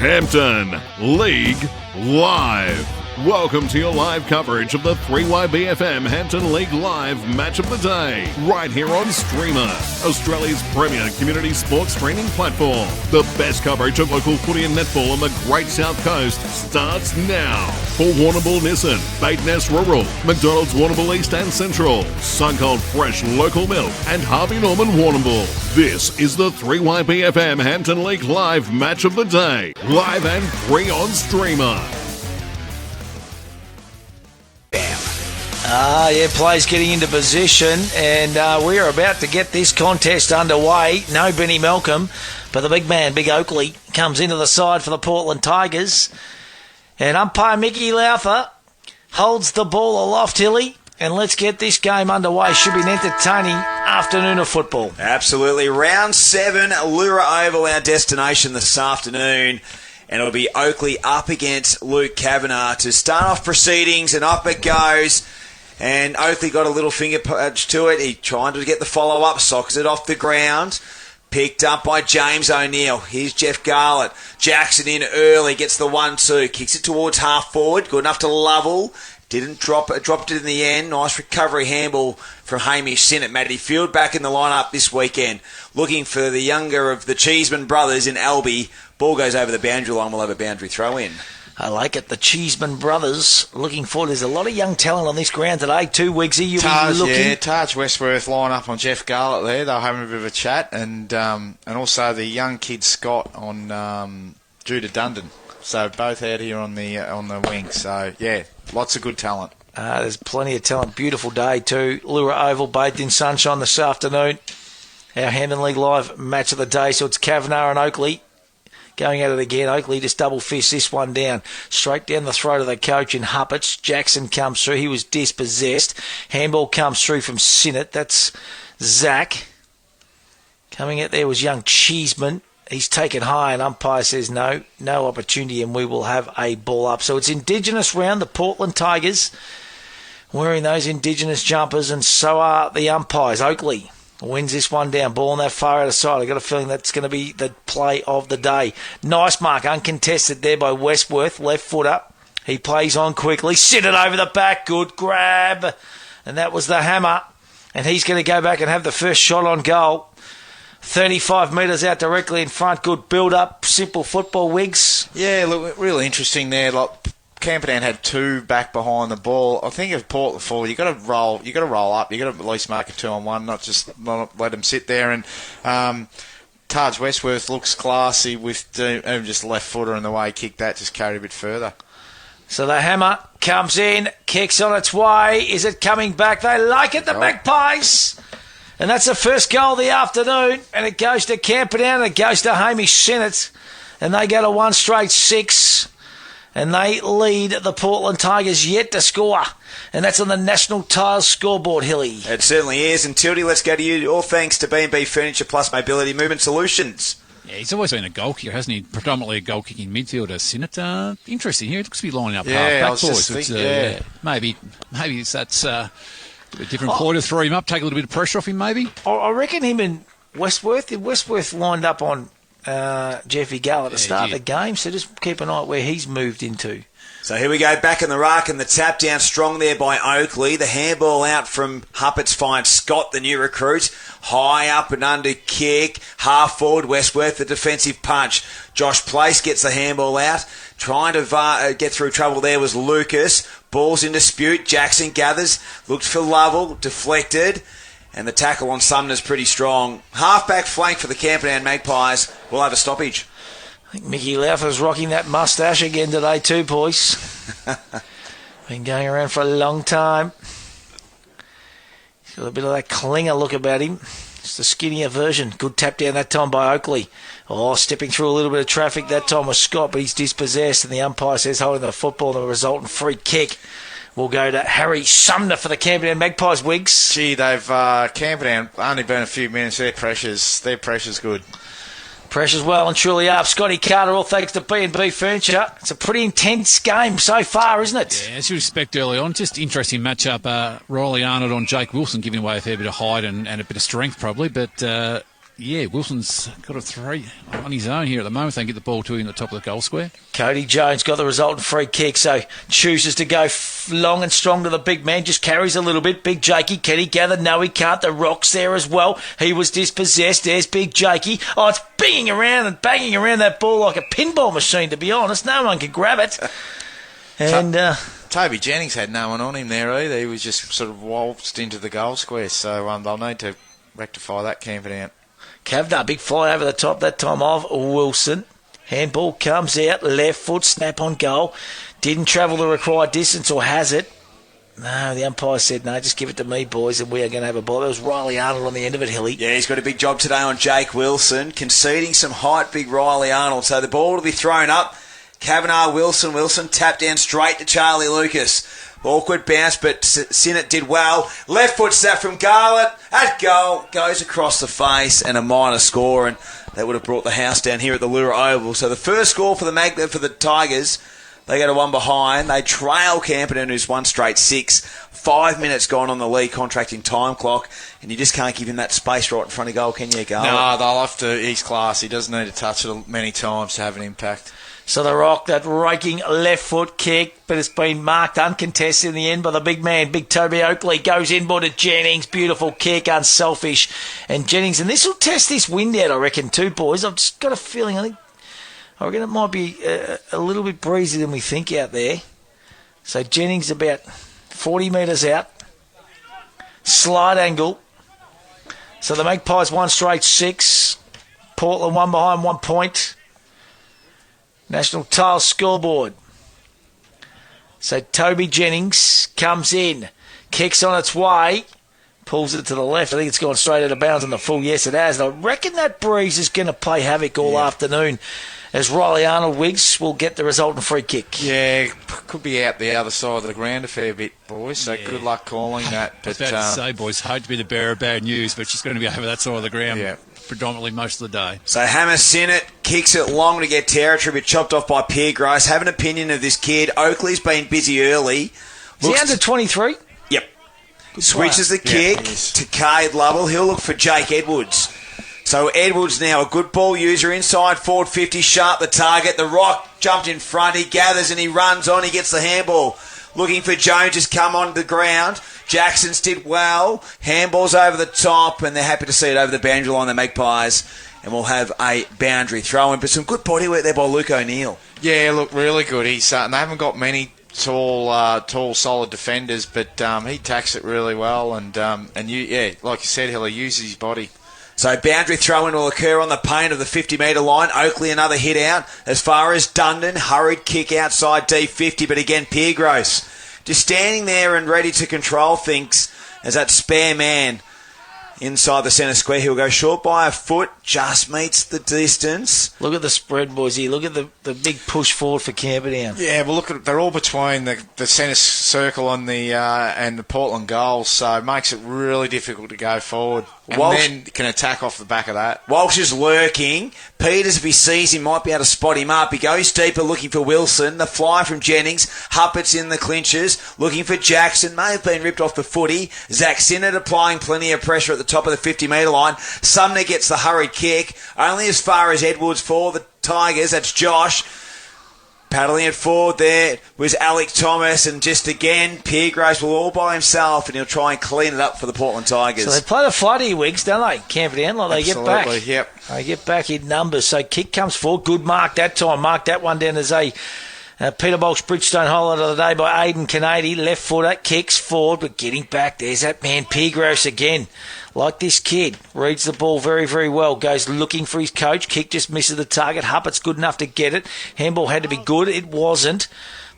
Hampton League Live. Welcome to your live coverage of the 3YBFM Hampton League Live Match of the Day, right here on Streamer, Australia's premier community sports streaming platform. The best coverage of local footy and netball on the Great South Coast starts now. For Warrnambool Nissan, Baitness Rural, McDonald's Warrnambool East and Central, Sungold Fresh Local Milk, and Harvey Norman Warrnambool. This is the 3YBFM Hampton League Live Match of the Day, live and free on Streamer. Players getting into position, and we are about to get this contest underway. No Benny Malcolm, but the big man, Big Oakley, comes into the side for the Portland Tigers. And umpire Mickey Lowther holds the ball aloft, Hilly, and let's get this game underway. Should be an entertaining afternoon of football. Absolutely. Round 7, Lura Oval, our destination this afternoon. And it'll be Oakley up against Luke Kavanagh to start off proceedings, and up it goes. And Oakley got a little finger punch to it. He tried to get the follow-up, sockets it off the ground. Picked up by James O'Neill. Here's Jeff Garlett. Jackson in early, gets the 1-2. Kicks it towards half forward. Good enough to Lovell. Didn't drop it, dropped it in the end. Nice recovery handball from Hamish Sinnott. Matty Field back in the lineup this weekend. Looking for the younger of the Cheeseman brothers in Albie. Ball goes over the boundary line. We'll have a boundary throw in. I like it. The Cheeseman brothers looking forward. There's a lot of young talent on this ground today too, Wigsy. You Taj Westworth line up on Jeff Garlett there. They were having a bit of a chat. And also the young kid Scott on Judah Dundon. So both out here on the wing. So, yeah, lots of good talent. There's plenty of talent. Beautiful day too. Lura Oval bathed in sunshine this afternoon. Our Hampton League Live match of the day. So it's Kavanagh and Oakley. Going at it again. Oakley just double fist this one down. Straight down the throat of the coach in Huppets. Jackson comes through. He was dispossessed. Handball comes through from Sinnott. That's Zach. Coming out there was young Cheeseman. He's taken high, and umpire says no opportunity, and we will have a ball up. So it's Indigenous round, the Portland Tigers wearing those Indigenous jumpers, and so are the umpires. Oakley wins this one down. Ball on that far out of side. I've got a feeling that's going to be the play of the day. Nice mark, uncontested there by Westworth, left footer. He plays on quickly. Sit it over the back. Good grab. And that was the hammer. And he's going to go back and have the first shot on goal. 35 metres out directly in front. Good build-up. Simple football, Wigs. Yeah, look, really interesting there. Like, Camperdown had 2 back behind the ball. I think if Portland forward, you got to roll up. You got to at least make a 2-on-1, not let them sit there. And Taj Westworth looks classy with just left footer, and the way he kicked that just carried a bit further. So the hammer comes in, kicks on its way. Is it coming back? They like it, the Magpies. And that's the first goal of the afternoon. And it goes to Camperdown, and it goes to Hamish Sinnott. And they go to 1 straight 6. And they lead the Portland Tigers yet to score. And that's on the National Tiles scoreboard, Hilly. It certainly is. And Tildy, let's go to you. All thanks to B&B Furniture Plus Mobility Movement Solutions. Yeah, he's always been a goal kicker, hasn't he? Predominantly a goal-kicking midfielder, Sinnott. Interesting here. It looks to be lining up half-back for us. Maybe that's a different ploy to throw him up, take a little bit of pressure off him, maybe. I reckon him and Westworth lined up on Jeffy Gall at the start of the game, so just keep an eye on where he's moved into. So here we go, back in the ruck, and the tap down strong there by Oakley. The handball out from Huppets finds Scott, the new recruit. High up and under kick. Half forward, Westworth, the defensive punch. Josh Place gets the handball out. Trying to get through trouble there was Lucas. Ball's in dispute. Jackson gathers. Looked for Lovell. Deflected. And the tackle on Sumner's pretty strong. Half-back flank for the Camperdown Magpies. We'll have a stoppage. I think Mickey Lowther's rocking that mustache again today too, boys. Been going around for a long time. He's got a bit of that clinger look about him. It's the skinnier version. Good tap down that time by Oakley. Stepping through a little bit of traffic that time was Scott, but he's dispossessed, and the umpire says holding the football, and the resultant free kick will go to Harry Sumner for the Camperdown Magpies, Wigs. Gee, they've Camperdown only been a few minutes. Their pressure's good. Pressures well and truly up. Scotty Carter, all thanks to B&B Furniture. It's a pretty intense game so far, isn't it? Yeah, as you expect early on. Just interesting matchup. Riley Arnold on Jake Wilson, giving away a fair bit of height and a bit of strength probably. But Yeah, Wilson's got a 3 on his own here at the moment. They can get the ball to him at the top of the goal square. Cody Jones got the resultant free kick, so chooses to go long and strong to the big man. Just carries a little bit. Big Jakey, can he gather? No, he can't. The Rock's there as well. He was dispossessed. There's Big Jakey. Oh, it's banging around and banging around that ball like a pinball machine, to be honest. No one can grab it. And Toby Jennings had no one on him there either. He was just sort of waltzed into the goal square, so they'll need to rectify that, Camperdown. Kavanagh, big fly over the top that time of Wilson. Handball comes out, left foot, snap on goal. Didn't travel the required distance, or has it? No, the umpire said, no, just give it to me, boys, and we are going to have a ball. That was Riley Arnold on the end of it, Hilly. Yeah, he's got a big job today on Jake Wilson, conceding some height, big Riley Arnold. So the ball will be thrown up. Kavanagh, Wilson tapped down straight to Charlie Lucas. Awkward bounce, but Sinnott did well. Left foot snap from Garlett. At goal, goes across the face, and a minor score, and that would have brought the house down here at the Lura Oval. So the first score for the Tigers, they go to one behind. They trail Camperdown, who's won straight 6. 5 minutes gone on the league contracting time clock, and you just can't give him that space right in front of goal, can you, Garlett? No, they'll have to. He's class. He doesn't need to touch it many times to have an impact. So the Rock, that raking left foot kick, but it's been marked uncontested in the end by the big man, Big Toby Oakley. Goes inboard to Jennings. Beautiful kick, unselfish. And Jennings, and this will test this wind out, I reckon, too, boys. I've just got a feeling, I reckon it might be a little bit breezy than we think out there. So Jennings about 40 metres out. Slide angle. So the Magpies won straight 6. Portland one behind 1 point. National Tile scoreboard. So Toby Jennings comes in, kicks on its way, pulls it to the left. I think it's gone straight out of bounds on the full. Yes, it has. And I reckon that breeze is going to play havoc all afternoon, as Riley Arnold Wiggs will get the resultant free kick. Yeah, could be out the other side of the ground a fair bit, boys. So good luck calling that. But I was about to say, boys, hate to be the bearer of bad news, but she's going to be over that side of the ground predominantly most of the day. So Hammer Sinnott kicks it long to get territory, but chopped off by Piergross. Have an opinion of this kid. Oakley's been busy early. Is he under 23? Yep. Switches the kick to Cade Lovell. He'll look for Jake Edwards. So Edwards now a good ball user inside forward 50, sharp the target. The Rock jumped in front. He gathers and he runs on. He gets the handball. Looking for Jones, just come on the ground. Jackson's did well. Handball's over the top, and they're happy to see it over the boundary line, the Magpies. And we'll have a boundary throw in. But some good body work there by Luke O'Neill. Yeah, look, really good. He's they haven't got many tall, solid defenders, but he tacks it really well. And like you said, he'll use his body. So boundary throw-in will occur on the paint of the 50-metre line. Oakley another hit out. As far as Dundon, hurried kick outside D50, but again Piergross just standing there and ready to control things as that spare man inside the centre square. He'll go short by a foot, just meets the distance. Look at the spread, boys, here. Look at the big push forward for Camperdown. Yeah, well, look, they're all between the centre circle and the Portland goals, so it makes it really difficult to go forward. And then can attack off the back of that. Walsh is lurking. Peters, if he sees him, might be able to spot him up. He goes deeper looking for Wilson. The fly from Jennings. Huppert's in the clinches. Looking for Jackson. May have been ripped off the footy. Zach Sinnott applying plenty of pressure at the top of the 50-metre line. Sumner gets the hurried kick. Only as far as Edwards for the Tigers. That's Josh. Paddling it forward there was Alec Thomas, and just again, Piergross will all by himself, and he'll try and clean it up for the Portland Tigers. So they play the floody Wigs, don't they? Camperdown, like they get back. Yep. They get back in numbers. So kick comes forward. Good mark that time. Mark that one down as a Peter Bolt's Bridgestone highlight of the day by Aidan Kennedy. Left footer, kicks forward, but getting back. There's that man, Piergross again. Like this kid, reads the ball very, very well. Goes looking for his coach. Kick just misses the target. Huppert's good enough to get it. Handball had to be good. It wasn't.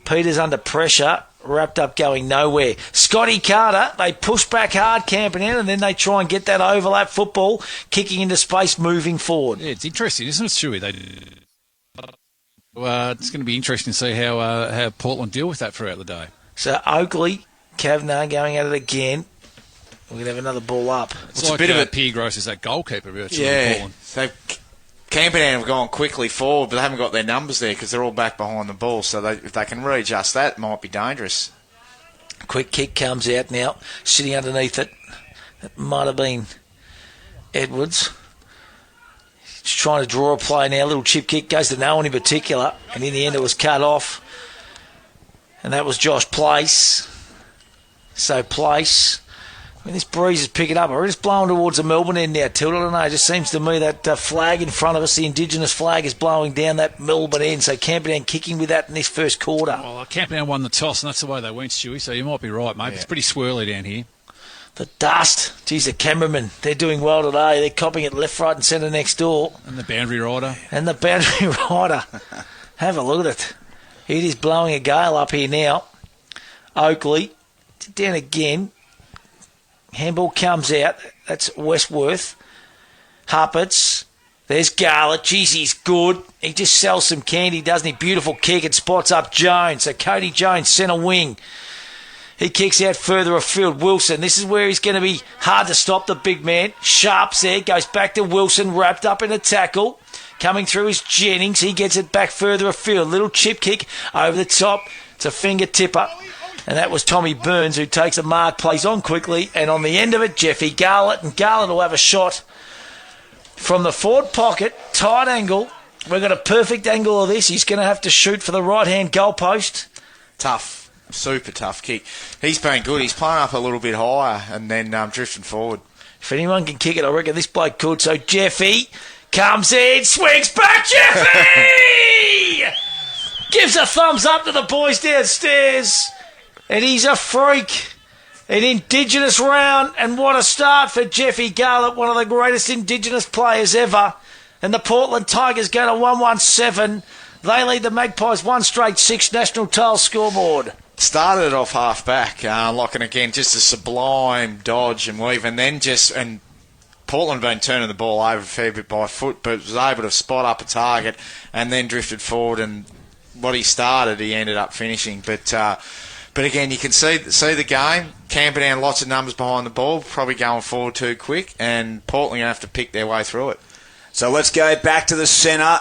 Peters under pressure. Wrapped up going nowhere. Scotty Carter, they push back hard, Camperdown, and then they try and get that overlap football, kicking into space, moving forward. Yeah, it's interesting, isn't it, Stewie? It's going to be interesting to see how Portland deal with that throughout the day. So Oakley, Kavanagh going at it again. We're going to have another ball up. It's like a bit of it. Piergross is that goalkeeper virtually in Portland. So Camperdown have gone quickly forward, but they haven't got their numbers there because they're all back behind the ball. So if they can readjust that, it might be dangerous. Quick kick comes out now, sitting underneath it. It might have been Edwards. trying to draw a play now. Little chip kick goes to no one in particular, and in the end it was cut off. And that was Josh Place. So Place, I mean, this breeze is picking up. We're just blowing towards the Melbourne end now, Tilda. I don't know, it just seems to me that flag in front of us, the Indigenous flag, is blowing down that Melbourne end. So Camperdown kicking with that in this first quarter. Well, Camperdown won the toss, and that's the way they went, Stewie, so you might be right, mate. Yeah. It's pretty swirly down here. The dust. Geez, the cameramen, they're doing well today. They're copying it left, right and centre next door. And the boundary rider. Have a look at it. It is blowing a gale up here now. Oakley, down again. Handball comes out. That's Westworth. Huppets. There's Garlett. Geez, he's good. He just sells some candy, doesn't he? Beautiful kick. It spots up Jones. So Cody Jones, centre wing. He kicks out further afield. Wilson, this is where he's going to be hard to stop, the big man. Sharp's there, goes back to Wilson, wrapped up in a tackle. Coming through is Jennings. He gets it back further afield. Little chip kick over the top. It's a finger tipper. And that was Tommy Burns, who takes a mark, plays on quickly. And on the end of it, Jeffy Garlett. And Garlett will have a shot from the forward pocket. Tight angle. We've got a perfect angle of this. He's going to have to shoot for the right-hand goalpost. Tough. Super tough kick. He's been good. He's playing up a little bit higher and then drifting forward. If anyone can kick it, I reckon this bloke could. So Jeffy comes in, swings back, Jeffy! Gives a thumbs up to the boys downstairs. And he's a freak. An Indigenous round, and what a start for Jeffy Garlett, one of the greatest Indigenous players ever. And the Portland Tigers go to 117. They lead the Magpies 1 straight 6 national tiles scoreboard. Started it off half back, locking again, just a sublime dodge and weave, and then and Portland been turning the ball over a fair bit by foot, but was able to spot up a target and then drifted forward, and what he started, he ended up finishing. But again, you can see the game. Camperdown, lots of numbers behind the ball, probably going forward too quick, and Portland going to have to pick their way through it. So let's go back to the centre.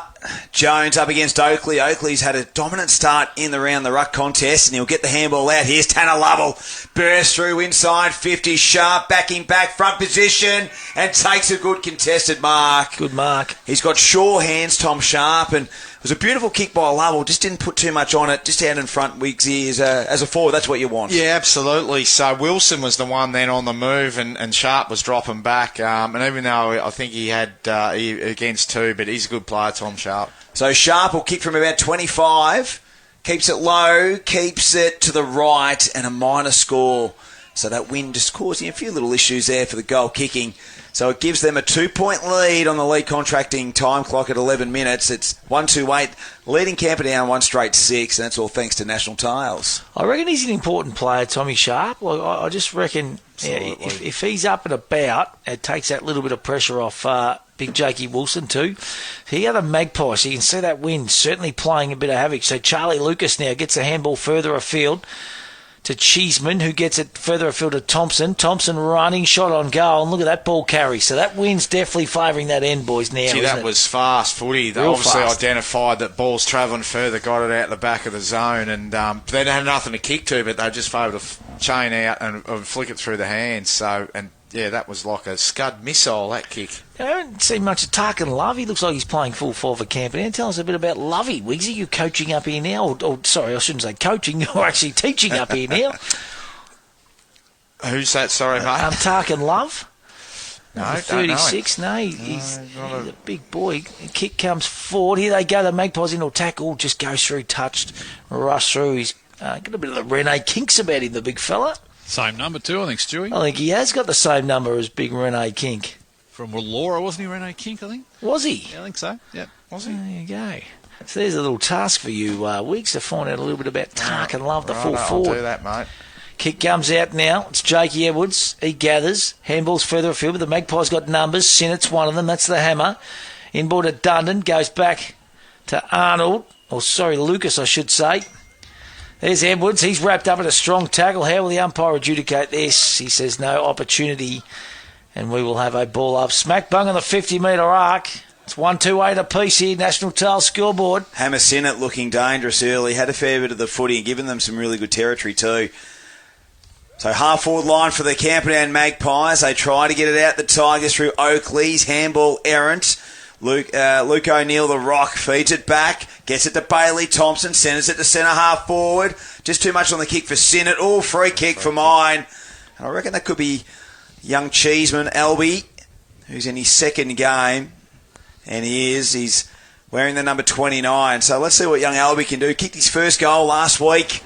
Jones up against Oakley. Oakley's had a dominant start in the round the ruck contest, and he'll get the handball out. Here's Tanner Lovell. Bursts through inside 50. Sharp backing back, front position, and takes a good contested mark. Good mark. He's got sure hands, Tom Sharp, and it was a beautiful kick by Lovell. Just didn't put too much on it. Just out in front, Wiggsy, as a forward. That's what you want. Yeah, absolutely. So Wilson was the one then on the move, and Sharp was dropping back. And even though I think he had against 2, but he's a good player, Tom Sharp. So Sharp will kick from about 25. Keeps it low, keeps it to the right, and a minor score. So that wind just causing a few little issues there for the goal kicking. So it gives them a 2-point lead on the lead contracting time clock at 11 minutes. It's 1-2-8, leading Camperdown 1 straight 6, and that's all thanks to National Tiles. I reckon he's an important player, Tommy Sharp. I just reckon if he's up and about, it takes that little bit of pressure off Big Jakey Wilson too. He had a Magpie, so you can see that wind certainly playing a bit of havoc. So Charlie Lucas now gets a handball further afield to Cheeseman, who gets it further afield to Thompson. Thompson running, shot on goal, and look at that ball carry. So that wind's definitely favouring that end, boys, now. Gee, that was fast footy. They obviously identified that ball's travelling further, got it out the back of the zone, and they had nothing to kick to, but they just favoured to chain out and flick it through the hands. So, and yeah, that was like a Scud missile, that kick. I haven't seen much of Tarkin Love. He looks like he's playing full forward for Camperdown. Tell us a bit about Lovey. Wiggsy, you're coaching up here now. Sorry, I shouldn't say coaching. You're actually teaching up here now. Who's that? Sorry, mate. Tarkin Love. No, 36. No, he's a big boy. Kick comes forward. Here they go. The Magpies into a tackle. Just goes through, touched, rush through. He's got a bit of the Rene Kinks about him, the big fella. Same number too, I think, Stewie. I think he has got the same number as big Rene Kink. From Laura, wasn't he, Rene Kink, I think? Was he? Yeah, I think so. Yeah, was he? There you go. So there's a little task for you, Wiggs, to find out a little bit about Tarkin Love, the full forward. I'll do that, mate. Kick comes out now. It's Jakey Edwards. He gathers. Handball's further afield, but the Magpies got numbers. Sinnett's one of them. That's the hammer. Inboard to Dundon. Goes back to Arnold. Lucas, I should say. There's Edwards. He's wrapped up in a strong tackle. How will the umpire adjudicate this? He says no opportunity. And we will have a ball up. Smack bung on the 50-metre arc. It's 1-2-8 apiece here. National Tiles scoreboard. Hammer Sinnott looking dangerous early. Had a fair bit of the footy and given them some really good territory too. So half-forward line for the Camperdown Magpies. They try to get it out the Tigers through Oakley's handball errant. Luke O'Neill, the Rock, feeds it back, gets it to Bailey Thompson, sends it to centre half forward. Just too much on the kick for Sinnott. Oh, free kick for mine. And I reckon that could be young Cheeseman, Albie, who's in his second game. And he's wearing the number 29. So let's see what young Albie can do. Kicked his first goal last week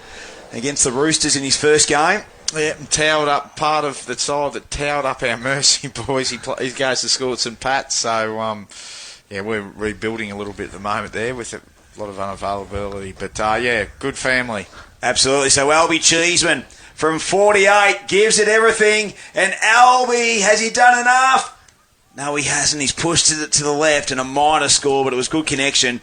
against the Roosters in his first game. Yeah, and towed up part of the side that towed up our Mercy boys. He goes to school at St Pat's, so we're rebuilding a little bit at the moment there with a lot of unavailability. But good family. Absolutely. So Albie Cheeseman from 48 gives it everything, and Albie, has he done enough? No, he hasn't. He's pushed it to the left and a minor score, but it was good connection.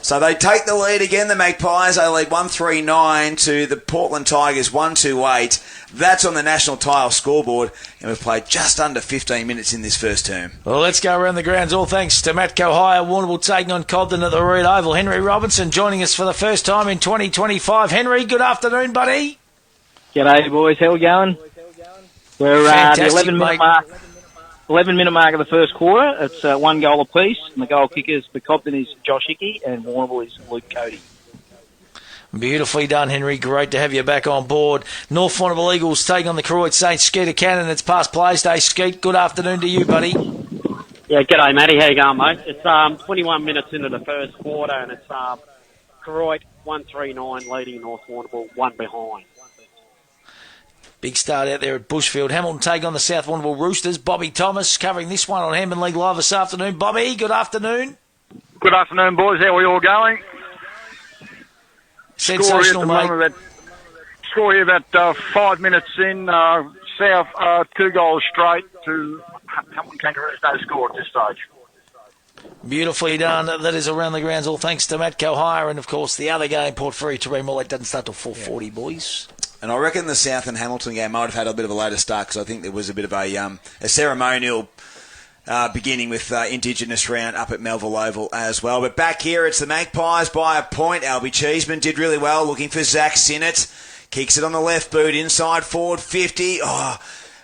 So they take the lead again, the Magpies. They lead 139 to the Portland Tigers 128. That's on the National Tile scoreboard, and we've played just under 15 minutes in this first term. Well, let's go around the grounds. All thanks to Matt Cohire. Warrnambool taking on Cobden at the Reed Oval. Henry Robinson joining us for the first time in 2025. Henry, good afternoon, buddy. G'day, boys. How we going? We're the 11-minute mark of the first quarter. It's 1 goal apiece, and the goal kickers for Cobden is Josh Hickey, and Warrnambool is Luke Cody. Beautifully done, Henry. Great to have you back on board. North Warrnambool Eagles taking on the Koroit Saints. Skeeter Cannon, it's past plays day. Skeet, good afternoon to you, buddy. Yeah, g'day, Matty. How you going, mate? It's 21 minutes into the first quarter, and it's Koroit 139 leading North Warrnambool, 1 behind. Big start out there at Bushfield. Hamilton take on the South Warrnambool Roosters. Bobby Thomas covering this one on Hammond League Live this afternoon. Bobby, good afternoon. Good afternoon, boys. How are we all going? Sensational, mate. Score here about 5 minutes in. South 2 goals straight to Hamilton Kangaroos. No score at this stage. Beautifully done. That is around the grounds. All thanks to Matt Cohire. And, of course, the other game, Port Fairy, Tareemul. That doesn't start till 4:40, boys. And I reckon the South and Hamilton game might have had a bit of a later start because I think there was a bit of a ceremonial beginning with Indigenous round up at Melville Oval as well. But back here, it's the Magpies by a point. Albie Cheeseman did really well, looking for Zach Sinnott. Kicks it on the left boot, inside forward 50. Oh,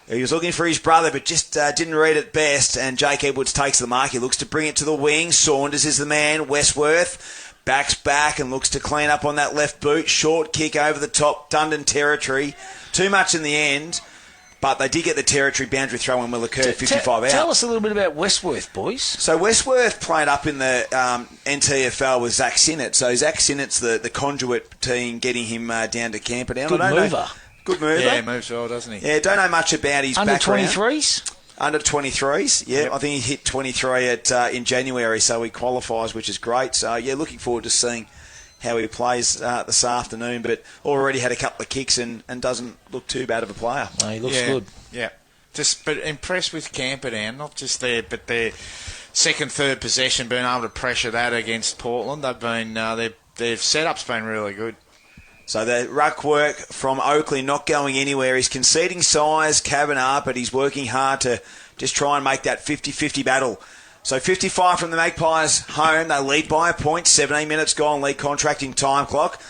he was looking for his brother, but just didn't read it best. And Jake Edwards takes the mark. He looks to bring it to the wing. Saunders is the man. Westworth backs back and looks to clean up on that left boot. Short kick over the top. Dundon territory. Too much in the end. But they did get the territory boundary throw and will occur 55 out. Tell us a little bit about Westworth, boys. So Westworth played up in the NTFL with Zach Sinnott. So Zach Sinnott's the conduit team getting him down to Camperdown. Good mover. Good mover. Yeah, he moves well, doesn't he? Yeah, don't know much about his Under background. 23s? Under 23s, yeah. Yep. I think he hit 23 in January, so he qualifies, which is great. So, yeah, looking forward to seeing how he plays this afternoon, but already had a couple of kicks and doesn't look too bad of a player. No, he looks good. Yeah, but impressed with Camperdown, not just there, but their second, third possession, being able to pressure that against Portland. They've been their setup's been really good. So the ruck work from Oakley not going anywhere. He's conceding size, Kavanagh, but he's working hard to just try and make that 50-50 battle. So 55 from the Magpies home. They lead by a point. 17 minutes gone. Lead contracting time clock.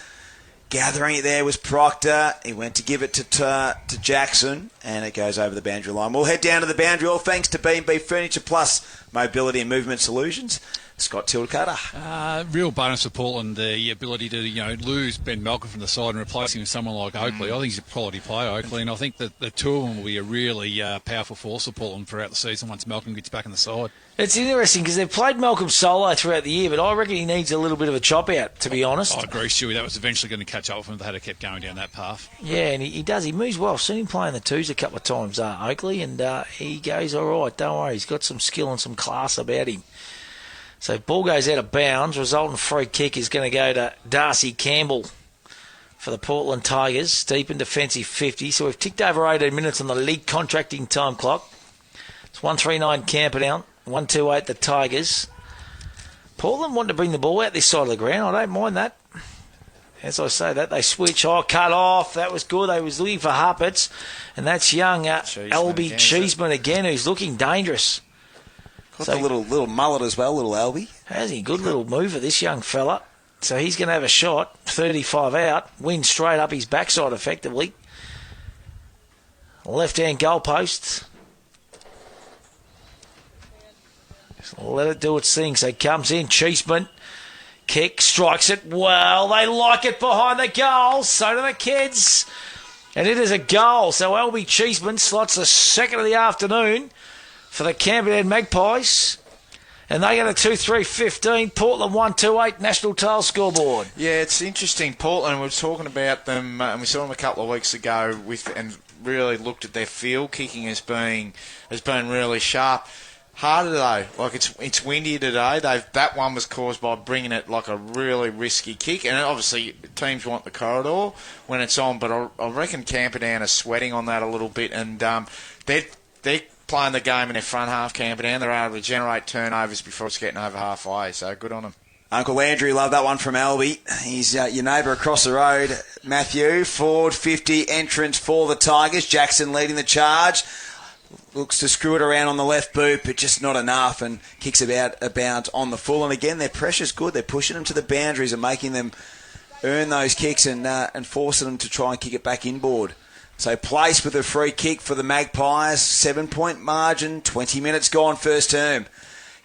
Gathering it there was Proctor. He went to give it to Jackson, and it goes over the boundary line. We'll head down to the boundary, all thanks to B&B Furniture Plus Mobility and Movement Solutions. Scott Tildecutter. Real bonus for Portland, the ability to lose Ben Malcolm from the side and replace him with someone like Oakley. I think he's a quality player, Oakley, and I think that the two of them will be a really powerful force for Portland throughout the season once Malcolm gets back in the side. It's interesting because they've played Malcolm solo throughout the year, but I reckon he needs a little bit of a chop out, to be honest. I agree, Stewie. That was eventually going to catch up with him if they had kept going down that path. Yeah, and he does. He moves well. I've seen him playing the twos a couple of times, Oakley, and he goes all right. Don't worry. He's got some skill and some class about him. So ball goes out of bounds. Resultant free kick is going to go to Darcy Campbell for the Portland Tigers. Deep in defensive 50. So we've ticked over 18 minutes on the league contracting time clock. It's 139 Camperdown, 128 the Tigers. Portland want to bring the ball out this side of the ground. I don't mind that. As I say that, they switch. Cut off. That was good. They was looking for Huppets. And that's young Albie Cheeseman again, who's looking dangerous. Got the little mullet as well, little Albie. Has he? Good little mover, this young fella. So he's going to have a shot, 35 out, win straight up his backside effectively. Left-hand goalpost. Let it do its thing. So it comes in. Cheeseman. Kick. Strikes it well. They like it behind the goal. So do the kids. And it is a goal. So LB Cheeseman slots the second of the afternoon for the Camperdown Magpies. And they get a 2-3-15. Portland 1-2-8 national tail scoreboard. Yeah, it's interesting. Portland, we were talking about them, and we saw them a couple of weeks ago and really looked at their field kicking as being really sharp. Harder though, like it's windier today. That one was caused by bringing it like a really risky kick, and obviously teams want the corridor when it's on. But I reckon Camperdown are sweating on that a little bit, and they're playing the game in their front half. Camperdown, they're able to generate turnovers before it's getting over halfway. So good on them. Uncle Andrew, love that one from Albie. He's your neighbour across the road. Matthew, forward 50 entrance for the Tigers. Jackson leading the charge. Looks to screw it around on the left boot, but just not enough, and kicks about on the full. And again, their pressure's good. They're pushing them to the boundaries and making them earn those kicks and forcing them to try and kick it back inboard. So Place with a free kick for the Magpies. 7-point margin, 20 minutes gone first term.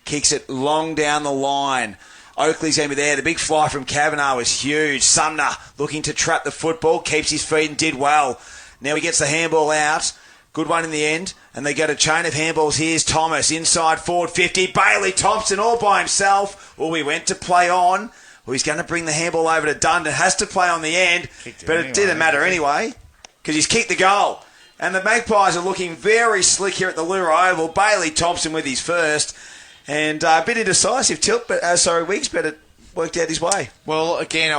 Kicks it long down the line. Oakley's going to be there. The big fly from Kavanagh was huge. Sumner looking to trap the football. Keeps his feet and did well. Now he gets the handball out. Good one in the end. And they go to chain of handballs. Here's Thomas inside forward 50. Bailey Thompson all by himself. Well, we went to play on. Well, he's going to bring the handball over to Dundon. Has to play on the end. But it didn't matter anyway because he's kicked the goal. And the Magpies are looking very slick here at the Lura Oval. Bailey Thompson with his first. And a bit indecisive tilt, but Wiggs, but it worked out his way. Well, again,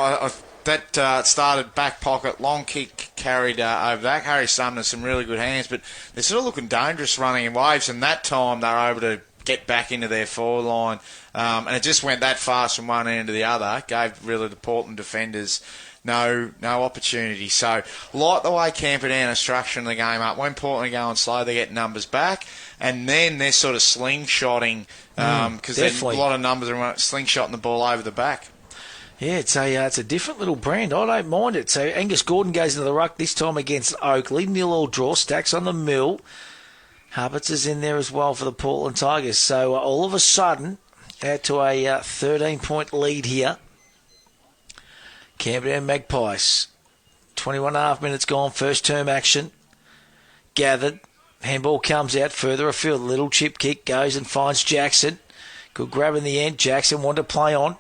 that started back pocket, long kick carried over that. Harry Sumner, some really good hands, but they're sort of looking dangerous running in waves, and that time they were able to get back into their forward line. And it just went that fast from one end to the other, gave really the Portland defenders no opportunity. So, like the way Camperdown are structuring the game up, when Portland are going slow, they get numbers back, and then they're sort of slingshotting, because there's a lot of numbers are slingshotting the ball over the back. Yeah, it's a different little brand. I don't mind it. So Angus Gordon goes into the ruck this time against Oakley. 0-0 draw, Stacks on the mill. Harpets is in there as well for the Portland Tigers. So all of a sudden, out to a 13-point lead here. Camperdown Magpies. 21.5 minutes gone, first term action. Gathered. Handball comes out further afield. Little chip kick goes and finds Jackson. Good grab in the end. Jackson wanted to play on.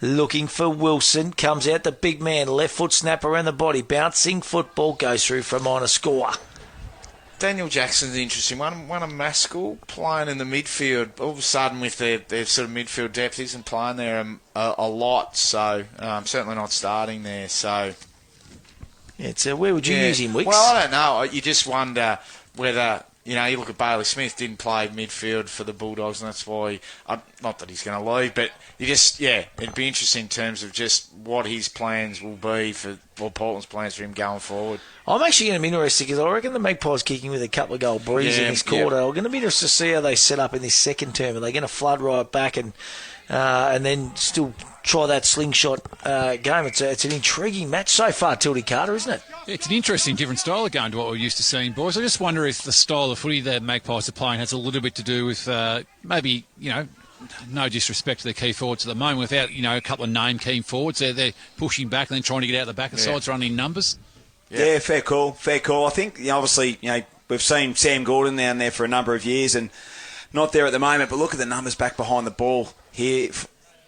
Looking for Wilson. Comes out the big man. Left foot snap around the body. Bouncing football goes through for a minor score. Daniel Jackson's an interesting one. One of Maskell playing in the midfield. All of a sudden, with their sort of midfield depth, he isn't playing there a lot. So, certainly not starting there. So, it's where would you use him, Wicks? Well, I don't know. You just wonder whether, you look at Bailey Smith, didn't play midfield for the Bulldogs, and that's why, not that he's going to leave, but it'd be interesting in terms of just what his plans will be or Portland's plans for him going forward. I'm actually going to be interested because I reckon the Magpies kicking with a couple of goal breeze in this quarter. I'm going to be interested to see how they set up in this second term. Are they going to flood right back and then still try that slingshot game? It's an intriguing match so far, Tildy Carter, isn't it? It's an interesting, different style of game to what we're used to seeing, boys. I just wonder if the style of footy that Magpies are playing has a little bit to do with maybe, no disrespect to the key forwards at the moment, without, a couple of name key forwards. They're pushing back and then trying to get out the back of sides, running numbers. Yeah, fair call. I think, obviously, we've seen Sam Gordon down there for a number of years and not there at the moment, but look at the numbers back behind the ball here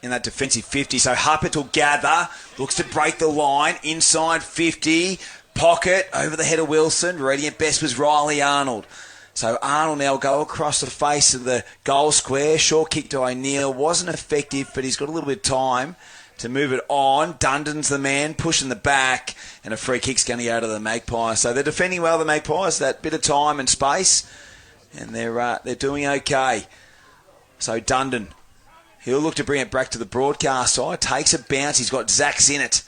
in that defensive 50. So Huppert will gather, looks to break the line, inside 50, pocket, over the head of Wilson. Ready at best was Riley Arnold. So Arnold now will go across the face of the goal square. Short kick to O'Neill. Wasn't effective, but he's got a little bit of time to move it on. Dundon's the man, pushing the back, and a free kick's going to go to the Magpies. So they're defending well, the Magpies, that bit of time and space, and they're doing okay. So Dundon, he'll look to bring it back to the broadcast side. Takes a bounce. He's got Zach Sinnott.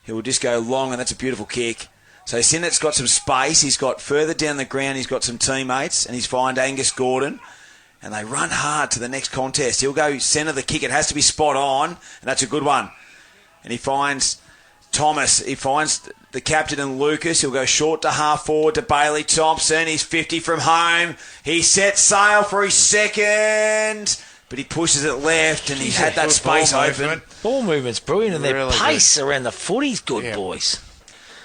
He will just go long, and that's a beautiful kick. So Sinnott's got some space. He's got further down the ground. He's got some teammates, and he's found Angus Gordon. And they run hard to the next contest. He'll go centre the kick. It has to be spot on, and that's a good one. And he finds Thomas. He finds the captain and Lucas. He'll go short to half forward to Bailey Thompson. He's 50 from home. He sets sail for his second. but he pushes it left, and he had that space open. Ball movement's brilliant, and their Really pace around the footy's good, boys.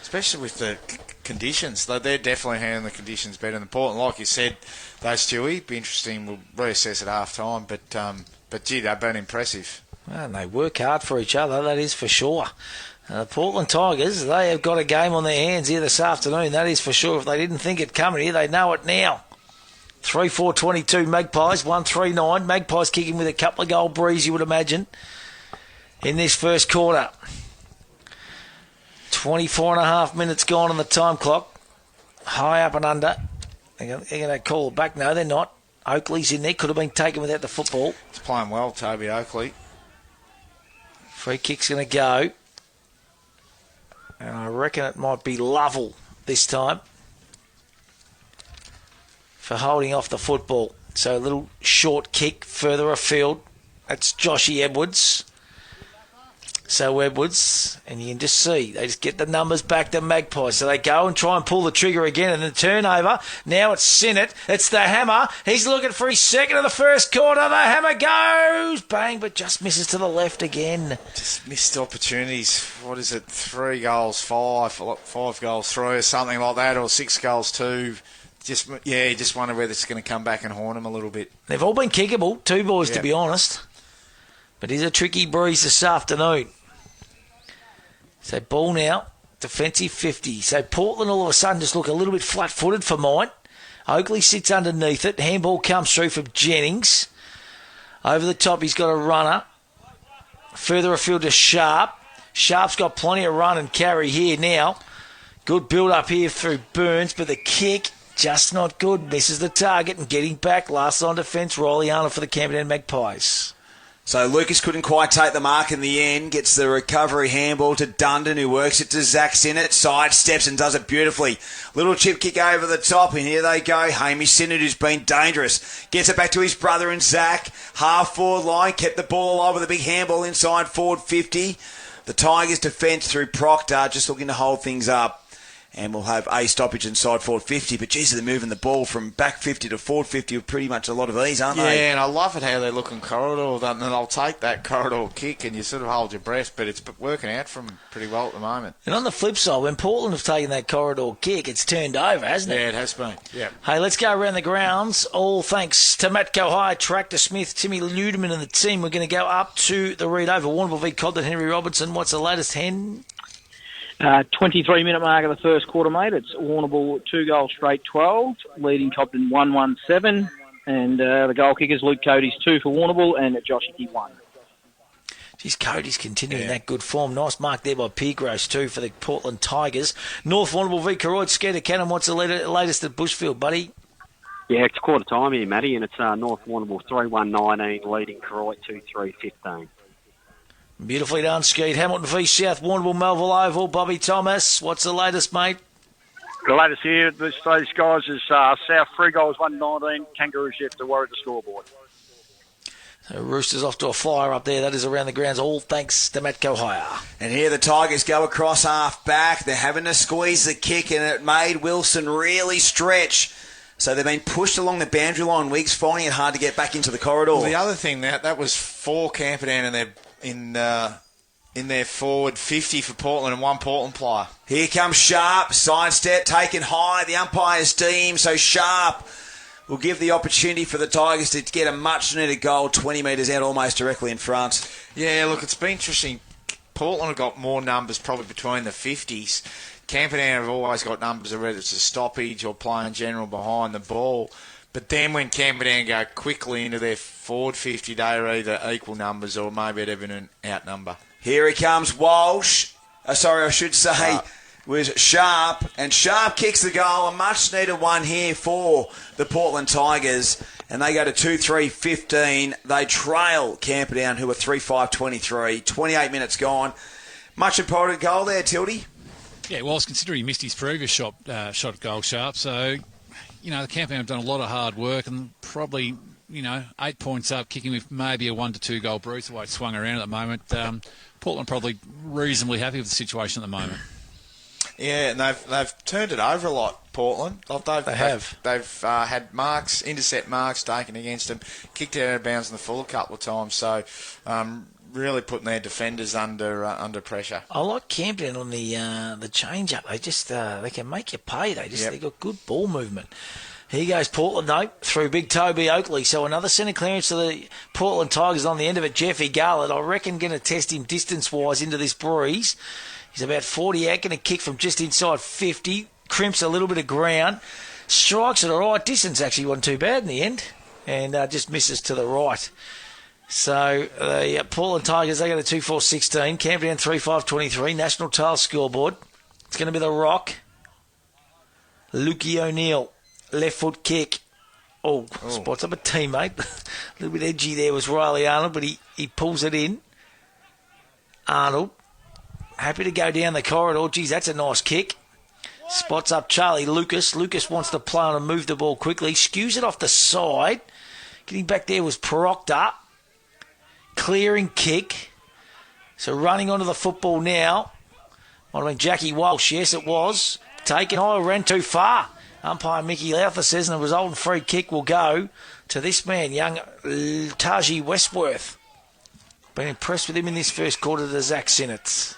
Especially with the conditions. They're definitely handling the conditions better than Portland. Like you said, those Stewie, be interesting. We'll reassess at half-time, but gee, they've been impressive. Well, and they work hard for each other, that is for sure. The Portland Tigers, they have got a game on their hands here this afternoon, that is for sure. If they didn't think it coming here, they know it now. 3-4-22 Magpies, 1-3-9. Magpies kicking with a couple of goal breeze, you would imagine, in this first quarter. 24 and a half minutes gone on the time clock. High up and under. They're going to call it back. No, they're not. Oakley's in there. Could have been taken without the football. He's playing well, Toby Oakley. Free kick's going to go. And I reckon it might be Lovell this time for holding off the football. So a little short kick further afield. That's Joshy Edwards. So Edwards, and you can just see, they just get the numbers back to Magpies. So they go and try and pull the trigger again, and the turnover. Now it's Sinnott. It's the hammer. He's looking for his second of the first quarter. The hammer goes. Bang, but just misses to the left again. Just missed opportunities. What is it? 3 goals, 5 goals, 3 or something like that, or 6 goals, 2. You just wonder whether it's going to come back and haunt them a little bit. They've all been kickable, 2 boys to be honest. But it's a tricky breeze this afternoon. So ball now, defensive 50. So Portland all of a sudden just look a little bit flat-footed for mine. Oakley sits underneath it. Handball comes through from Jennings. Over the top, he's got a runner. Further afield to Sharp. Sharp's got plenty of run and carry here now. Good build-up here through Burns, but the kick just not good. Misses the target and getting back. Last on defence, Riley Arnold for the Camperdown Magpies. So Lucas couldn't quite take the mark in the end. Gets the recovery handball to Dundon, who works it to Zach Sinnott. Sidesteps and does it beautifully. Little chip kick over the top, and here they go. Hamish Sinnott, who's been dangerous. Gets it back to his brother and Zach. Half forward line. Kept the ball alive with a big handball inside forward 50. The Tigers defence through Proctor, just looking to hold things up. And we'll have a stoppage inside forward 50. But, geez, they're moving the ball from back 50 to forward 50 with pretty much a lot of these, aren't they? Yeah, and I love it how they look in corridor. And they'll take that corridor kick and you sort of hold your breath. But it's working out for them pretty well at the moment. And on the flip side, when Portland have taken that corridor kick, it's turned over, hasn't it? Yeah, it has been. Yeah. Hey, let's go around the grounds. All thanks to Matco High, Tractor Smith, Timmy Ludeman and the team. We're going to go up to the Reed Oval. Warrnambool v Cobden, Henry Robertson. What's the latest, Hen? 23-minute mark of the first quarter, mate. It's Warrnambool 2 goals straight 12, leading Cobden 1-1-7. And the goal kickers, Luke Cody's 2 for Warrnambool and Josh Hickey 1. Geez, Cody's continuing that good form. Nice mark there by Piergross too for the Portland Tigers. North Warrnambool v Koroyd. Skeeter Cannon, what's the latest at Bushfield, buddy? Yeah, it's quarter time here, Matty, and it's North Warrnambool 3-1-19, leading Koroyd 2-3-15. Beautifully done, Skeet. Hamilton v South Warrnambool, Melville Oval. Bobby Thomas, what's the latest, mate? The latest here, these guys is South 3 goals, 1-19. Kangaroos yet to worry the scoreboard. So Roosters off to a flyer up there. That is around the grounds, all thanks to Matco Hire. And here the Tigers go across half back. They're having to squeeze the kick, and it made Wilson really stretch. So they've been pushed along the boundary line. Wiggs finding it hard to get back into the corridor. Well, the other thing, that was 4 Camperdown in their forward 50 for Portland and 1 Portland player. Here comes Sharp, sidestep taken high. The umpire's deemed, so Sharp will give the opportunity for the Tigers to get a much-needed goal 20 metres out, almost directly in front. Yeah, look, it's been interesting. Portland have got more numbers probably between the 50s. Camperdown have always got numbers of whether it's a stoppage or playing general behind the ball. But then when Camperdown go quickly into their forward 50, they're either equal numbers or maybe even an outnumber. Here he comes, Walsh. Was Sharp. And Sharp kicks the goal. A much-needed one here for the Portland Tigers. And they go to 2-3-15. They trail Camperdown, who are 3-5-23. 28 minutes gone. Much important goal there, Tildy. Yeah, well, considering he missed his previous shot at goal, Sharp. So, the Camperdown have done a lot of hard work and probably, 8 points up, kicking with maybe a 1-2 goal breeze, the way it's swung around at the moment. Portland probably reasonably happy with the situation at the moment. Yeah, and they've turned it over a lot, Portland. They have. They've had marks, intercept marks taken against them, kicked out of bounds in the full a couple of times. So really putting their defenders under pressure. I like Camperdown on the change-up. They can make you pay. They've got good ball movement. Here goes Portland, though, through Big Toby Oakley. So another centre clearance to the Portland Tigers on the end of it. Jeffy Garlett, I reckon, going to test him distance-wise into this breeze. He's about 40 out, going to kick from just inside 50. Crimps a little bit of ground. Strikes it all right. Distance actually wasn't too bad in the end. And just misses to the right. So the Portland Tigers, they got a 2-4-16. Camperdown 3-5-23. National Tiles scoreboard. It's going to be the Rock. Lukey O'Neill. Left foot kick. Spots up a teammate. A little bit edgy there was Riley Arnold, but he pulls it in. Arnold. Happy to go down the corridor. Geez, that's a nice kick. Spots up Charlie Lucas. Lucas wants to play on and move the ball quickly. Skews it off the side. Getting back there was Proctor. Clearing kick. So running onto the football now. Might have been Jackie Walsh. Yes, it was. Taken. Ran too far. Umpire Mickey Lowther says, and the resultant free kick will go to this man, young Taji Westworth. Been impressed with him in this first quarter to Zach Sinnott.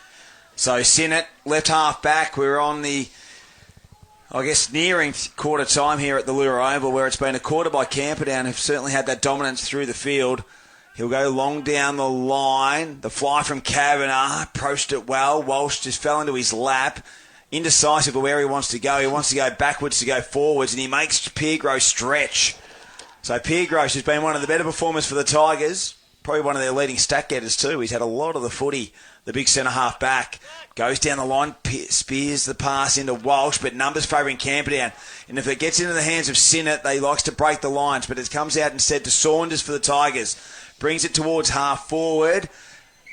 So Sinnott, left half back. We're on the, nearing quarter time here at the Lura Oval, where it's been a quarter by Camperdown, who've certainly had that dominance through the field. He'll go long down the line. The fly from Kavanagh, approached it well. Walsh just fell into his lap. Indecisive of where he wants to go. He wants to go backwards to go forwards, and he makes Piergross stretch. So Piergross has been one of the better performers for the Tigers. Probably one of their leading stat getters too. He's had a lot of the footy. The big centre half back goes down the line, spears the pass into Walsh, but numbers favouring Camperdown. And if it gets into the hands of Sinnott, they likes to break the lines, but it comes out instead to Saunders for the Tigers. Brings it towards half forward.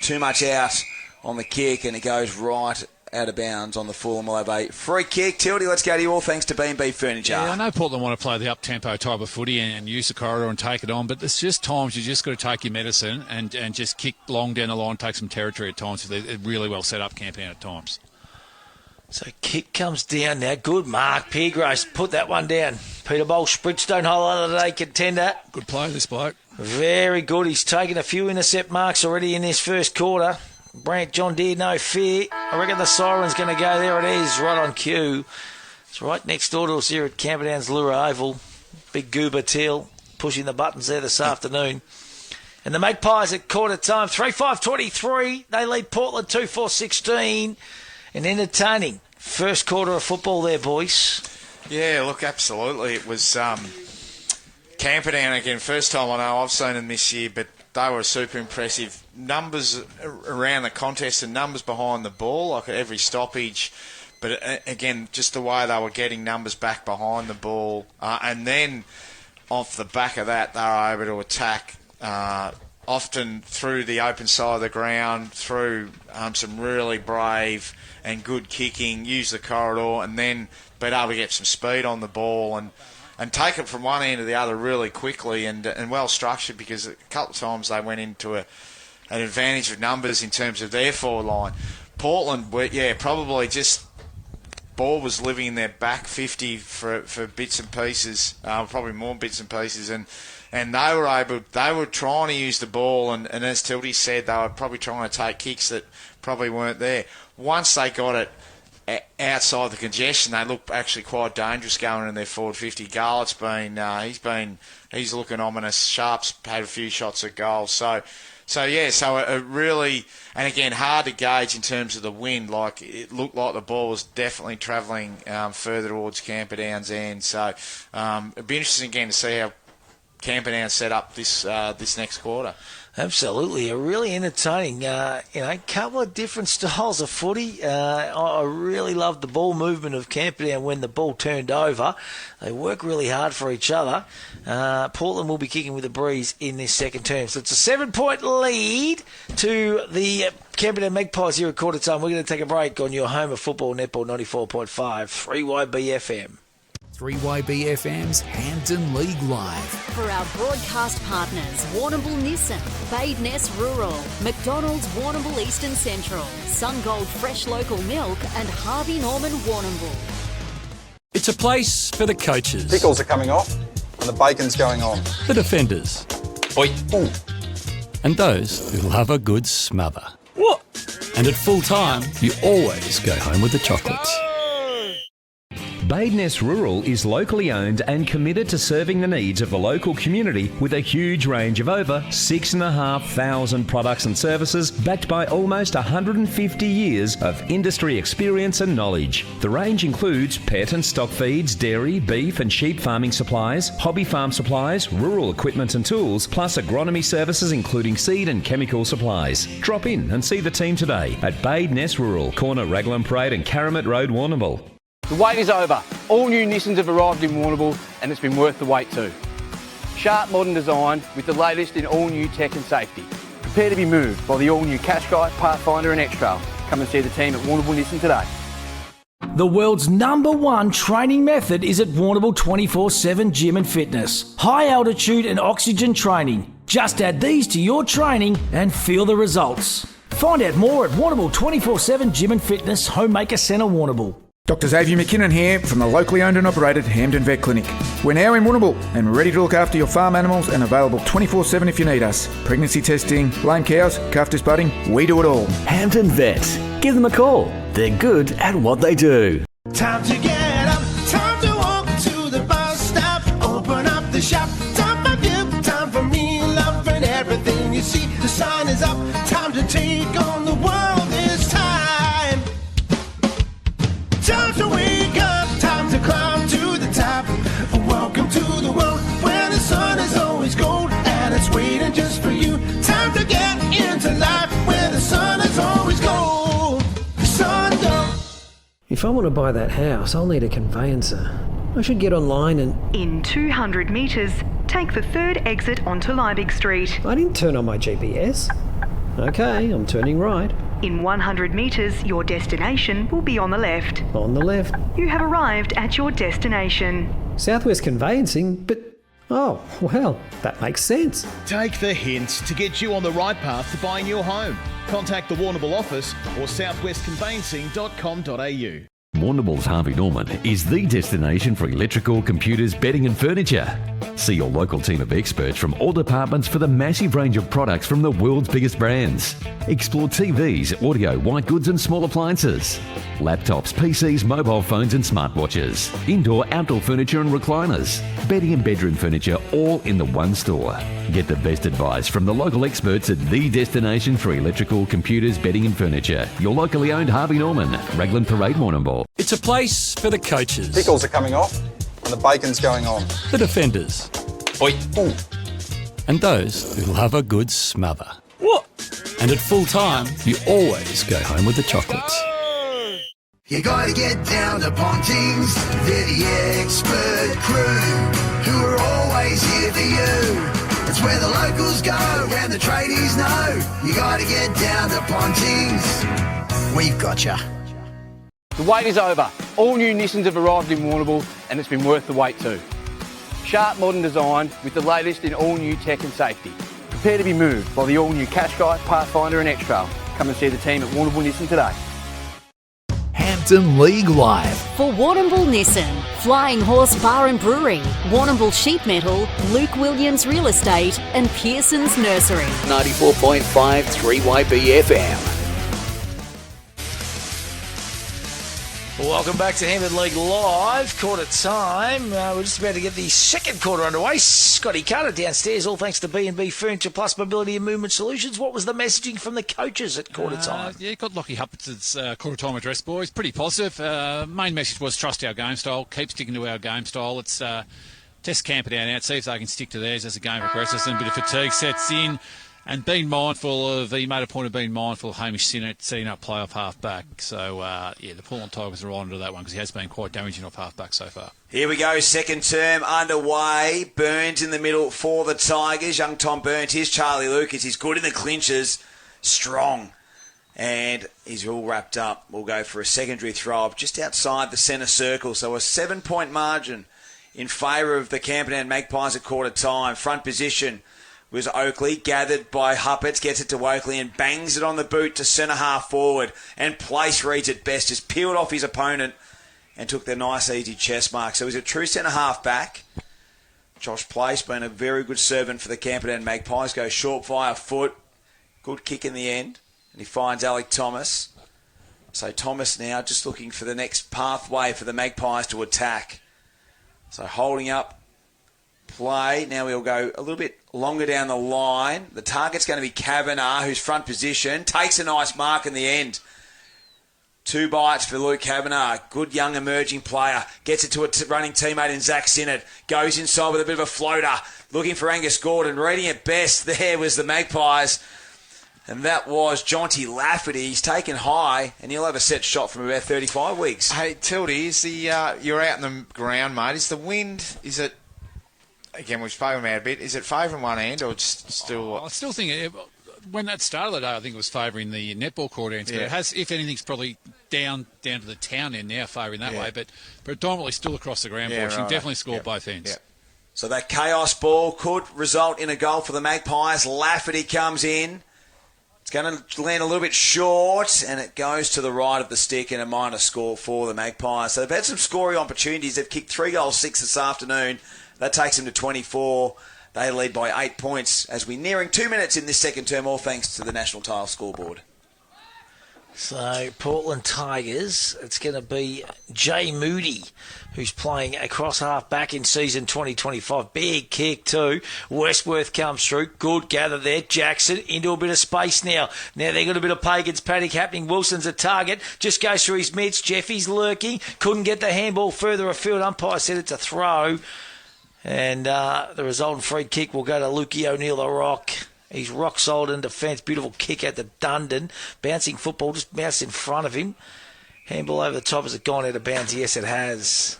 Too much out on the kick, and it goes right out of bounds on the Fulham. We'll have a free kick. Tildy, let's go to you all thanks to B&B Furniture. Yeah, I know Portland want to play the up-tempo type of footy and use the corridor and take it on, but there's just times you just got to take your medicine and just kick long down the line, take some territory at times. They're really well set up, Camperdown at times. So kick comes down now. Good mark. Piergross put that one down. Peter Bolsh, Bridgestone Holiday contender. Good play, this bloke. Very good. He's taken a few intercept marks already in this first quarter. Brant John Deere, no fear. I reckon the siren's going to go. There it is, right on cue. It's right next door to us here at Camperdown's Lura Oval. Big Goober Teal pushing the buttons there this afternoon. And the Magpies at quarter time, 3-5-23. They lead Portland 2-4-16. An entertaining first quarter of football there, boys. Yeah, look, absolutely. It was Camperdown again. First time I know I've seen them this year, but they were super impressive. Numbers around the contest and numbers behind the ball, like at every stoppage. But again, just the way they were getting numbers back behind the ball. And then off the back of that, they were able to attack often through the open side of the ground, through some really brave and good kicking, use the corridor, and then been able to get some speed on the ball and take it from one end to the other really quickly and well structured, because a couple of times they went into an advantage of numbers in terms of their forward line. Portland, probably just ball was living in their back 50 for bits and pieces, probably more bits and pieces, and they were trying to use the ball, and as Tildy said, they were probably trying to take kicks that probably weren't there. Once they got it outside the congestion, they look actually quite dangerous going in their forward 50. Garlett's he's looking ominous. Sharp's had a few shots at goal. So it really, and again, hard to gauge in terms of the wind. Like, it looked like the ball was definitely travelling further towards Camperdown's end. So it'd be interesting again to see how Camperdown set up this next quarter. Absolutely, a really entertaining, couple of different styles of footy. I really loved the ball movement of Camperdown when the ball turned over. They work really hard for each other. Portland will be kicking with a breeze in this second term. So it's a 7-point lead to the Camperdown Magpies here at quarter time. We're going to take a break on your home of football, Netball 94.5, 3YB FM. 3YB-FM's Hampton League Live. For our broadcast partners, Warrnambool Nissan, Bade Ness Rural, McDonald's Warrnambool Eastern Central, Sungold Fresh Local Milk, and Harvey Norman Warrnambool. It's It's a place for the coaches. Pickles are coming off and the bacon's going on. The defenders. Oi. Ooh. And those who love a good smother. What? And at full time, you always go home with the chocolates. Badeness Rural is locally owned and committed to serving the needs of the local community with a huge range of over 6,500 products and services backed by almost 150 years of industry experience and knowledge. The range includes pet and stock feeds, dairy, beef and sheep farming supplies, hobby farm supplies, rural equipment and tools, plus agronomy services including seed and chemical supplies. Drop in and see the team today at Badeness Rural, corner Raglan Parade and Caramit Road, Warrnambool. The wait is over. All new Nissans have arrived in Warrnambool and it's been worth the wait too. Sharp modern design with the latest in all new tech and safety. Prepare to be moved by the all new Qashqai, Pathfinder and X-Trail. Come and see the team at Warrnambool Nissan today. The world's #1 training method is at Warrnambool 24/7 Gym and Fitness. High altitude and oxygen training. Just add these to your training and feel the results. Find out more at Warrnambool 24/7 Gym and Fitness, Homemaker Centre, Warrnambool. Dr. Xavier McKinnon here from the locally owned and operated Hampden Vet Clinic. We're now in Warrnambool and we're ready to look after your farm animals and available 24/7 if you need us. Pregnancy testing, lame cows, calf disbudding, we do it all. Hampden Vet. Give them a call. They're good at what they do. Time to get up, time to walk to the bus stop, open up the shop, time for you, time for me, love and everything you see. The sign is up, time to take on the world this time. Time to wake up, time to climb to the top. Welcome to the world where the sun is always gold and it's waiting just for you. Time to get into life where the sun is always gold. Sungold. If I want to buy that house, I'll need a conveyancer. I should get online and... In 200 metres, take the third exit onto Liebig Street. I didn't turn on my GPS. Okay, I'm turning right. In 100 metres, your destination will be on the left. On the left. You have arrived at your destination. Southwest Conveyancing, but... Oh, well, that makes sense. Take the hints to get you on the right path to buying your home. Contact the Warrnambool office or southwestconveyancing.com.au. Warrnambool's Harvey Norman is the destination for electrical, computers, bedding and furniture. See your local team of experts from all departments for the massive range of products from the world's biggest brands. Explore TVs, audio, white goods and small appliances. Laptops, PCs, mobile phones and smartwatches. Indoor, outdoor furniture and recliners. Bedding and bedroom furniture all in the one store. Get the best advice from the local experts at the destination for electrical, computers, bedding and furniture. Your locally owned Harvey Norman, Raglan Parade, Warrnambool. It's a place for the coaches. Pickles are coming off and the bacon's going on. The defenders. Oi. Ooh. And those who love a good smother. What? And at full time, you always go home with the chocolates. You gotta get down to Pontings, they're the expert crew, who are always here for you. It's where the locals go, and the tradies know. You gotta get down to Pontings, we've got ya. The wait is over. All new Nissans have arrived in Warrnambool and it's been worth the wait too. Sharp modern design with the latest in all new tech and safety. Prepare to be moved by the all new Qashqai, Pathfinder and X-Trail. Come and see the team at Warrnambool Nissan today. Hampden League Live. For Warrnambool Nissan, Flying Horse Bar and Brewery, Warrnambool Sheet Metal, Luke Williams Real Estate and Pearson's Nursery. 94.5 3YB FM. Welcome back to Hampden League Live. Quarter time. We're just about to get the second quarter underway. Scotty Carter downstairs, all thanks to B&B Furniture Plus Mobility and Movement Solutions. What was the messaging from the coaches at quarter time? Yeah, got Lockie Huppert's quarter time address, boys. Pretty positive. Main message was trust our game style. Keep sticking to our game style. Let's test Camperdown out, see if they can stick to theirs as the game progresses and a bit of fatigue sets in. And being mindful of, he made a point of being mindful of Hamish Sinnott setting up playoff half-back. So, the Pullen Tigers are on to that one because he has been quite damaging off half-back so far. Here we go, second term underway. Burns in the middle for the Tigers. Young Tom Burns. Here's Charlie Lucas. He's good in the clinches. Strong. And he's all wrapped up. We'll go for a secondary throw up just outside the centre circle. So a 7-point margin in favour of the Camperdown Magpies at quarter time. Front position was Oakley, gathered by Huppets, gets it to Oakley and bangs it on the boot to centre half forward. And Place reads it best, just peeled off his opponent and took their nice easy chest mark. So he's a true centre-half back. Josh Place been a very good servant for the Camperdown Magpies. Goes short via foot. Good kick in the end. And he finds Alec Thomas. So Thomas now just looking for the next pathway for the Magpies to attack. So holding up play. Now we'll go a little bit longer down the line. The target's going to be Kavanagh, who's front position. Takes a nice mark in the end. 2 bites for Luke Kavanagh. Good young emerging player. Gets it to a running teammate in Zach Sinnott. Goes inside with a bit of a floater. Looking for Angus Gordon. Reading it best there was the Magpies. And that was Jonty Lafferty. He's taken high, and he'll have a set shot from about 35 weeks. Hey, Tildy, is the you're out in the ground, mate. Is the wind, is it, again, we've spoken about a bit, is it favouring one end or just still... I still think when that started the day, I think it was favouring the netball court ends. But it has, if anything, probably down to the town end now, favouring that way. But predominantly still across the ground portion. Right. Definitely score both ends. Yep. So that chaos ball could result in a goal for the Magpies. Lafferty comes in. It's going to land a little bit short, and it goes to the right of the stick, and a minor score for the Magpies. So they've had some scoring opportunities. They've kicked 3 goals, 6 this afternoon. That takes them to 24. They lead by 8 points as we're nearing 2 minutes in this second term, all thanks to the National Tile scoreboard. So, Portland Tigers, it's going to be Jay Moody, who's playing across half back in season 2025. Big kick too. Westworth comes through. Good gather there. Jackson into a bit of space now. Now they've got a bit of Pagan's panic happening. Wilson's a target. Just goes through his mitts. Jeffy's lurking. Couldn't get the handball further afield. Umpire said it's a throw. And the resultant free kick will go to Lukey O'Neill, the Rock. He's rock solid in defence. Beautiful kick at the Dundon. Bouncing football, just bounced in front of him. Handball over the top. Has it gone out of bounds? Yes, it has.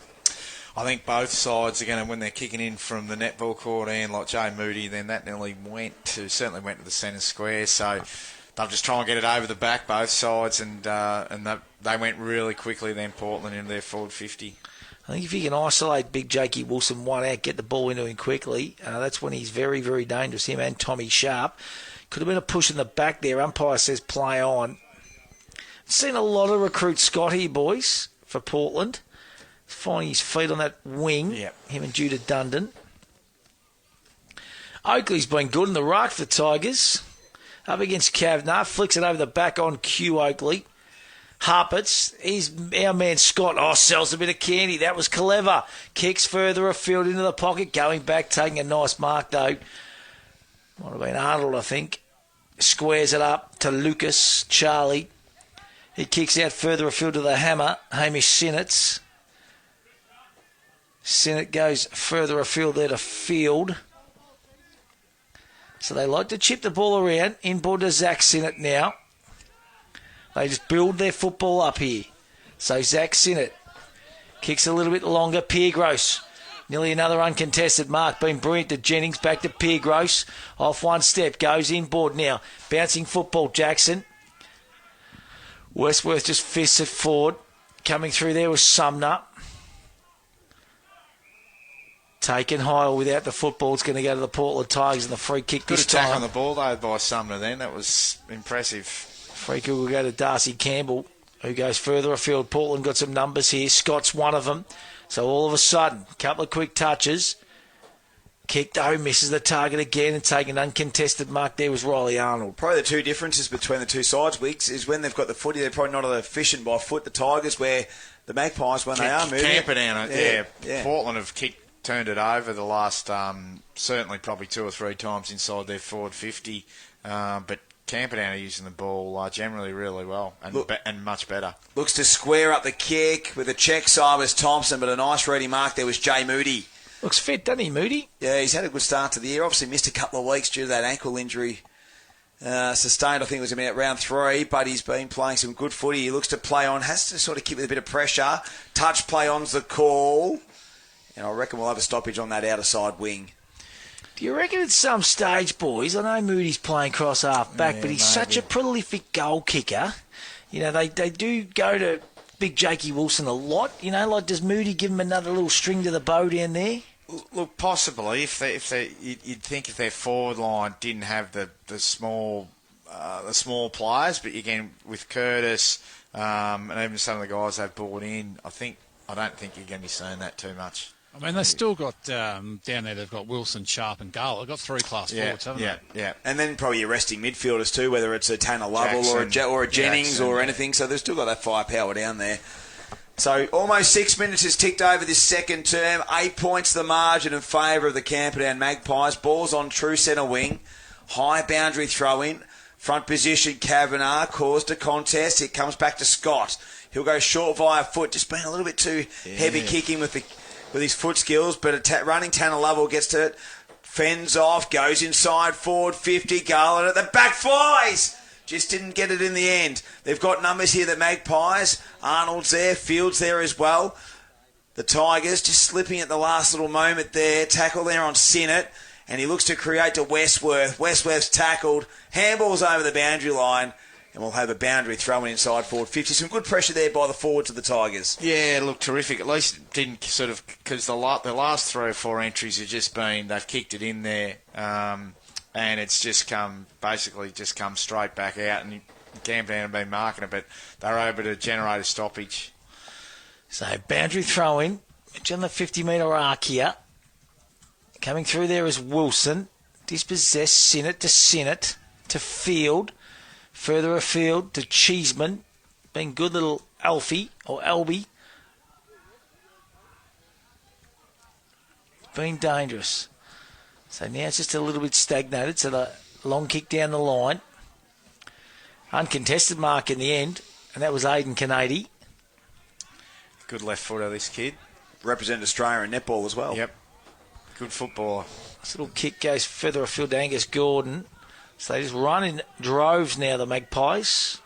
I think both sides are going to, when they're kicking in from the netball court and like Jay Moody, then that nearly certainly went to the centre square. So they'll just try and get it over the back, both sides, and they went really quickly then, Portland, into their forward 50. I think if you can isolate Big Jakey Wilson one out, get the ball into him quickly, that's when he's very, very dangerous. Him and Tommy Sharp. Could have been a push in the back there. Umpire says play on. Seen a lot of recruits, Scott, here, boys, for Portland. Finding his feet on that wing. Yep. Him and Judah Dundon. Oakley's been good in the ruck for Tigers. Up against Kavanagh. Flicks it over the back on Q Oakley. Harpits, he's our man Scott. Sells a bit of candy. That was clever. Kicks further afield into the pocket. Going back, taking a nice mark though. Might have been Arnold, I think. Squares it up to Lucas Charlie. He kicks out further afield to the hammer. Hamish Sinnott. Sinnott goes further afield there to Field. So they like to chip the ball around. Inboard to Zach Sinnott now. They just build their football up here. So Zach Sinnott kicks a little bit longer. Piergross, nearly another uncontested mark. Been brilliant to Jennings. Back to Piergross. Off one step. Goes inboard now. Bouncing football. Jackson. Westworth just fists it forward. Coming through there was Sumner. Taken high or without the football. It's going to go to the Portland Tigers and the free kick Good this attack time. on the ball though by Sumner then. That was impressive. Free kick will go to Darcy Campbell, who goes further afield. Portland got some numbers here. Scott's one of them. So all of a sudden, a couple of quick touches. Kick though, misses the target again and taking an uncontested mark there was Riley Arnold. Probably the two differences between the two sides, Wicks, is when they've got the footy, they're probably not as efficient by foot. The Tigers, where the Magpies, when they are moving. Camperdown, yeah. Portland have turned it over the last, certainly probably 2 or 3 times inside their forward 50. But Camperdown are using the ball generally really well and much better. Looks to square up the kick with a check side was Thompson, but a nice ready mark there was Jay Moody. Looks fit, doesn't he, Moody? Yeah, he's had a good start to the year. Obviously missed a couple of weeks due to that ankle injury. Sustained, I think it was about round 3, but he's been playing some good footy. He looks to play on, has to sort of keep with a bit of pressure. Touch play on's the call. And I reckon we'll have a stoppage on that outer side wing. Do you reckon at some stage, boys, I know Moody's playing cross half back, but he's such a prolific goal kicker. You know, they do go to Big Jakey Wilson a lot. You know, like does Moody give him another little string to the bow down there? Look, possibly. You'd think if their forward line didn't have the small players, but again with Curtis and even some of the guys they've brought in, I think I don't think you're going to be seeing that too much. I mean, they've still got, down there, they've got Wilson, Sharp and Gull. They've got 3 class forwards, haven't they? Yeah. And then probably your resting midfielders too, whether it's a Tanner Lovell or a Jennings or anything. So they've still got that firepower down there. So almost 6 minutes has ticked over this second term. 8 points the margin in favour of the Camperdown Magpies. Ball's on true centre wing. High boundary throw in. Front position, Kavanagh caused a contest. It comes back to Scott. He'll go short via foot, just being a little bit too heavy kicking with his foot skills. But running Tanner Lovell gets to it, fends off, goes inside, forward 50, Garland at the back flies. Just didn't get it in the end. They've got numbers here, the Magpies. Arnold's there, Fields there as well. The Tigers just slipping at the last little moment there. Tackle there on Sinnott. And he looks to create to Westworth. Westworth's tackled. Handball's over the boundary line. And we'll have a boundary thrown inside forward 50. Some good pressure there by the forwards of the Tigers. Yeah, it looked terrific. At least it didn't sort of... Because the last 3 or 4 entries have just been... They've kicked it in there. And it's just come straight back out, and Camperdown have been marking it, but they're able to generate a stoppage. So boundary throw in, it's on the 50-metre arc here. Coming through there is Wilson, dispossessed, Sinnott to Field, further afield to Cheeseman, being good little Alfie or Albie. Been dangerous. So now it's just a little bit stagnated. So the long kick down the line. Uncontested mark in the end. And that was Aidan Canady. Good left footer, this kid. Represented Australia in netball as well. Yep. Good footballer. This little kick goes further afield to Angus Gordon. So they just run in droves now, the Magpies.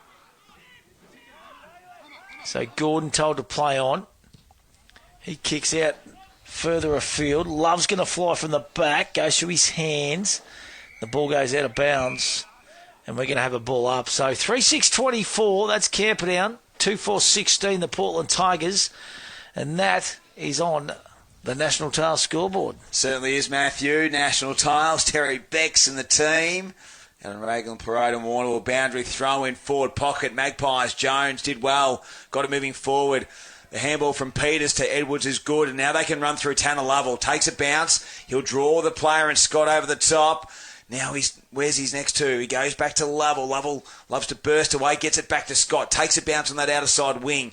So Gordon told to play on. He kicks out further afield. Love's going to fly from the back. Goes through his hands. The ball goes out of bounds. And we're going to have a ball up. So 3-6-24. That's Camperdown. 2-4-16, the Portland Tigers. And that is on the National Tiles scoreboard. Certainly is, Matthew. National Tiles. Terry Becks and the team. And Raglan, Parade and Warner boundary throw in forward pocket. Magpies. Jones did well. Got it moving forward. The handball from Peters to Edwards is good, and now they can run through Tanner Lovell. Takes a bounce. He'll draw the player and Scott over the top. Now where's his next two? He goes back to Lovell. Lovell loves to burst away, gets it back to Scott. Takes a bounce on that outer side wing.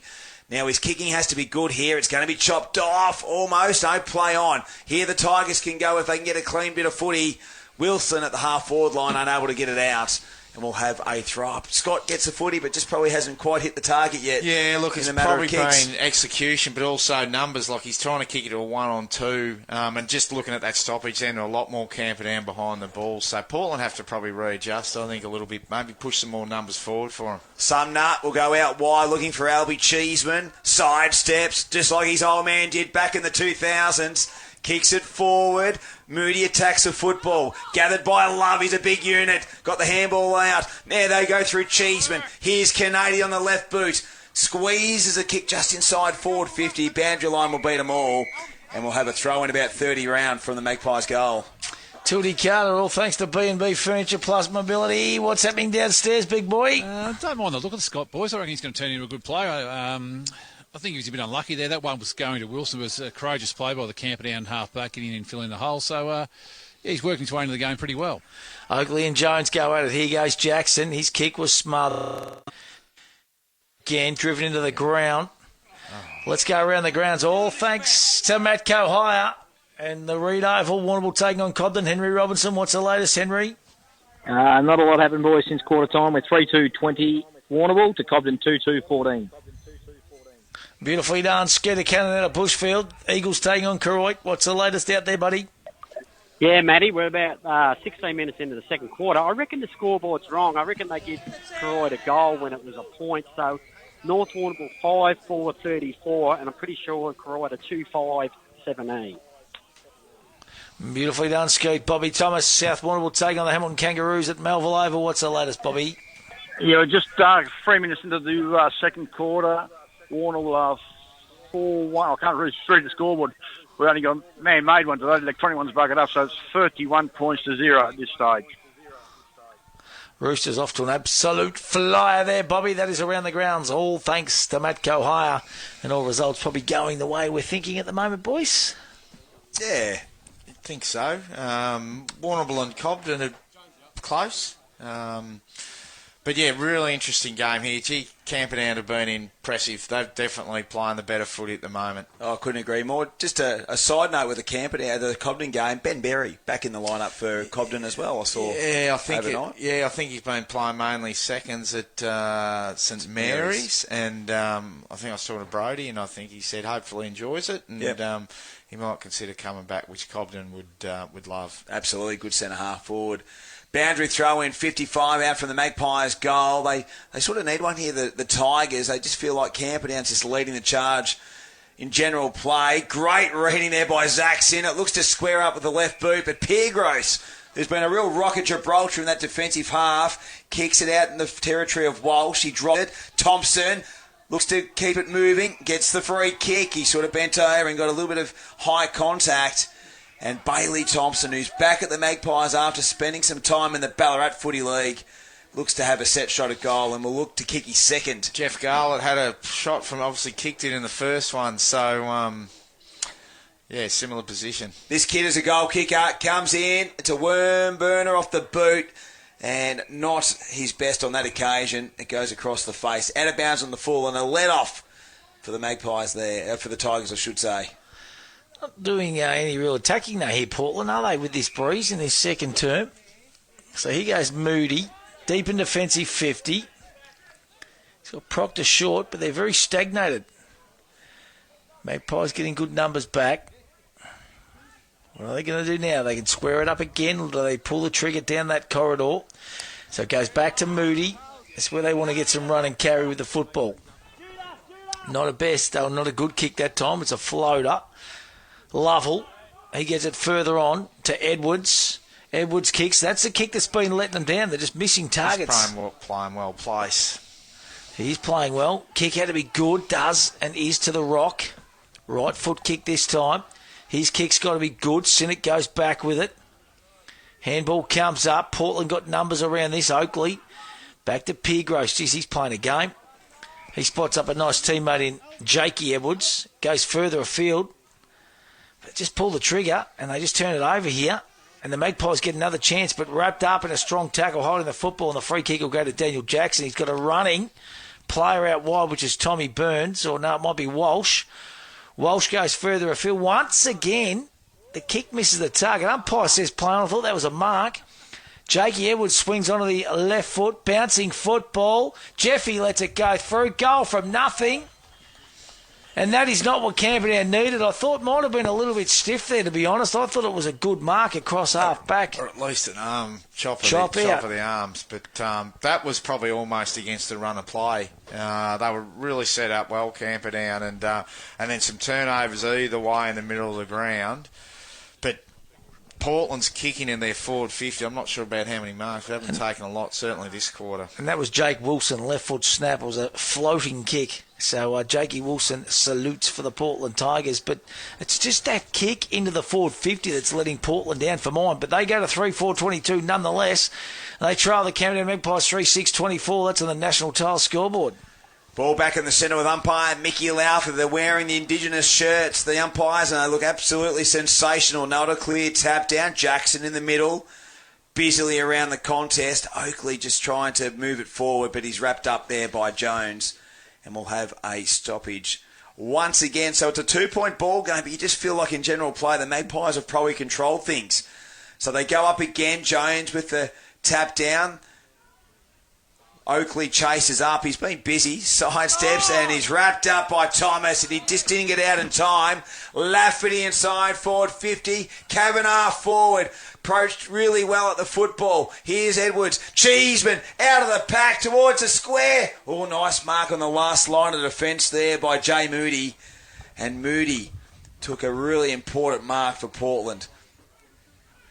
Now his kicking has to be good here. It's going to be chopped off almost. No, play on. Here the Tigers can go if they can get a clean bit of footy. Wilson at the half-forward line, unable to get it out. And we'll have a throw up. Scott gets the footy, but just probably hasn't quite hit the target yet. Yeah, look, it's probably been execution, but also numbers. Like he's trying to kick it to a 1-on-2, and just looking at that stoppage, then a lot more Camperdown behind the ball. So Portland have to probably readjust, I think, a little bit. Maybe push some more numbers forward for him. Sumner will go out wide looking for Albie Cheeseman. Sidesteps, just like his old man did back in the 2000s. Kicks it forward. Moody attacks the football. Gathered by Love. He's a big unit. Got the handball out. Now they go through Cheeseman. Here's Kennedy on the left boot. Squeezes a kick just inside forward 50. Boundary line will beat them all. And we'll have a throw in about 30 round from the Magpies goal. Tildy Carter, all thanks to B&B Furniture Plus Mobility. What's happening downstairs, big boy? Don't mind the look of the Scott boys. I reckon he's going to turn into a good player. I think he was a bit unlucky there. That one was going to Wilson. It was a courageous play by the Camperdown half-back, getting in and filling the hole. So, yeah, he's working his way into the game pretty well. Oakley and Jones go at it. Here goes Jackson. His kick was smothered. Again, driven into the ground. Let's go around the grounds. All thanks to Matt Cohire and the Reed Oval. Warrnambool taking on Cobden. Henry Robinson, what's the latest, Henry? Not a lot happened, boys, since quarter time. We're 3-2-20 Warrnambool to Cobden 2-2-14. Beautifully done. Skeeter Cannon out of Bushfield. Eagles taking on Keroit. What's the latest out there, buddy? Yeah, Matty, we're about 16 minutes into the second quarter. I reckon the scoreboard's wrong. I reckon they give Keroit a goal when it was a point. So North Warrnambool 5-4-34, and I'm pretty sure Keroit are 2-5-17. Beautifully done, Skeet. Bobby Thomas, South Warrnambool taking on the Hamilton Kangaroos at Melville Oval. What's the latest, Bobby? Yeah, just 3 minutes into the second quarter. Warrnambool 4-1. I can't really read the scoreboard. We only got man-made ones. The electronic ones buggered up, so it's 31 points to 0 at this stage. Roosters off to an absolute flyer there, Bobby. That is around the grounds, all thanks to Matt Kohaya. And all results probably going the way we're thinking at the moment, boys. Yeah, I think so. Warrnambool and Cobden are close. But yeah, really interesting game here. Gee, Camperdown have been impressive. They're definitely playing the better footy at the moment. Oh, I couldn't agree more. Just a side note with the Cobden game, Ben Berry back in the lineup for Cobden as well, I saw overnight. I think he's been playing mainly seconds at St Mary's, and I think I was talking to Brody, and I think he said hopefully enjoys it, and he might consider coming back, which Cobden would love. Absolutely, good centre-half forward. Boundary throw in 55 out from the Magpies goal. They sort of need one here, the Tigers. They just feel like Camperdown's just leading the charge in general play. Great reading there by Zach Sinnott. Looks to square up with the left boot, but Piergross, there's been a real rock at Gibraltar in that defensive half, kicks it out in the territory of Walsh. He dropped it. Thompson looks to keep it moving, gets the free kick. He sort of bent over and got a little bit of high contact. And Bailey Thompson, who's back at the Magpies after spending some time in the Ballarat Footy League, looks to have a set shot at goal and will look to kick his second. Jeff Garlett had a shot from, obviously kicked it in the first one, so similar position. This kid is a goal kicker, comes in, it's a worm burner off the boot, and not his best on that occasion. It goes across the face, out of bounds on the full, and a let off for the Magpies there, for the Tigers I should say. Not doing any real attacking now here, Portland, are they, with this breeze in this second term? So here goes Moody, deep in defensive 50. He's got Proctor short, but they're very stagnated. Magpies getting good numbers back. What are they going to do now? They can square it up again, or do they pull the trigger down that corridor? So it goes back to Moody. That's where they want to get some run and carry with the football. Not a best, though, not a good kick that time. It's a floater. Lovell, he gets it further on to Edwards. Edwards kicks. That's the kick that's been letting them down. They're just missing targets. He's playing well place. He's playing well. Kick had to be good. Does and is to the rock. Right foot kick this time. His kick's got to be good. Sinnott goes back with it. Handball comes up. Portland got numbers around this. Oakley back to Piergross. Jeez, he's playing a game. He spots up a nice teammate in Jakey Edwards. Goes further afield. Just pull the trigger, and they just turn it over here. And the Magpies get another chance, but wrapped up in a strong tackle, holding the football, and the free kick will go to Daniel Jackson. He's got a running player out wide, which is Tommy Burns, or no, it might be Walsh. Walsh goes further afield. Once again, the kick misses the target. Umpire says play on. I thought that was a mark. Jakey Edwards swings onto the left foot, bouncing football. Jeffy lets it go through. Goal from nothing. And that is not what Camperdown needed. I thought it might have been a little bit stiff there, to be honest. I thought it was a good mark across half back. Or at least an arm chop of the arms. But that was probably almost against the run of play. They were really set up well, Camperdown, and then some turnovers either way in the middle of the ground. But Portland's kicking in their forward 50. I'm not sure about how many marks. They haven't taken a lot, certainly this quarter. And that was Jake Wilson, left foot snap. It was a floating kick. So Jakey Wilson salutes for the Portland Tigers. But it's just that kick into the forward 50 that's letting Portland down for mine. But they go to 3-4-22 nonetheless. They trail the Camperdown Magpies 3-6-24. That's on the national tile scoreboard. Ball back in the centre with umpire Mickey Lowther. They're wearing the Indigenous shirts, the umpires, and they look absolutely sensational. Not a clear tap down. Jackson in the middle, busily around the contest. Oakley just trying to move it forward, but he's wrapped up there by Jones. And we'll have a stoppage once again. So it's a 2-point ball game, but you just feel like in general play, the Magpies have probably controlled things. So they go up again. Jones with the tap down. Oakley chases up. He's been busy. Sidesteps and he's wrapped up by Thomas and he just didn't get out in time. Lafferty inside, forward 50. Kavanagh forward. Approached really well at the football. Here's Edwards. Cheeseman out of the pack towards the square. Oh, nice mark on the last line of defence there by Jay Moody. And Moody took a really important mark for Portland.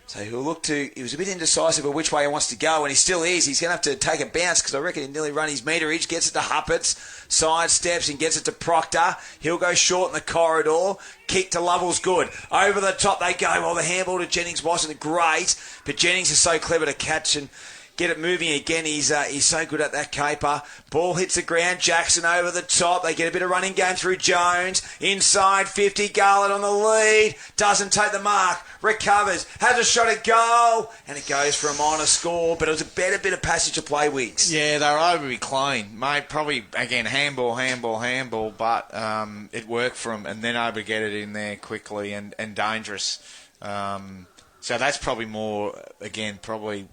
So he was a bit indecisive of which way he wants to go, and he still is. He's going to have to take a bounce because I reckon he'll nearly run his meterage. Gets it to Huppets, side steps and gets it to Proctor. He'll go short in the corridor. Kick to Lovell's good. Over the top they go. Well, the handball to Jennings wasn't great, but Jennings is so clever to catch and get it moving again. He's so good at that caper. Ball hits the ground. Jackson over the top. They get a bit of running game through Jones. Inside 50. Garland on the lead. Doesn't take the mark. Recovers. Has a shot at goal. And it goes for a minor score. But it was a better bit of passage to play, Wiggs. Yeah, they were overly clean. Mate, probably, again, handball. But it worked for them. And then Ober get it in there quickly and dangerous. So that's probably more, again, they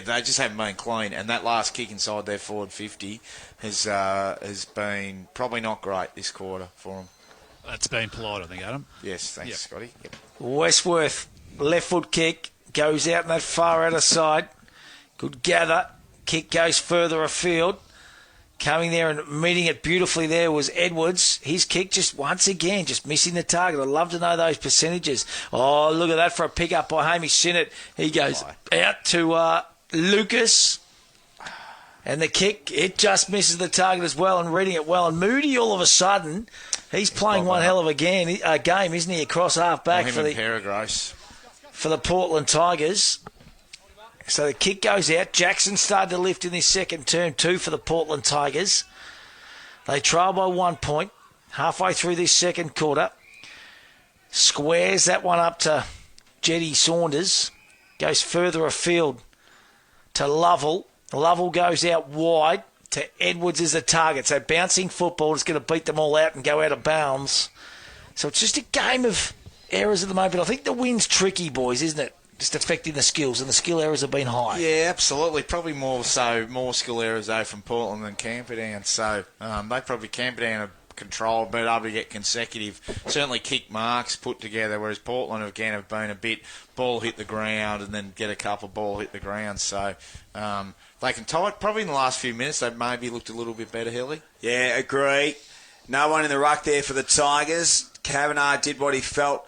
just haven't been clean. And that last kick inside their forward 50 has been probably not great this quarter for them. That's been polite, I think, Adam. Yes, thanks, Scotty. Yep. Westworth, left foot kick, goes out in that far outer side. Good gather. Kick goes further afield. Coming there and meeting it beautifully there was Edwards. His kick just once again, just missing the target. I'd love to know those percentages. Oh, look at that for a pick-up by Hamish Sinnott. He goes out to Lucas. And the kick, it just misses the target as well and reading it well. And Moody, all of a sudden, he's playing one hell of a game, isn't he, across half-back for the Portland Tigers. So the kick goes out. Jackson started to lift in this second term too for the Portland Tigers. They trail by 1 point halfway through this second quarter. Squares that one up to Jetty Saunders. Goes further afield to Lovell. Lovell goes out wide to Edwards as the target. So bouncing football is going to beat them all out and go out of bounds. So it's just a game of errors at the moment. I think the win's tricky, boys, isn't it? Just affecting the skills, and the skill errors have been high. Yeah, absolutely. Probably more skill errors, though, from Portland than Camperdown. So they probably Camperdown have controlled, but able to get consecutive, certainly kick marks put together, whereas Portland, again, have been a bit ball hit the ground and then get a couple ball hit the ground. So they can tie it. Probably in the last few minutes, they've maybe looked a little bit better, Hilly. Yeah, agree. No one in the ruck there for the Tigers. Kavanagh did what he felt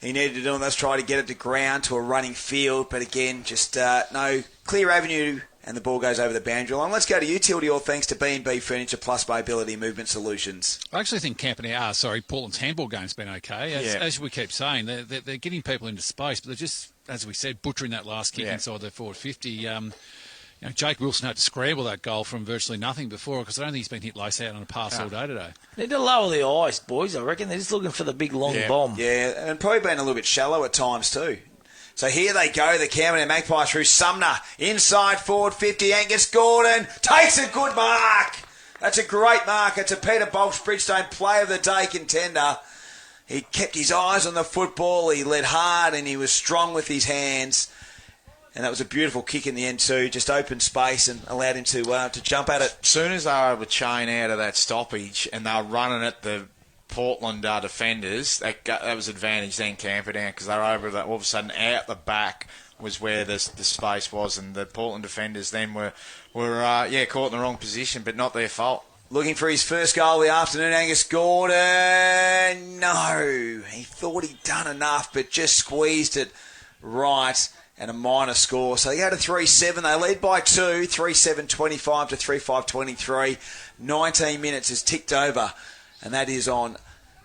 he needed to do, and let's try to get it to ground to a running field. But again, just no clear avenue, and the ball goes over the boundary line. Let's go to you, Tildy, all thanks to B&B Furniture Plus Mobility Movement Solutions. I actually think Portland's handball game's been okay. As we keep saying, they're getting people into space, but they're just, as we said, butchering that last kick inside their forward 50. Jake Wilson had to scramble that goal from virtually nothing before because I don't think he's been hit lace out on a pass all day today. Need to lower the eyes, boys, I reckon. They're just looking for the big, long bomb. Yeah, and probably been a little bit shallow at times too. So here they go, the Camperdown Magpies through Sumner. Inside forward 50, Angus Gordon takes a good mark. That's a great mark. It's a Peter Bolks Bridgestone Play of the Day contender. He kept his eyes on the football, he led hard and he was strong with his hands. And that was a beautiful kick in the end too, just opened space and allowed him to jump at it. As soon as they were able to chain out of that stoppage and they were running at the Portland defenders, that was advantage then Camperdown because they were over that. All of a sudden out the back was where the space was, and the Portland defenders then were caught in the wrong position, but not their fault. Looking for his first goal of the afternoon, Angus Gordon. No, he thought he'd done enough, but just squeezed it right. And a minor score. So they go to 3-7. They lead by 2, 3-7-25 to 3-5-23. 19 minutes is ticked over. And that is on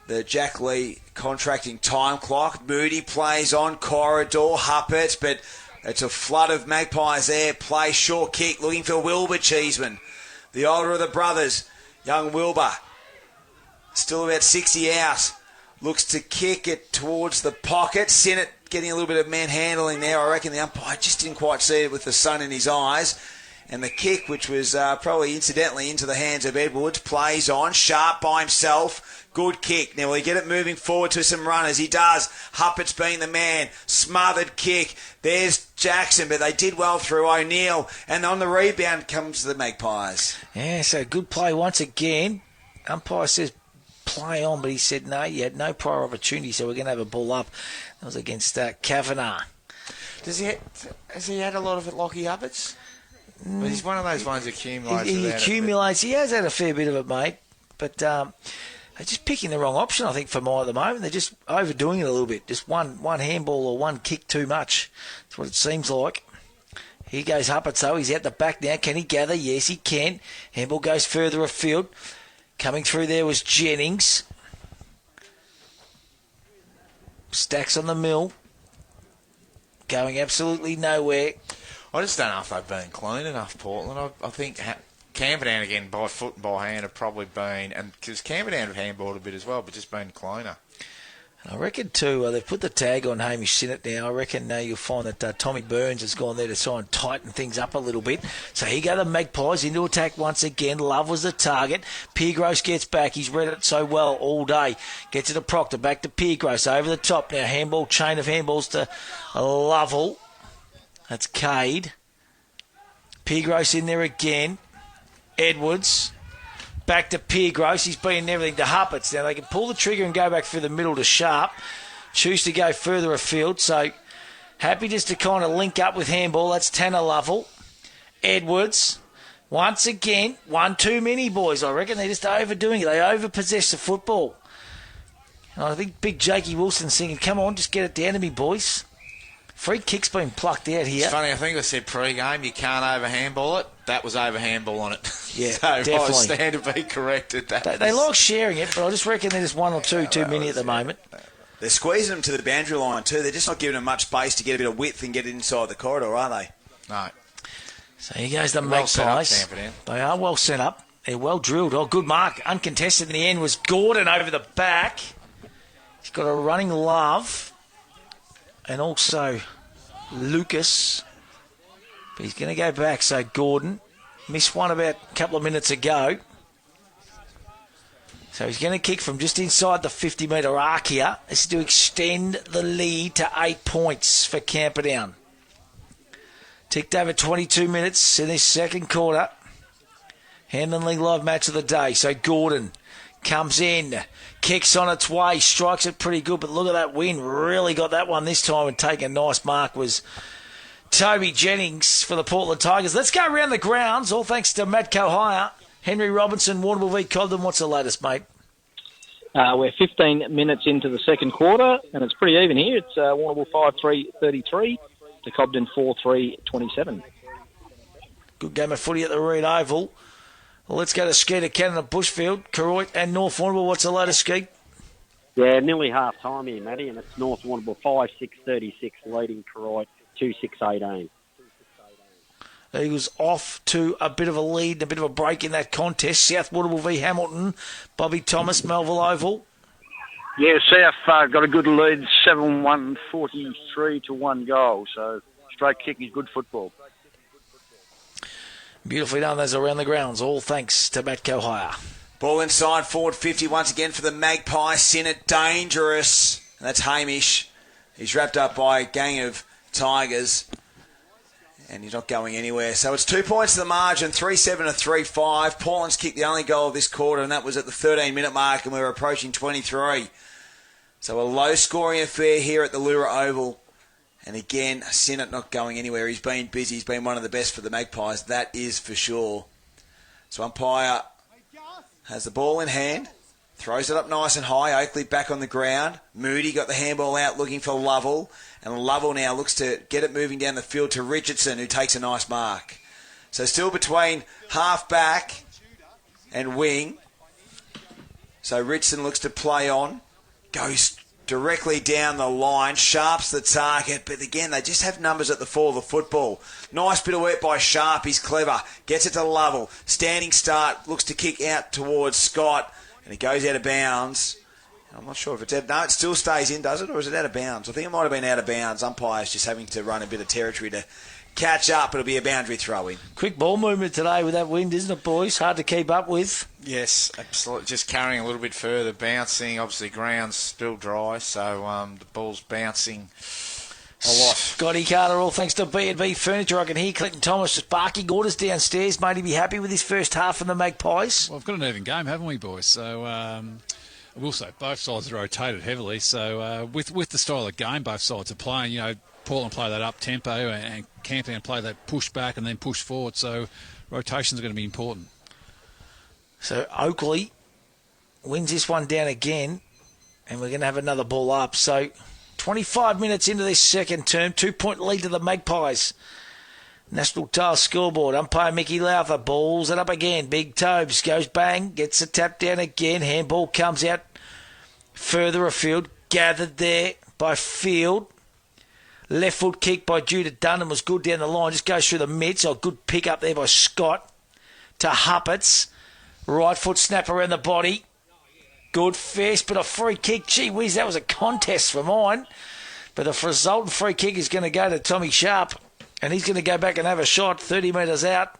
the Jack Lee contracting time clock. Moody plays on corridor. Huppert, but it's a flood of Magpies there. Play short kick. Looking for Wilbur Cheeseman. The older of the brothers. Young Wilbur. Still about 60 out. Looks to kick it towards the pocket. Sinnott getting a little bit of manhandling there. I reckon the umpire just didn't quite see it with the sun in his eyes. And the kick, which was probably incidentally into the hands of Edwards, plays on. Sharp by himself. Good kick. Now will he get it moving forward to some runners? He does. Huppert's being the man. Smothered kick. There's Jackson, but they did well through O'Neill. And on the rebound comes the Magpies. Yeah, so good play once again. Umpire says play on, but he said no, you had no prior opportunity, so we're going to have a ball up. That was against Kavanagh. Has he had a lot of it, Lockie Hupperts? But he's one of those ones that accumulates. He accumulates. He has had a fair bit of it, mate. But they're just picking the wrong option, I think, for Mai at the moment. They're just overdoing it a little bit. Just one handball or one kick too much. That's what it seems like. Here goes Huppert, so he's out the back now. Can he gather? Yes, he can. Handball goes further afield. Coming through there was Jennings. Stacks on the mill. Going absolutely nowhere. I just don't know if they've been clean enough, Portland. I think Camperdown, again, by foot and by hand, have probably been, and because Camperdown have handballed a bit as well, but just been cleaner. I reckon, too, they've put the tag on Hamish Sinnott now. I reckon you'll find that Tommy Burns has gone there to try and tighten things up a little bit. So here go the Magpies into attack once again. Love was the target. Piergross gets back. He's read it so well all day. Gets it to Proctor. Back to Piergross. Over the top now. Handball, chain of handballs to Lovell. That's Cade. Piergross in there again. Edwards. Back to Piergross. He's been everything to Huppets. Now they can pull the trigger and go back through the middle to Sharp. Choose to go further afield. So happy just to kind of link up with handball. That's Tanner Lovell. Edwards. Once again, one too many, boys. I reckon they're just overdoing it. They overpossess the football. And I think big Jakey Wilson singing, come on, just get it down to me, boys. Free kick's been plucked out here. It's funny, I think I said pre-game, you can't over-handball it. That was over-handball on it. Yeah, so definitely. I stand to be corrected. They like sharing it, but I just reckon there's one or two too many at the moment. They're squeezing them to the boundary line too. They're just not giving them much space to get a bit of width and get inside the corridor, are they? No. So here goes the Well set up, Magpies. Camperdown. They are well set up. They're well drilled. Oh, good mark. Uncontested in the end was Gordon over the back. He's got a running Love. And also Lucas. But he's going to go back. So Gordon missed one about a couple of minutes ago. So he's going to kick from just inside the 50-metre arc here. This is to extend the lead to 8 points for Camperdown. Ticked over 22 minutes in this second quarter. Hampden League Live match of the day. So Gordon comes in, kicks on its way, strikes it pretty good, but look at that win. Really got that one this time and taking a nice mark was Toby Jennings for the Portland Tigers. Let's go around the grounds, all thanks to Matt Cohire. Henry Robinson, Warrnambool v Cobden. What's the latest, mate? We're 15 minutes into the second quarter, and it's pretty even here. It's Warrnambool 5-3-33 to Cobden 4-3-27. Good game of footy at the Reed Oval. Well, let's go to Skeeter Cannon at Bushfield, Koroit and North Warrnambool. What's the latest, Skeet? Yeah, nearly half time here, Matty, and it's North Warrnambool 5-6-36 leading Koroit 2-6-18. Eagles off to a bit of a lead, a bit of a break in that contest. South Warrnambool v Hamilton. Bobby Thomas, Melville Oval. Yeah, South got a good lead, 7-1, 43 to 1 goal. So straight kick is good football. Beautifully done, those around the grounds. All thanks to Matt Cohire. Ball inside, forward 50 once again for the Magpie. Sinnott, dangerous. And that's Hamish. He's wrapped up by a gang of Tigers. And he's not going anywhere. So it's 2 points to the margin, 3-7 to 3-5. Portland's kicked the only goal of this quarter, and that was at the 13-minute mark, and we're approaching 23. So a low-scoring affair here at the Lura Oval. And again, Sinnott not going anywhere. He's been busy. He's been one of the best for the Magpies. That is for sure. So umpire has the ball in hand. Throws it up nice and high. Oakley back on the ground. Moody got the handball out looking for Lovell. And Lovell now looks to get it moving down the field to Richardson, who takes a nice mark. So still between half-back and wing. So Richardson looks to play on. Goes directly down the line. Sharp's the target. But again, they just have numbers at the fall of the football. Nice bit of work by Sharp. He's clever. Gets it to Lovell. Standing start. Looks to kick out towards Scott. And it goes out of bounds. I'm not sure if it's out. No, it still stays in, does it? Or is it out of bounds? I think it might have been out of bounds. Umpire's just having to run a bit of territory to catch up. It'll be a boundary throw-in. Quick ball movement today with that wind, isn't it, boys? Hard to keep up with. Yes, absolutely. Just carrying a little bit further, bouncing. Obviously, ground's still dry, so the ball's bouncing a lot. Scotty Carter, all thanks to B&B Furniture. I can hear Clinton Thomas just barking orders downstairs. Mate, he be happy with his first half from the Magpies. Well, we've got an even game, haven't we, boys? So I will say both sides are rotated heavily. So with the style of game both sides are playing, you know, Portland play that up tempo and Camperdown play that push back and then push forward. So rotations are going to be important. So Oakley wins this one down again, and we're going to have another ball up. So 25 minutes into this second term, 2-point lead to the Magpies. National Tile scoreboard. Umpire Mickey Lowther balls it up again. Big Tobes goes bang, gets the tap down again. Handball comes out further afield. Gathered there by Field. Left foot kick by Judith Dunham was good down the line. Just goes through the mid. So a good pick up there by Scott to Huppets. Right foot snap around the body. Good fist, but a free kick. Gee whiz, that was a contest for mine. But the resultant free kick is going to go to Tommy Sharp. And he's going to go back and have a shot 30 metres out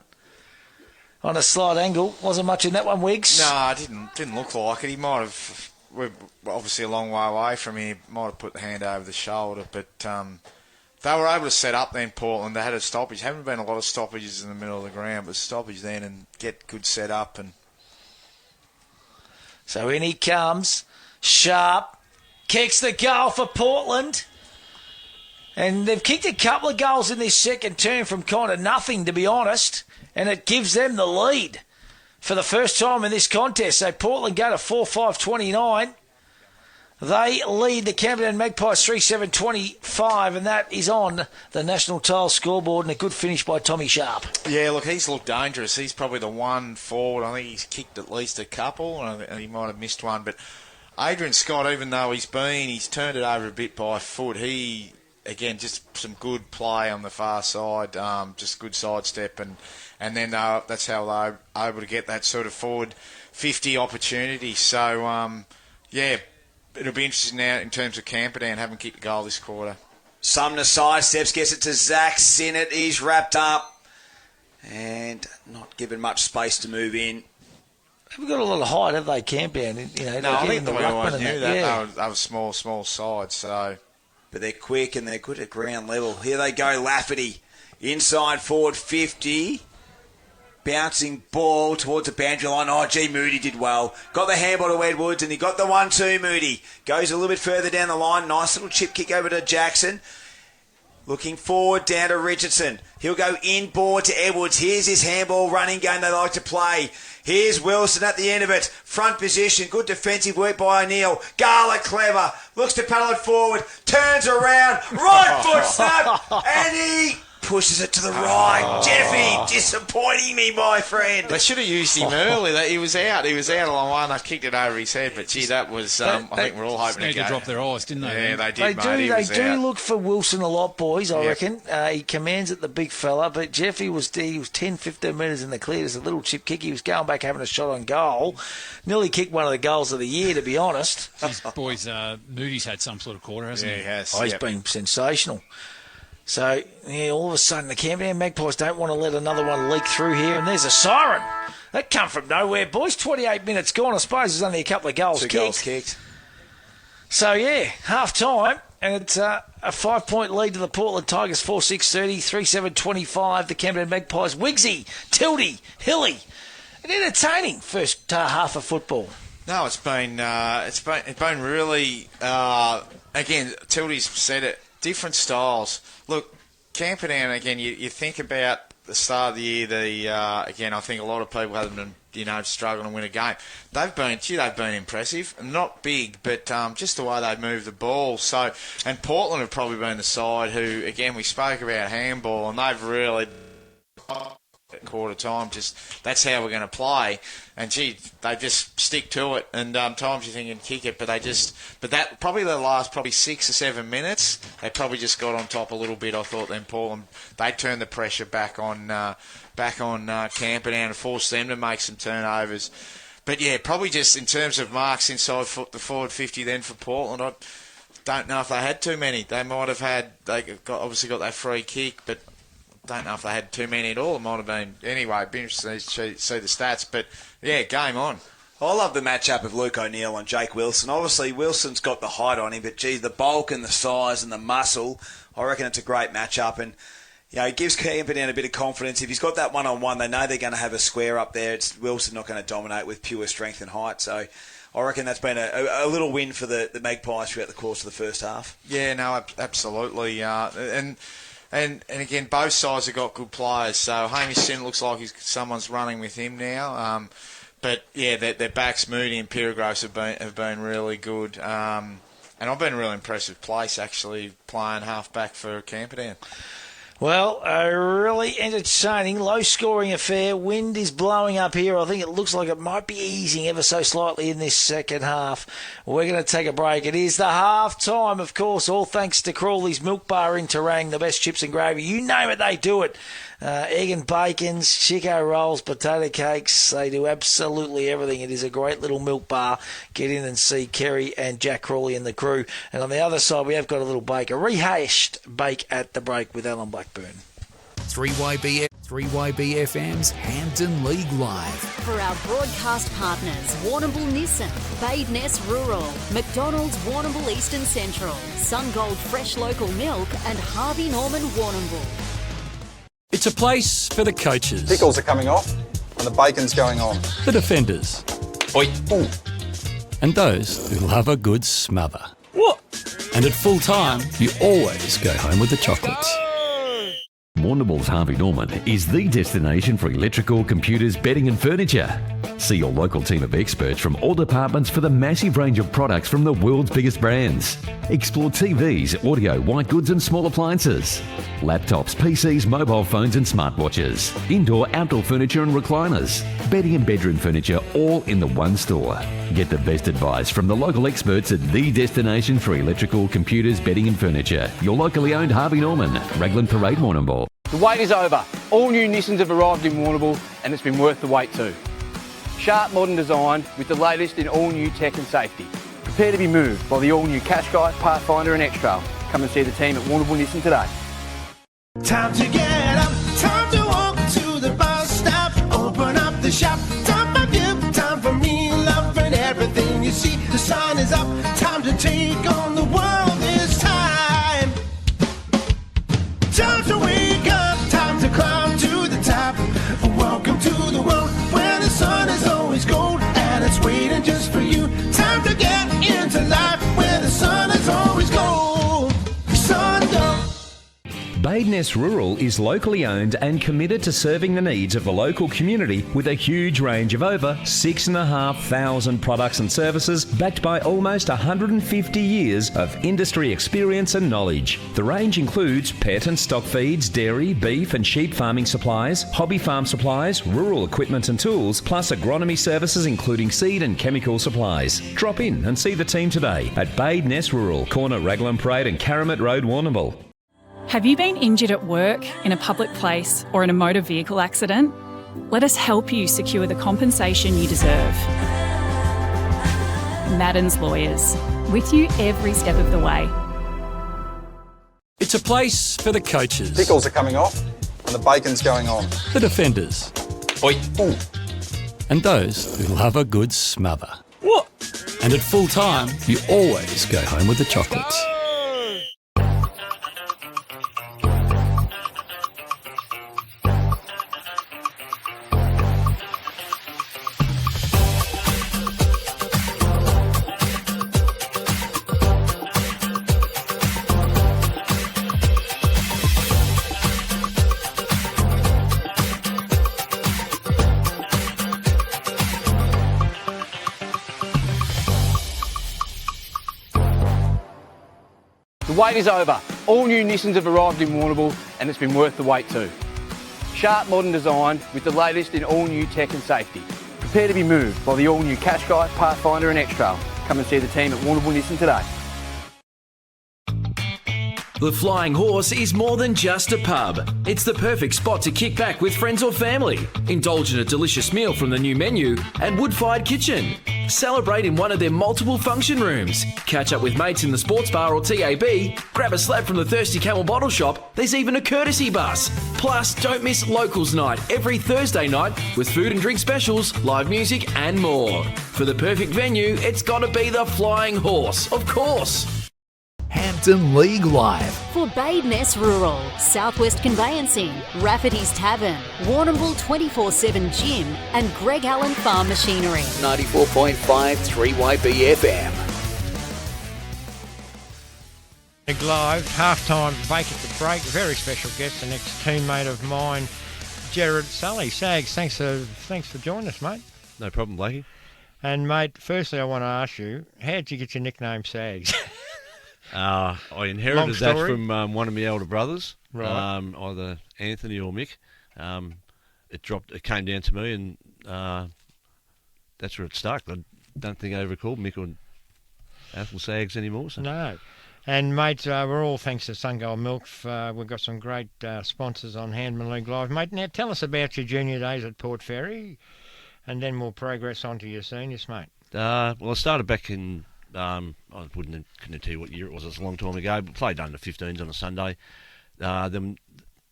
on a slight angle. Wasn't much in that one, Wiggs. No, it didn't look like it. He might have... We're obviously a long way away from him. Might have put the hand over the shoulder, but they were able to set up then, Portland. They had a stoppage. Haven't been a lot of stoppages in the middle of the ground, but stoppage then and get good set up. And so in he comes. Sharp kicks the goal for Portland. And they've kicked a couple of goals in this second term from kind of nothing, to be honest. And it gives them the lead for the first time in this contest. So Portland go to 4-5-29. They lead the Camperdown Magpies 3-7-25, and that is on the National Tile scoreboard, and a good finish by Tommy Sharp. Yeah, look, he's looked dangerous. He's probably the one forward. I think he's kicked at least a couple, and he might have missed one. But Adrian Scott, even though he's turned it over a bit by foot, again, just some good play on the far side, just good sidestep, and then that's how they're able to get that sort of forward 50 opportunity. So, yeah, it'll be interesting now in terms of Camperdown having kicked a goal this quarter. Sumner sidesteps, gets it to Zach Sinnott. He's wrapped up and not given much space to move in. They've got a lot of height, have they, Camperdown? No, I think we always knew that. Yeah. They were small sides, so... But they're quick and they're good at ground level. Here they go, Lafferty. Inside forward 50. Bouncing ball towards the boundary line. Oh, gee, Moody did well. Got the handball to Edwards and he got the 1-2, Moody. Goes a little bit further down the line. Nice little chip kick over to Jackson. Looking forward down to Richardson. He'll go inboard to Edwards. Here's his handball running game they like to play. Here's Wilson at the end of it. Front position. Good defensive work by O'Neill. Garlic clever. Looks to paddle it forward. Turns around. Right foot snap. And he pushes it to the right. Jeffy, disappointing me, my friend. They should have used him early. He was out. He was out along one. They kicked it over his head. But, gee, that was... I think we're all hoping to go. Drop their eyes, didn't they? Yeah, they did, mate. They do look for Wilson a lot, boys, I reckon. He commands it, the big fella. But Jeffy was 10, 15 metres in the clear. There's a little chip kick. He was going back having a shot on goal. Nearly kicked one of the goals of the year, to be honest. Jeez, boys, Moody's had some sort of quarter, hasn't he? Yeah, he has. He's been sensational. So, yeah, all of a sudden the Camperdown Magpies don't want to let another one leak through here, and there's a siren. That come from nowhere, boys. 28 minutes gone. I suppose there's only a couple of goals kicked. So, yeah, half-time, and it's a 5-point lead to the Portland Tigers, 4-6-30, 3-7-25. The Camperdown Magpies, Wigsy, Tildy, Hilly. An entertaining first half of football. No, it's been really, again, Tildy's said it, different styles. Look, Camperdown, again, you think about the start of the year, again, I think a lot of people haven't been, struggling to win a game. They've been impressive. Not big, but just the way they move the ball. So, and Portland have probably been the side who, again, we spoke about handball, and they've really... at quarter time, just that's how we're going to play, and gee, they just stick to it. And times you think you can kick it, but that probably the last 6 or 7 minutes, they probably just got on top a little bit. I thought then Portland, they turned the pressure back on Camperdown and forced them to make some turnovers. But yeah, probably just in terms of marks inside the forward 50 then for Portland, I don't know if they had too many. They might have had, obviously got that free kick, but don't know if they had too many at all. It might have been... Anyway, it'd be interesting to see the stats. But, yeah, game on. I love the matchup of Luke O'Neill and Jake Wilson. Obviously, Wilson's got the height on him, but, gee, the bulk and the size and the muscle, I reckon it's a great matchup. And, it gives Camperdown a bit of confidence. If he's got that one-on-one, they know they're going to have a square up there. It's Wilson not going to dominate with pure strength and height. So I reckon that's been a little win for the Magpies throughout the course of the first half. Yeah, no, absolutely. And again, both sides have got good players. So Hamish Sin looks like someone's running with him now. But yeah, their backs, Moody and Pyragros have been really good. And I've been really impressed with Place actually playing half back for Camperdown. Well, a really entertaining, low-scoring affair. Wind is blowing up here. I think it looks like it might be easing ever so slightly in this second half. We're going to take a break. It is the half-time, of course, all thanks to Crawley's Milk Bar in Terang, the best chips and gravy. You name it, they do it. Egg and bacons, Chico rolls, potato cakes. They do absolutely everything. It is a great little milk bar. Get in and see Kerry and Jack Crawley and the crew. And on the other side, we have got a little bake, a rehashed bake at the break with Alan Blackburn. 3YBFM's Hampton League Live. For our broadcast partners, Warrnambool Nissan, Badeness Rural, McDonald's Warrnambool Eastern Central, Sungold Fresh Local Milk and Harvey Norman Warrnambool. It's a place for the coaches. Pickles are coming off and the bacon's going on. The defenders. Oi. Ooh. And those who love a good smother. What? And at full time, you always go home with the chocolates. Warrnambool's Harvey Norman is the destination for electrical, computers, bedding and furniture. See your local team of experts from all departments for the massive range of products from the world's biggest brands. Explore TVs, audio, white goods and small appliances. Laptops, PCs, mobile phones and smartwatches. Indoor, outdoor furniture and recliners. Bedding and bedroom furniture all in the one store. Get the best advice from the local experts at the destination for electrical, computers, bedding and furniture. Your locally owned Harvey Norman, Raglan Parade, Warrnambool. The wait is over. All new Nissans have arrived in Warrnambool and it's been worth the wait too. Sharp modern design with the latest in all new tech and safety. Prepare to be moved by the all new Qashqai, Pathfinder and X-Trail. Come and see the team at Warrnambool Nissan today. Time to get up, time to walk to the bus stop, open up the shop, time for you, time for me, love and everything you see. The sun is up, time to take on the world this time. Time to wake up, time to climb to the top. Welcome to the world where the sun is always gold and it's waiting just for you. Time to get into life where the sun is always gold. Sungold. Badeness Rural is locally owned and committed to serving the needs of the local community with a huge range of over 6,500 products and services backed by almost 150 years of industry experience and knowledge. The range includes pet and stock feeds, dairy, beef and sheep farming supplies, hobby farm supplies, rural equipment and tools, plus agronomy services including seed and chemical supplies. Drop in and see the team today at Badeness Rural, corner Raglan Parade and Karamat Road, Warrnambool. Have you been injured at work, in a public place or in a motor vehicle accident? Let us help you secure the compensation you deserve. Madden's Lawyers, with you every step of the way. It's a place for the coaches. Pickles are coming off and the bacon's going on. The defenders. Oi. Ooh. And those who love a good smother. What? And at full time, you always go home with the chocolates. The wait is over. All new Nissans have arrived in Warrnambool and it's been worth the wait too. Sharp modern design with the latest in all new tech and safety. Prepare to be moved by the all new Qashqai, Pathfinder and X-Trail. Come and see the team at Warrnambool Nissan today. The Flying Horse is more than just a pub. It's the perfect spot to kick back with friends or family. Indulge in a delicious meal from the new menu and wood-fired kitchen. Celebrate in one of their multiple function rooms. Catch up with mates in the sports bar or TAB. Grab a slab from the Thirsty Camel bottle shop. There's even a courtesy bus. Plus, don't miss Locals Night every Thursday night with food and drink specials, live music and more. For the perfect venue, it's got to be the Flying Horse, of course. Hampton League Live. For Badeness Rural, Southwest Conveyancing, Rafferty's Tavern, Warrnambool 24/7 Gym and Greg Allen Farm Machinery. 94.5 3YB FM. League Live, half-time break at the break. Very special guest, the next teammate of mine, Jared Sully. Sags, thanks for joining us, mate. No problem, Blakey. And, mate, firstly I want to ask you, how did you get your nickname Sags? I inherited that story? from one of my elder brothers, Right. either Anthony or Mick. It came down to me, and that's where it stuck. I don't think I ever called Mick or Athel Sags anymore. So. No. And, mate, we're all thanks to Sungold Milk. We've got some great sponsors on Handman League Live. Mate, now tell us about your junior days at Port Fairy, and then we'll progress on to your seniors, mate. Well, I started back in, couldn't tell you what year it was. It was a long time ago, but played under 15s on a Sunday. Then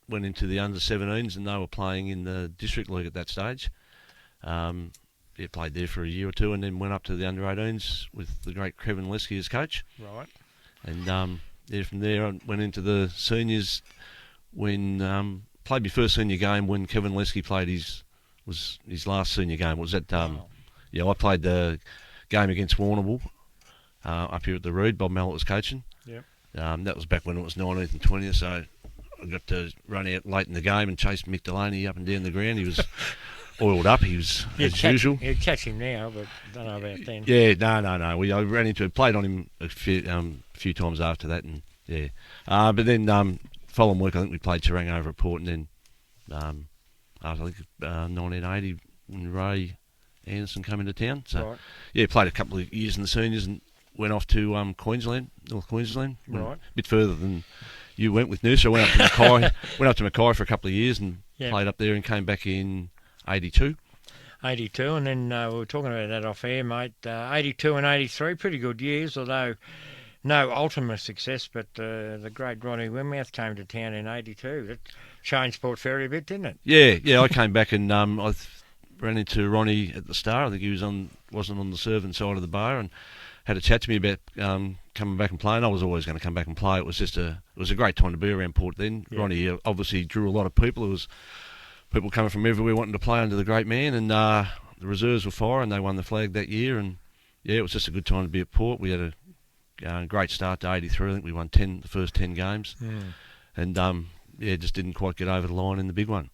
went into the under 17s, and they were playing in the District League at that stage. Played there for a year or two, and then went up to the under 18s with the great Kevin Lesky as coach. Right. And from there I went into the seniors when played my first senior game when Kevin Lesky played his last senior game. It was at I played the game against Warrnambool up here at the Reed. Bob Mallet was coaching. Yep. That was back when it was 19th and 20th, so I got to run out late in the game and chase Mick Delaney up and down the ground. He was oiled up. He was as usual. You'd catch him now, but don't know about then. Yeah, no. I ran into it, played on him a few times after that, and yeah. But then following week, I think we played Terang over at Port, and then after 1980 when Ray Anderson came into town. So Right. yeah, played a couple of years in the seniors and went off to Queensland, North Queensland, Right. a bit further than you went with Noosa. I went up to Mackay, for a couple of years and Yeah. played up there and came back in 82. 82, and then we were talking about that off air, mate. 82 and 83, pretty good years, although no ultimate success, but the great Ronnie Wimouth came to town in 82. That changed Port Fairy a bit, didn't it? Yeah, I came back and I ran into Ronnie at the Star. I think he wasn't on the serving side of the bar, and had a chat to me about coming back and playing. I was always going to come back and play. It was a great time to be around Port then. Yeah. Ronnie obviously drew a lot of people. It was people coming from everywhere wanting to play under the great man, and the reserves were firing. They won the flag that year, and yeah, it was just a good time to be at Port. We had a great start to 83. I think we won the first 10 games, and just didn't quite get over the line in the big one.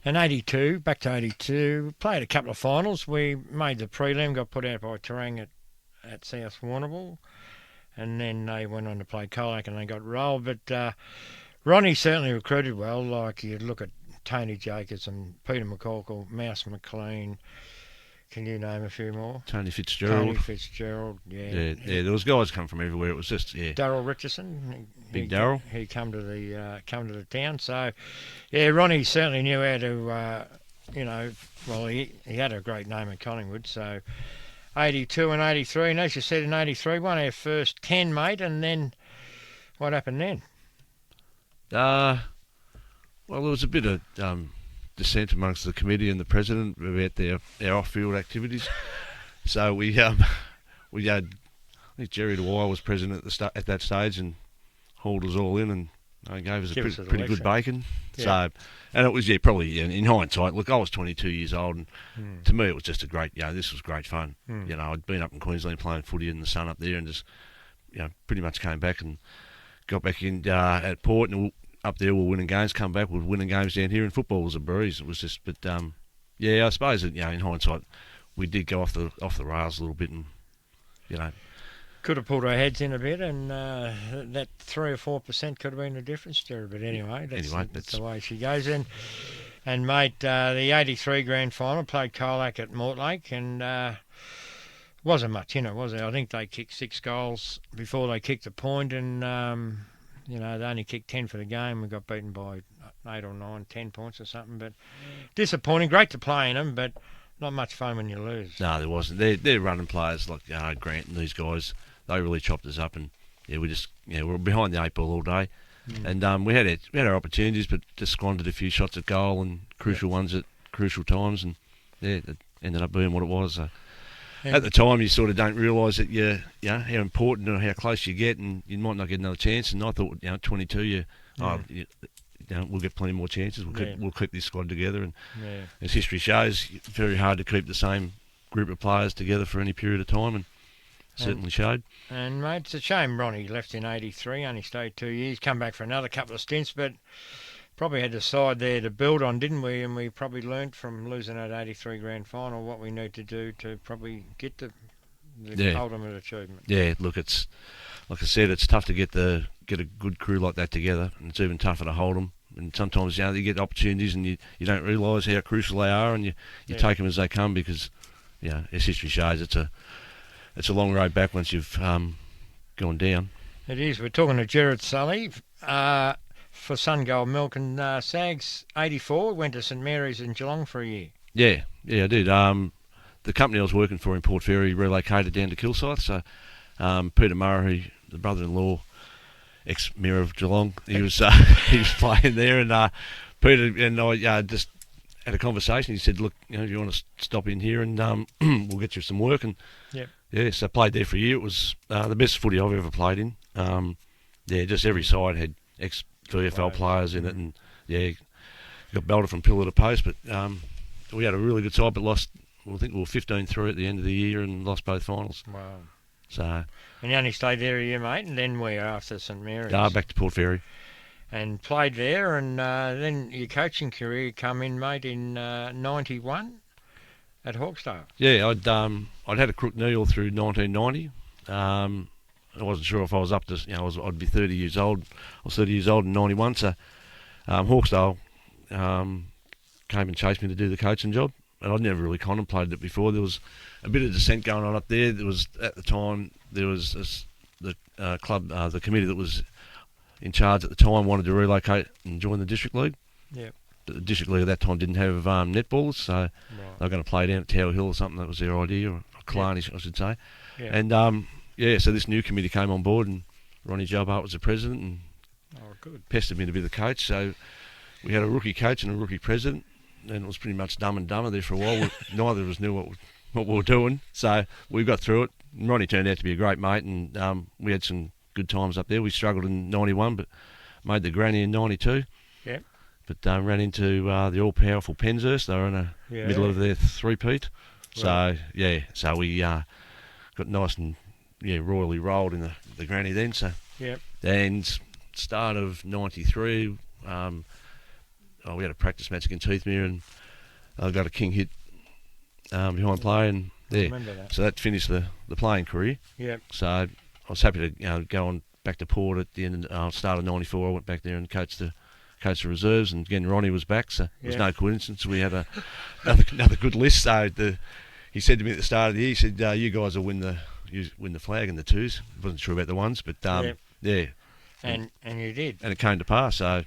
And 82, back to 82, played a couple of finals. We made the prelim, got put out by Terang at South Warrnambool, and then they went on to play Colac and they got rolled. But Ronnie certainly recruited well. Like you look at Tony Jacobs and Peter McCorkle, Mouse McLean. Can you name a few more? Tony Fitzgerald, yeah. There was guys come from everywhere. It was just Darryl Richardson, Big Darryl. He come to the town. So yeah, Ronnie certainly knew how to. He had a great name at Collingwood. So 82 and 83, and as you said, in 83, won our first 10, mate. And then what happened then? Well, there was a bit of dissent amongst the committee and the president about our off-field activities. So we had, I think Jerry Dwyer was president at that stage and hauled us all in and gave us a pretty good bacon. Yeah. So, and it was probably in hindsight. Look, I was 22 years old, and to me it was just a great. This was great fun. I'd been up in Queensland playing footy in the sun up there, and just pretty much came back and got back in at Port and. Up there, we're winning games. Come back, we're winning games down here, and football was a breeze. It was just, but I suppose that, in hindsight, we did go off the rails a little bit, and could have pulled our heads in a bit, and that 3 or 4% could have been the difference, Jerry. But anyway, that's the way she goes. And mate, the 83 grand final played Colac at Mortlake, and wasn't much in it, was there? I think they kicked 6 goals before they kicked a point, and. They only kicked 10 for the game. We got beaten by 8 or 9, 10 points or something. But disappointing. Great to play in them, but not much fun when you lose. No, there wasn't. They're running players like Grant and these guys. They really chopped us up, and we were behind the 8 ball all day. And we had our opportunities, but just squandered a few shots at goal and crucial ones at crucial times, and it ended up being what it was. At the time, you sort of don't realise that how important or how close you get, and you might not get another chance. And I thought, 22, we'll get plenty more chances. We'll keep this squad together, and as history shows, it's very hard to keep the same group of players together for any period of time, and certainly showed. And mate, it's a shame Ronnie left in 83, only stayed 2 years, come back for another couple of stints, but probably had a side there to build on, didn't we? And we probably learnt from losing that 83 grand final what we need to do to probably get the ultimate achievement. Yeah, look, it's like I said, it's tough to get a good crew like that together, and it's even tougher to hold them. And sometimes, you get opportunities and you don't realise how crucial they are, and you take them as they come, because, as history shows, it's a long road back once you've gone down. It is. We're talking to Gerard Sully for Sungold Milk, and Sags 84 went to St Mary's in Geelong for a year. Yeah, I did. The company I was working for in Port Fairy relocated down to Kilsyth, so Peter Murray, the brother-in-law, ex-mayor of Geelong, he was playing there, and Peter and I just had a conversation. He said, "Look, if you want to stop in here, and we'll get you some work." And so I played there for a year. It was the best footy I've ever played in. Just every side had ex-VFL players in it, and got belted from pillar to post. But we had a really good side, but lost. I think we were 15-3 at the end of the year and lost both finals. Wow. So. And you only stayed there a year, mate, and then where after St Mary's? Back to Port Fairy. And played there, and then your coaching career come in, mate, in 91 at Hawkesdale. Yeah, I'd had a crook knee all through 1990. I wasn't sure if I was up to, I'd be 30 years old. I was 30 years old in 91, so Hawkesdale came and chased me to do the coaching job. And I'd never really contemplated it before. There was a bit of dissent going on up there. There was, at the time, the club, the committee that was in charge at the time wanted to relocate and join the District League. Yeah. But the District League at that time didn't have netballers, so they were going to play down at Tower Hill or something. That was their idea, or Killarney, I should say. Yeah. And, so this new committee came on board, and Ronnie Jobhart was the president, and pestered me to be the coach. So we had a rookie coach and a rookie president, and it was pretty much dumb and dumber there for a while. Neither of us knew what we were doing, so we got through it. And Ronnie turned out to be a great mate, and we had some good times up there. We struggled in 91, but made the granny in 92. Yep. But ran into the all-powerful Penshurst. They were in the middle of their three-peat. So, so we got nice and royally rolled in the granny then. So, and start of 93, we had a practice match against Heathmere, and I got a king hit behind play, and so that finished the playing career. Yep. So I was happy to go on back to Port at the end of start of 94. I went back there and coached the reserves, and again Ronnie was back, so it was no coincidence. We had another good list. So he said to me at the start of the year, he said, "You guys will win the flag in the twos." I wasn't sure about the ones, but and you did, and it came to pass. So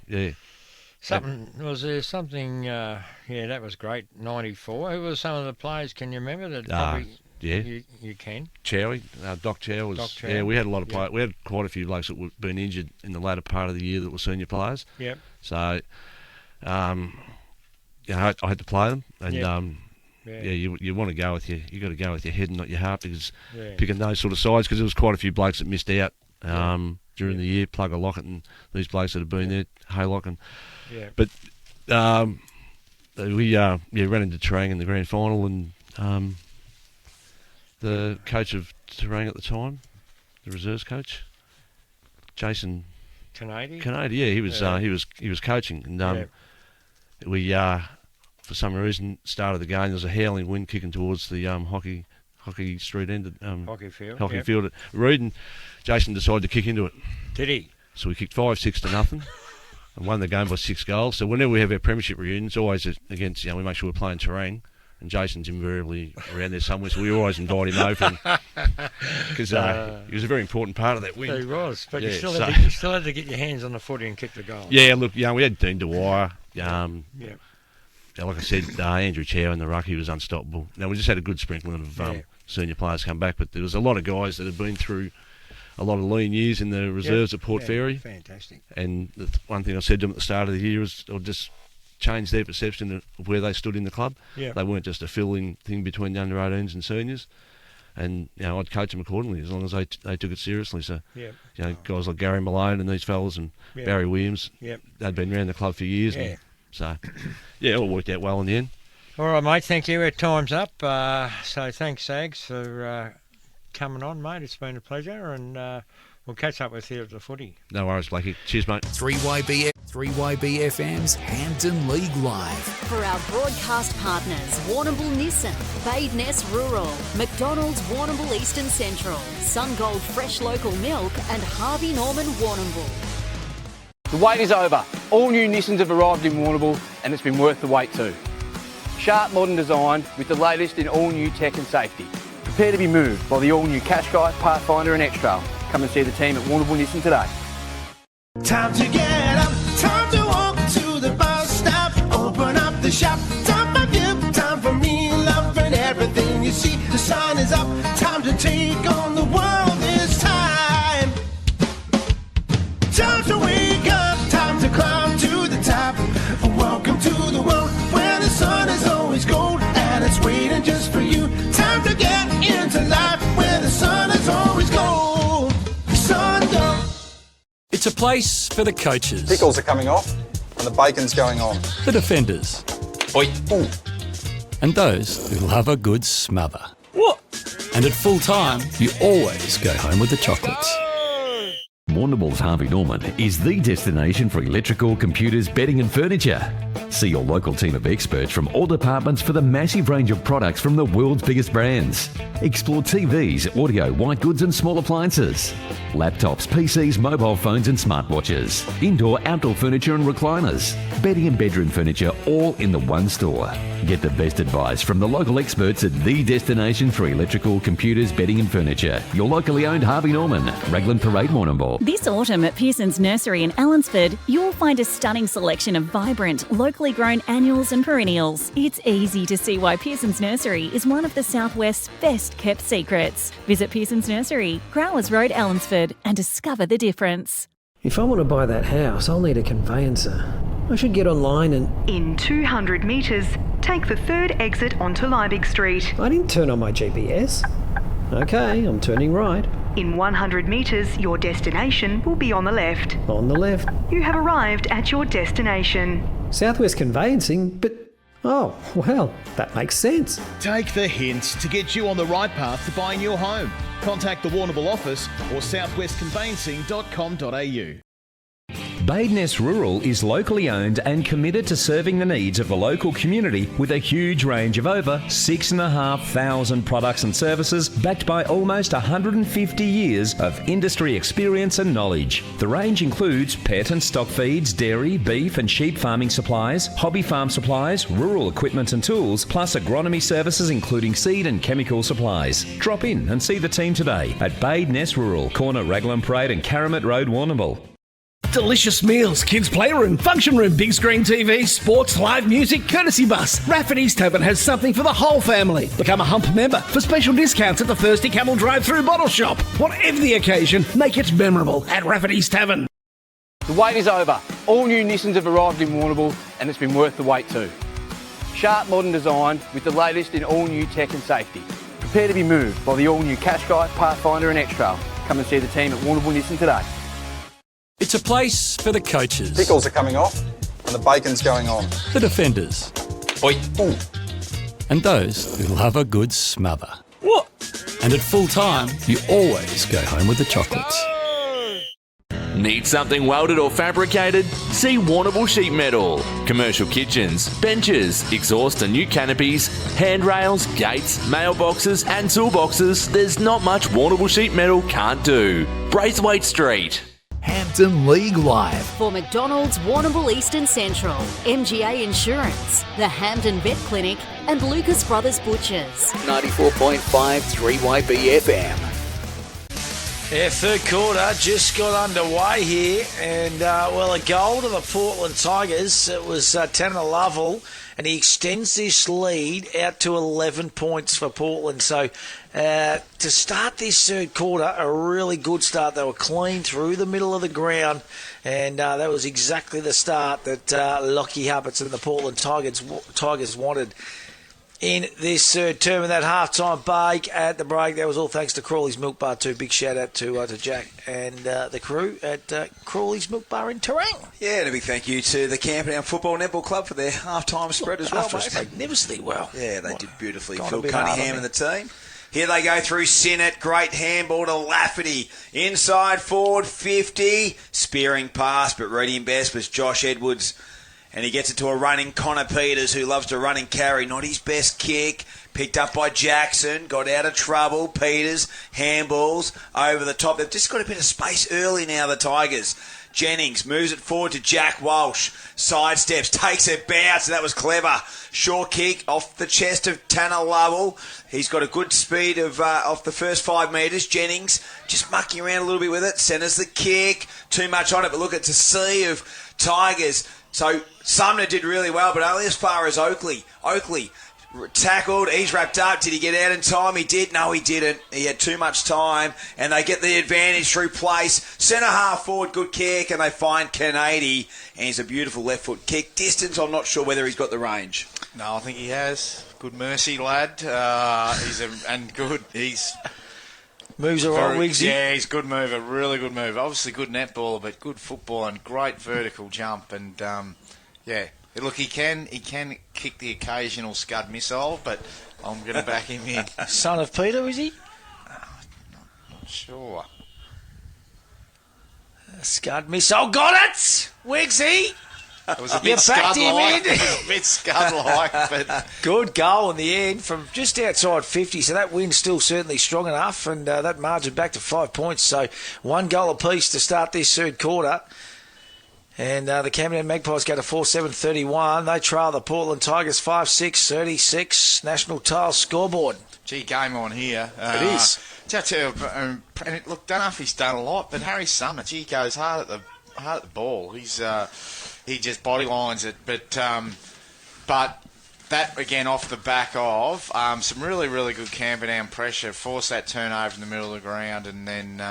Was there something? That was great. 94. Who were some of the players? Can you remember that? Probably, you can. Chowie, Doc Chow was. Doc Chow. Yeah, we had a lot of players. We had quite a few blokes that were been injured in the latter part of the year that were senior players. Yep. So, I had to play them, and you want to go with you got to go with your head and not your heart, because picking those sort of sides, because there was quite a few blokes that missed out during the year. Plugger Lockett and these blokes that have been there, Haylock and. Yeah. But we ran into Terang in the grand final, and the coach of Terang at the time, the reserves coach, Jason Canady, he was coaching, and we for some reason started the game. There was a howling wind kicking towards the hockey street end, hockey field at Reed, and Jason decided to kick into it. Did he? So we kicked 5-6 to nothing. And won the game by 6 goals. So whenever we have our premiership reunions, always against, we make sure we're playing Terang, and Jason's invariably around there somewhere, so we always invite him over, because he was a very important part of that win. He was, but you still had to get your hands on the footy and kick the goal. Yeah, look, we had Dean Dwyer. Like I said, Andrew Chow in the ruck, he was unstoppable. Now, we just had a good sprinkling of senior players come back, but there was a lot of guys that had been through a lot of lean years in the reserves at Port Fairy. Fantastic. And the one thing I said to them at the start of the year was I'll just change their perception of where they stood in the club. Yep. They weren't just a filling thing between the under-18s and seniors. And I'd coach them accordingly as long as they took it seriously. So guys like Gary Malone and these fellas and Barry Williams, they'd been around the club for years. Yeah. And so it all worked out well in the end. All right, mate. Thank you. Our time's up. So thanks, Sags, for coming on, mate. It's been a pleasure, and we'll catch up with you at the footy. No worries, Blakey. Cheers, mate. 3YB 3YBFM's Hampton League Live. For our broadcast partners, Warrnambool Nissan, Badeness Rural, McDonald's Warrnambool Eastern Central, Sungold Fresh Local Milk and Harvey Norman Warrnambool. The wait is over. All new Nissans have arrived in Warrnambool and it's been worth the wait too. Sharp modern design with the latest in all new tech and safety. Prepare to be moved by the all new Qashqai, Pathfinder and X-Trail. Come and see the team at Warrnambool Nissan today. Time to get up, time to walk to the bus stop, open up the shop, time for you, time for me, loving everything you see. The sun is up, time to take on the world this time. Time to wake up, time to climb to the top. Welcome to the world where the sun is always gold and it's waiting just for you. Time to get into life where the sun is always gold. Sungold. It's a place for the coaches. Pickles are coming off and the bacon's going on. The defenders. Oi. Ooh. And those who love a good smother. And at full time, you always go home with the chocolates. Warrnambool's Harvey Norman is the destination for electrical, computers, bedding and furniture. See your local team of experts from all departments for the massive range of products from the world's biggest brands. Explore TVs, audio, white goods and small appliances. Laptops, PCs, mobile phones and smartwatches. Indoor, outdoor furniture and recliners. Bedding and bedroom furniture all in the one store. Get the best advice from the local experts at the destination for electrical, computers, bedding and furniture. Your locally owned Harvey Norman, Raglan Parade, Warrnambool. This autumn at Pearson's Nursery in Allensford, you'll find a stunning selection of vibrant, locally grown annuals and perennials. It's easy to see why Pearson's Nursery is one of the Southwest's best kept secrets. Visit Pearson's Nursery, Growers Road, Allensford, and discover the difference. If I want to buy that house, I'll need a conveyancer. I should get online and... In 200 metres, take the third exit onto Liebig Street. I didn't turn on my GPS. Okay, I'm turning right. In 100 metres, your destination will be on the left. On the left. You have arrived at your destination. Southwest Conveyancing, but... Oh, well, that makes sense. Take the hints to get you on the right path to buying your home. Contact the Warrnambool office or southwestconveyancing.com.au. Badeness Rural is locally owned and committed to serving the needs of the local community with a huge range of over 6,500 products and services backed by almost 150 years of industry experience and knowledge. The range includes pet and stock feeds, dairy, beef and sheep farming supplies, hobby farm supplies, rural equipment and tools, plus agronomy services including seed and chemical supplies. Drop in and see the team today at Badeness Rural, corner Raglan Parade and Caramit Road, Warrnambool. Delicious meals, kids' playroom, function room, big screen TV, sports, live music, courtesy bus. Rafford East Haven has something for the whole family. Become a Hump member for special discounts at the Thirsty Camel drive-through bottle shop. Whatever the occasion, make it memorable at Rafford East Haven. The wait is over. All new Nissans have arrived in Warrnambool and it's been worth the wait too. Sharp modern design with the latest in all new tech and safety. Prepare to be moved by the all new Qashqai, Pathfinder and X-Trail. Come and see the team at Warrnambool Nissan today. It's a place for the coaches. Pickles are coming off and the bacon's going on. The defenders. Oi. Ooh. And those who love a good smother. And at full time, you always go home with the chocolates. Need something welded or fabricated? See Warrnambool Sheet Metal. Commercial kitchens, benches, exhaust and new canopies, handrails, gates, mailboxes and toolboxes. There's not much Warrnambool Sheet Metal can't do. Braithwaite Street. Hampton League Live. For McDonald's Warrnambool Eastern Central, MGA Insurance, the Hampton Vet Clinic and Lucas Brothers Butchers. 94.5 3YB FM. Yeah, third quarter just got underway here, and well, a goal to the Portland Tigers. It was 10 to Lovell, and he extends this lead out to 11 points for Portland. So to start this third quarter, a really good start. They were clean through the middle of the ground, and that was exactly the start that Lockie Hubbard's and the Portland Tigers wanted in this third term. And that halftime bake at the break, that was all thanks to Crawley's Milk Bar too. Big shout out to Jack and the crew at Crawley's Milk Bar in Terang. Yeah, and a big thank you to the Camperdown Football Netball Club for their halftime spread as well, mate. Magnificently well. Yeah, they did beautifully. Phil Cunningham and the team. Here they go through Sinnott. Great handball to Lafferty. Inside forward 50. Spearing pass, but reading best was Josh Edwards. And he gets it to a running Connor Peters, who loves to run and carry. Not his best kick. Picked up by Jackson. Got out of trouble. Peters. Handballs over the top. They've just got a bit of space early now, the Tigers. Jennings moves it forward to Jack Walsh. Sidesteps, takes a bounce, and that was clever. Short kick off the chest of Tanner Lovell. He's got a good speed of off the first 5 metres. Jennings just mucking around a little bit with it. Centres the kick. Too much on it, but look, it's a sea of Tigers. So Sumner did really well, but only as far as Oakley. Oakley tackled, he's wrapped up. Did he get out in time? He did. No, he didn't. He had too much time, and they get the advantage through place. Centre half forward, good kick, and they find Kennedy, and he's a beautiful left foot kick. Distance, I'm not sure whether he's got the range. No, I think he has. Good mercy, lad. He's moves all right, Wigsy. Yeah, he's a good mover, really good mover. Obviously good netballer, but good football and great vertical jump. And look, he can kick the occasional scud missile, but I'm going to back him in. Son of Peter, is he? Not sure. Scud missile, got it, Wigsy. It was a bit scud-like. It was a bit scud-like, but good goal in the end from just outside 50. So that win's still certainly strong enough, and that margin back to 5 points. So 1 goal apiece to start this third quarter. And the Camperdown Magpies go to 4-7-31. They trail the Portland Tigers 5-6-36. National Tile scoreboard. Gee, game on here. It is. And look, don't know if he's done a lot, but Harry Sumner, he goes hard at the ball. He just body lines it, but that again off the back of some really, really good Camperdown pressure, force that turnover in the middle of the ground, and then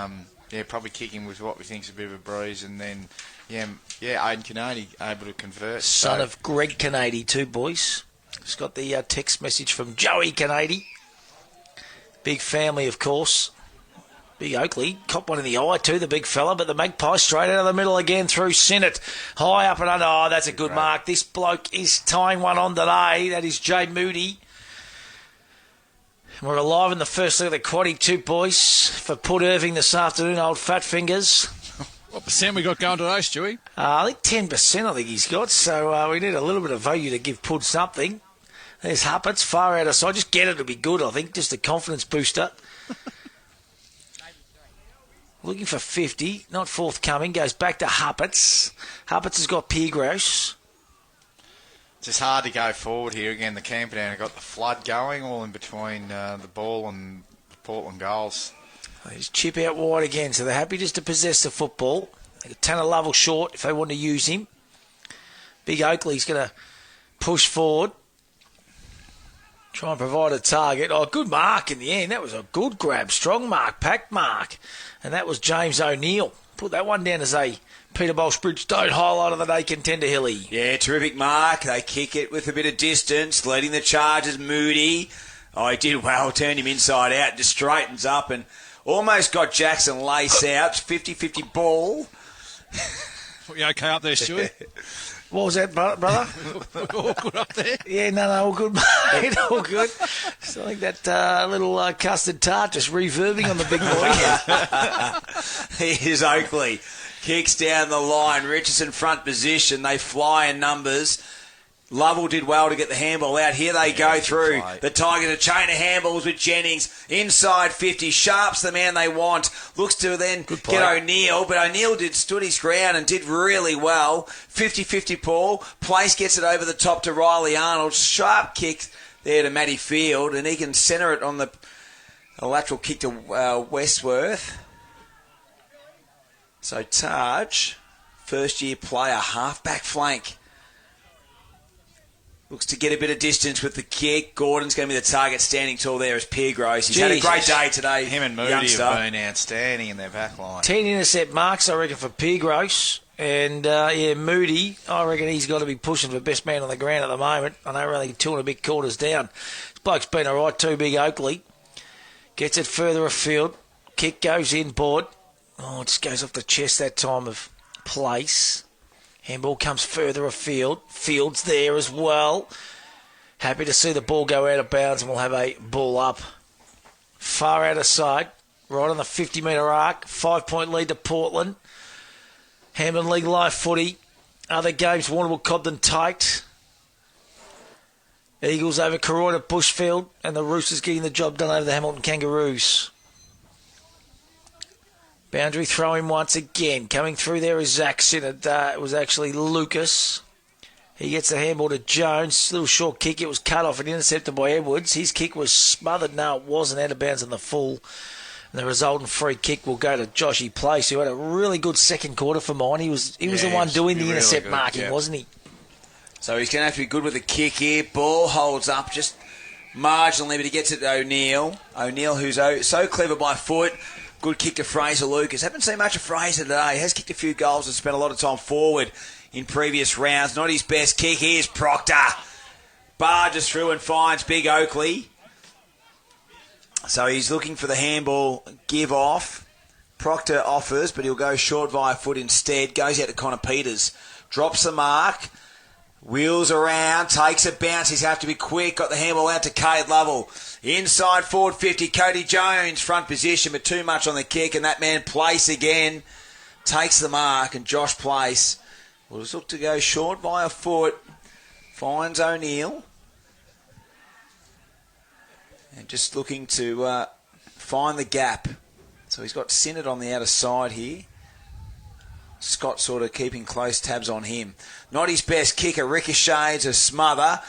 probably kicking with what we think is a bit of a breeze, and then Aidan Kennedy able to convert. Son of Greg Kennedy, too, boys. Just got the text message from Joey Kennedy. Big family, of course. Big Oakley, caught one in the eye too, the big fella, but the Magpie straight out of the middle again through Sinnott. High up and under. Oh, that's a good mark. This bloke is tying one on today. That is Jay Moody. We're alive in the first leg of the quaddie too, boys, for Port Irving this afternoon, old fat fingers. What percent we got going today, Stewie? I think 10% I think he's got, so we need a little bit of value to give Pud something. There's Huppets, far out of sight. Just get it to be good, I think, just a confidence booster. Looking for 50, not forthcoming. Goes back to Huppets. Huppets has got Piergross. It's just hard to go forward here. Again, the Camperdown have got the flood going all in between the ball and the Portland goals. He's chip out wide again, so they're happy just to possess the football. They got Tanner Lovell short if they want to use him. Big Oakley's going to push forward. Try and provide a target. Oh, good mark in the end. That was a good grab. Strong mark, packed mark. And that was James O'Neill. Put that one down as a Peter Bosch Bridgestone highlight of the day contender, Hilly. Yeah, terrific mark. They kick it with a bit of distance, leading the Chargers. Moody. Oh, he did well. Turned him inside out. Just straightens up and almost got Jackson lace out. 50-50 ball. You okay up there, Stuart? What was that, brother? All good up there? Yeah, no, all good, mate. All good. So I think that little custard tart just reverbing on the big boy. Here's Oakley. Kicks down the line. Richardson front position. They fly in numbers. Lovell did well to get the handball out. Here they go through. The Tigers, a chain of handballs with Jennings. Inside 50. Sharp's the man they want. Looks to then get O'Neill. But O'Neill stood his ground and did really well. 50-50 Paul. Place gets it over the top to Riley Arnold. Sharp kick there to Matty Field. And he can centre it on a lateral kick to Westworth. So Taj, first year player, half-back flank. Looks to get a bit of distance with the kick. Gordon's going to be the target, standing tall there as Piergross. He's had a great day today. Him and Moody have been outstanding in their back line. 10 intercept marks, I reckon, for Piergross. And, Moody, I reckon he's got to be pushing for best man on the ground at the moment. I know we're only 2.5 quarters down. This bloke's been all right too, Big Oakley. Gets it further afield. Kick goes inboard. Oh, it just goes off the chest that time of place. Handball comes further afield. Field's there as well. Happy to see the ball go out of bounds, and we'll have a ball up. far out of sight, right on the 50-metre arc. 5-point lead to Portland. Hampton League Live footy. Other games, Warrnambool, Cobden, Tate. Eagles over Koroit at Bushfield, and the Roosters getting the job done over the Hamilton Kangaroos. Boundary throw-in once again. Coming through there is Zach Sinnott. It was actually Lucas. He gets the handball to Jones. Little short kick. It was cut off and intercepted by Edwards. His kick was smothered. No, it wasn't. Out of bounds on the full. And the resultant free kick will go to Joshy Place, who had a really good second quarter for mine. He was the one doing the intercept really marking, wasn't he? So he's going to have to be good with the kick here. Ball holds up just marginally, but he gets it to O'Neill. O'Neill, who's so clever by foot. Good kick to Fraser Lucas. Haven't seen much of Fraser today. He has kicked a few goals and spent a lot of time forward in previous rounds. Not his best kick. Here's Proctor. Barges through and finds Big Oakley. So he's looking for the handball give off. Proctor offers, but he'll go short via foot instead. Goes out to Connor Peters. Drops the mark. Wheels around, takes a bounce. He's have to be quick. Got the handball out to Cade Lovell. Inside forward 50. Cody Jones, front position, but too much on the kick. And that man, Place again, takes the mark. And Josh Place will just look to go short via foot. Finds O'Neill. And just looking to find the gap. So he's got Sinnott on the outer side here. Scott sort of keeping close tabs on him. Not his best kicker. Ricochets a smother.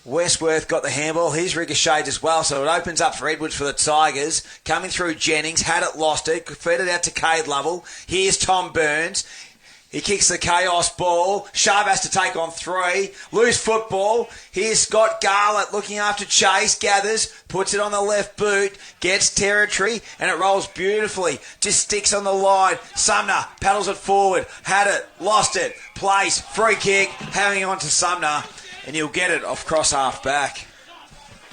Westworth got the handball. He's ricocheted as well, so it opens up for Edwards for the Tigers. Coming through Jennings. Had it, lost it. Fed it out to Cade Lovell. Here's Tom Burns. He kicks the chaos ball. Sharp has to take on 3. Loose football. Here's Scott Garlett looking after Chase. Gathers. Puts it on the left boot. Gets territory. And it rolls beautifully. Just sticks on the line. Sumner paddles it forward. Had it. Lost it. Place. Free kick. Hanging on to Sumner. And he'll get it off cross half back.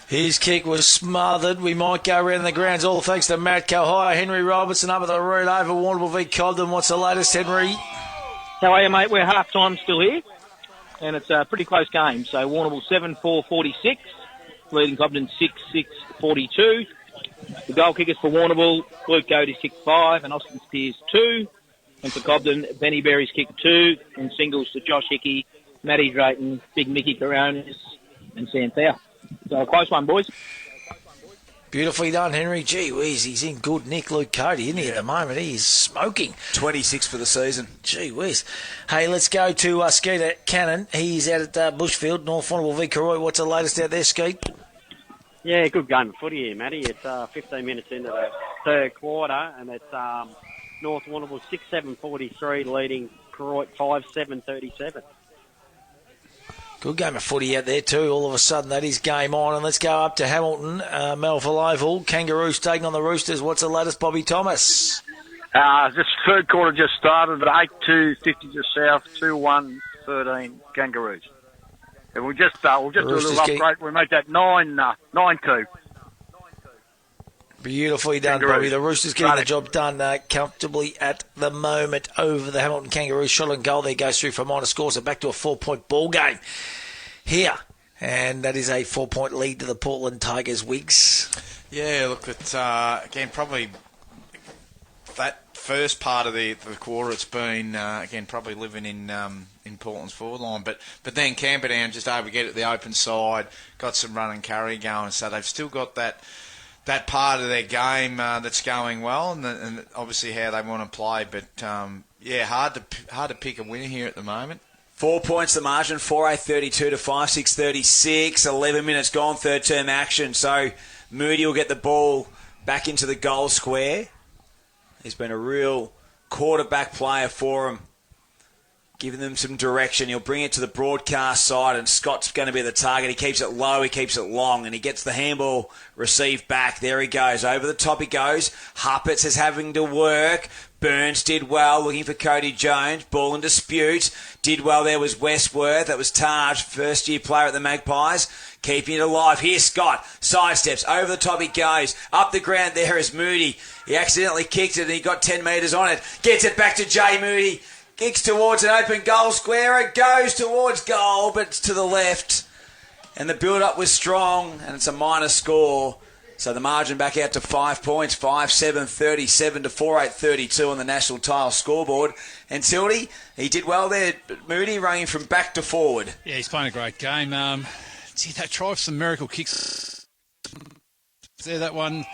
His kick was smothered. We might go around the grounds, all thanks to Matt Calhire. Henry Robertson up at the route over Warrnambool v Cobden. What's the latest, Henry? How are you, mate? We're half-time still here, and it's a pretty close game. So Warrnambool 7-4-46, leading Cobden 6-6-42. The goal kickers for Warrnambool, Luke Godey 6-5, and Austin Spears 2. And for Cobden, Benny Berry's kick 2, and singles to Josh Hickey, Matty Drayton, Big Mickey Coronis, and Sam Thau. So a close one, boys. Beautifully done, Henry. Gee whiz, he's in good nick, Luke Cody, isn't he, at the moment? He is smoking. 26 for the season. Gee whiz. Hey, let's go to Skeeter Cannon. He's out at Bushfield, North Warrnambool v Koroit. What's the latest out there, Skeet? Yeah, good game of footy here, Matty. It's 15 minutes into the third quarter, and it's North Warrnambool 6-7-43, leading Koroit 5-7-37. Good game of footy out there too. All of a sudden, that is game on. And let's go up to Hamilton, Melville Oval. Kangaroos taking on the Roosters. What's the latest, Bobby Thomas? This third quarter just started at 8-2, 50 just south, 2-1-13 Kangaroos. And we'll just do a little upgrade. We'll make that 9-2. Beautifully done, Kangaroos. Bobby. The Roosters getting the job done comfortably at the moment over the Hamilton Kangaroos. Shot and goal there goes through for minor scores. So back to a 4-point ball game here. And that is a 4-point lead to the Portland Tigers, Wiggs. Yeah, look, it's, again, probably that first part of the quarter, it's been, again, probably living in Portland's forward line. But then Camperdown just able to get at the open side, got some run and carry going. So they've still got that part of their game that's going well, and obviously how they want to play. But hard to pick a winner here at the moment. 4 points the margin, 4-8-32 to 5-6-36. 11 minutes gone, third term action. So Moody will get the ball back into the goal square. He's been a real quarterback player for him, giving them some direction. He'll bring it to the broadcast side, and Scott's going to be the target. He keeps it low, he keeps it long, and he gets the handball received back. There he goes. Over the top he goes. Huppets is having to work. Burns did well, looking for Cody Jones. Ball in dispute. Did well there was Westworth. That was Taj, first-year player at the Magpies. Keeping it alive. Here's Scott. Sidesteps. Over the top he goes. Up the ground there is Moody. He accidentally kicked it, and he got 10 metres on it. Gets it back to Jay Moody. Kicks towards an open goal square. It goes towards goal, but it's to the left. And the build-up was strong, and it's a minor score. So the margin back out to 5 points, 5-7-37 to 4-8-32 on the National Tile scoreboard. And Tildy, he did well there. Moody running from back to forward. Yeah, he's playing a great game. Gee, they tried some miracle kicks there, that one.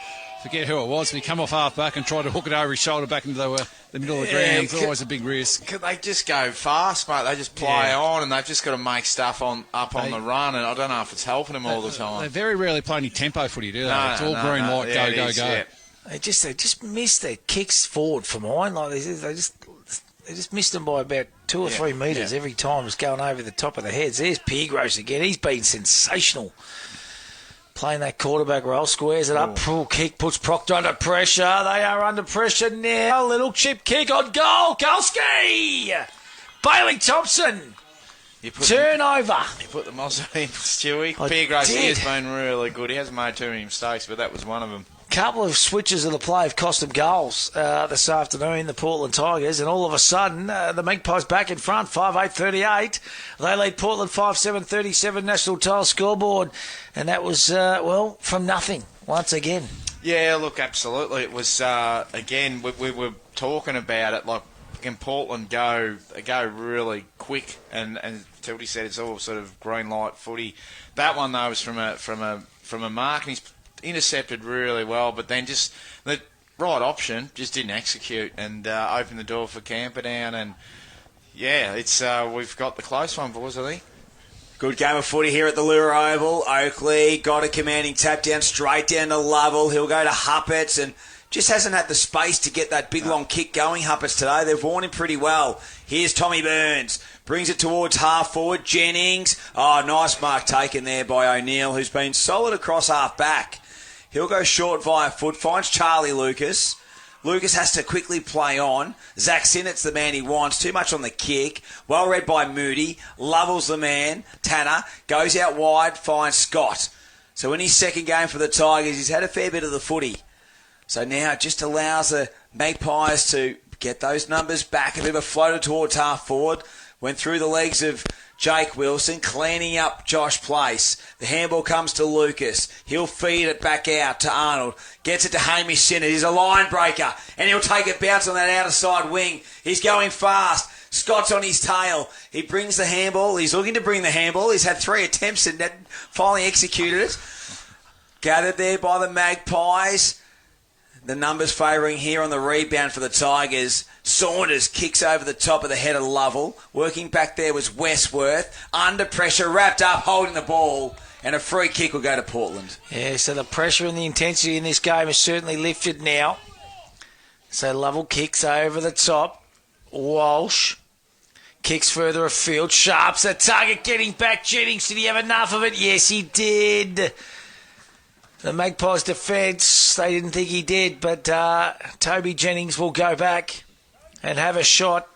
Forget who it was. He come off half back and tried to hook it over his shoulder back into the middle of the ground. It's always a big risk. Could they just go fast, mate? They just play on, and they've just got to make stuff on the run, and I don't know if it's helping them all the time. They very rarely play any tempo footy, do they? No, it's all green light, yeah, go. Yeah. They just missed their kicks forward for mine. Like they just missed them by about 2 or 3 metres every time. It's going over the top of the heads. There's Piergross again. He's been sensational. Playing that quarterback role, squares it up. Full kick, puts Proctor under pressure. They are under pressure now. Little chip kick on goal. Golski! Bailey Thompson. Turnover. You put the muzzle in, Stewie. Piergross has been really good. He hasn't made too many mistakes, but that was one of them. Couple of switches of the play have cost them goals this afternoon, the Portland Tigers, and all of a sudden the Magpies back in front, 5-8-38. They lead Portland 5-7-37 National Tile scoreboard, and that was, from nothing once again. Yeah, look, absolutely. It was, again, we were talking about it, like, can Portland go really quick, and Tildy said it's all sort of green light footy. That one, though, was from a mark, and he's intercepted really well, but then just the right option just didn't execute and opened the door for Camperdown. And it's we've got the close one, boys, I think. Good game of footy here at the Lure Oval. Oakley got a commanding tap down straight down to Lovell. He'll go to Huppets and just hasn't had the space to get that big long kick going, Huppets, today. They've worn him pretty well. Here's Tommy Burns. Brings it towards half forward. Jennings. Oh, nice mark taken there by O'Neill, who's been solid across half back. He'll go short via foot, finds Charlie Lucas. Lucas has to quickly play on. Zach Sinnett's the man he wants. Too much on the kick. Well read by Moody. Lovell's the man. Tanner goes out wide, finds Scott. So in his second game for the Tigers, he's had a fair bit of the footy. So now it just allows the Magpies to get those numbers back. A bit of a floater towards half forward. Went through the legs of Jake Wilson, cleaning up Josh Place. The handball comes to Lucas. He'll feed it back out to Arnold. Gets it to Hamish Sinnott. He's a line breaker, and he'll take it bounce on that outer side wing. He's going fast. Scott's on his tail. He brings the handball. He's looking to bring the handball. He's had 3 attempts and finally executed it. Gathered there by the Magpies. The numbers favouring here on the rebound for the Tigers. Saunders kicks over the top of the head of Lovell. Working back there was Westworth. Under pressure, wrapped up, holding the ball. And a free kick will go to Portland. Yeah, so the pressure and the intensity in this game is certainly lifted now. So Lovell kicks over the top. Walsh kicks further afield. Sharp's the target, getting back. Jennings, did he have enough of it? Yes, he did. The Magpies' defence, they didn't think he did, but Toby Jennings will go back and have a shot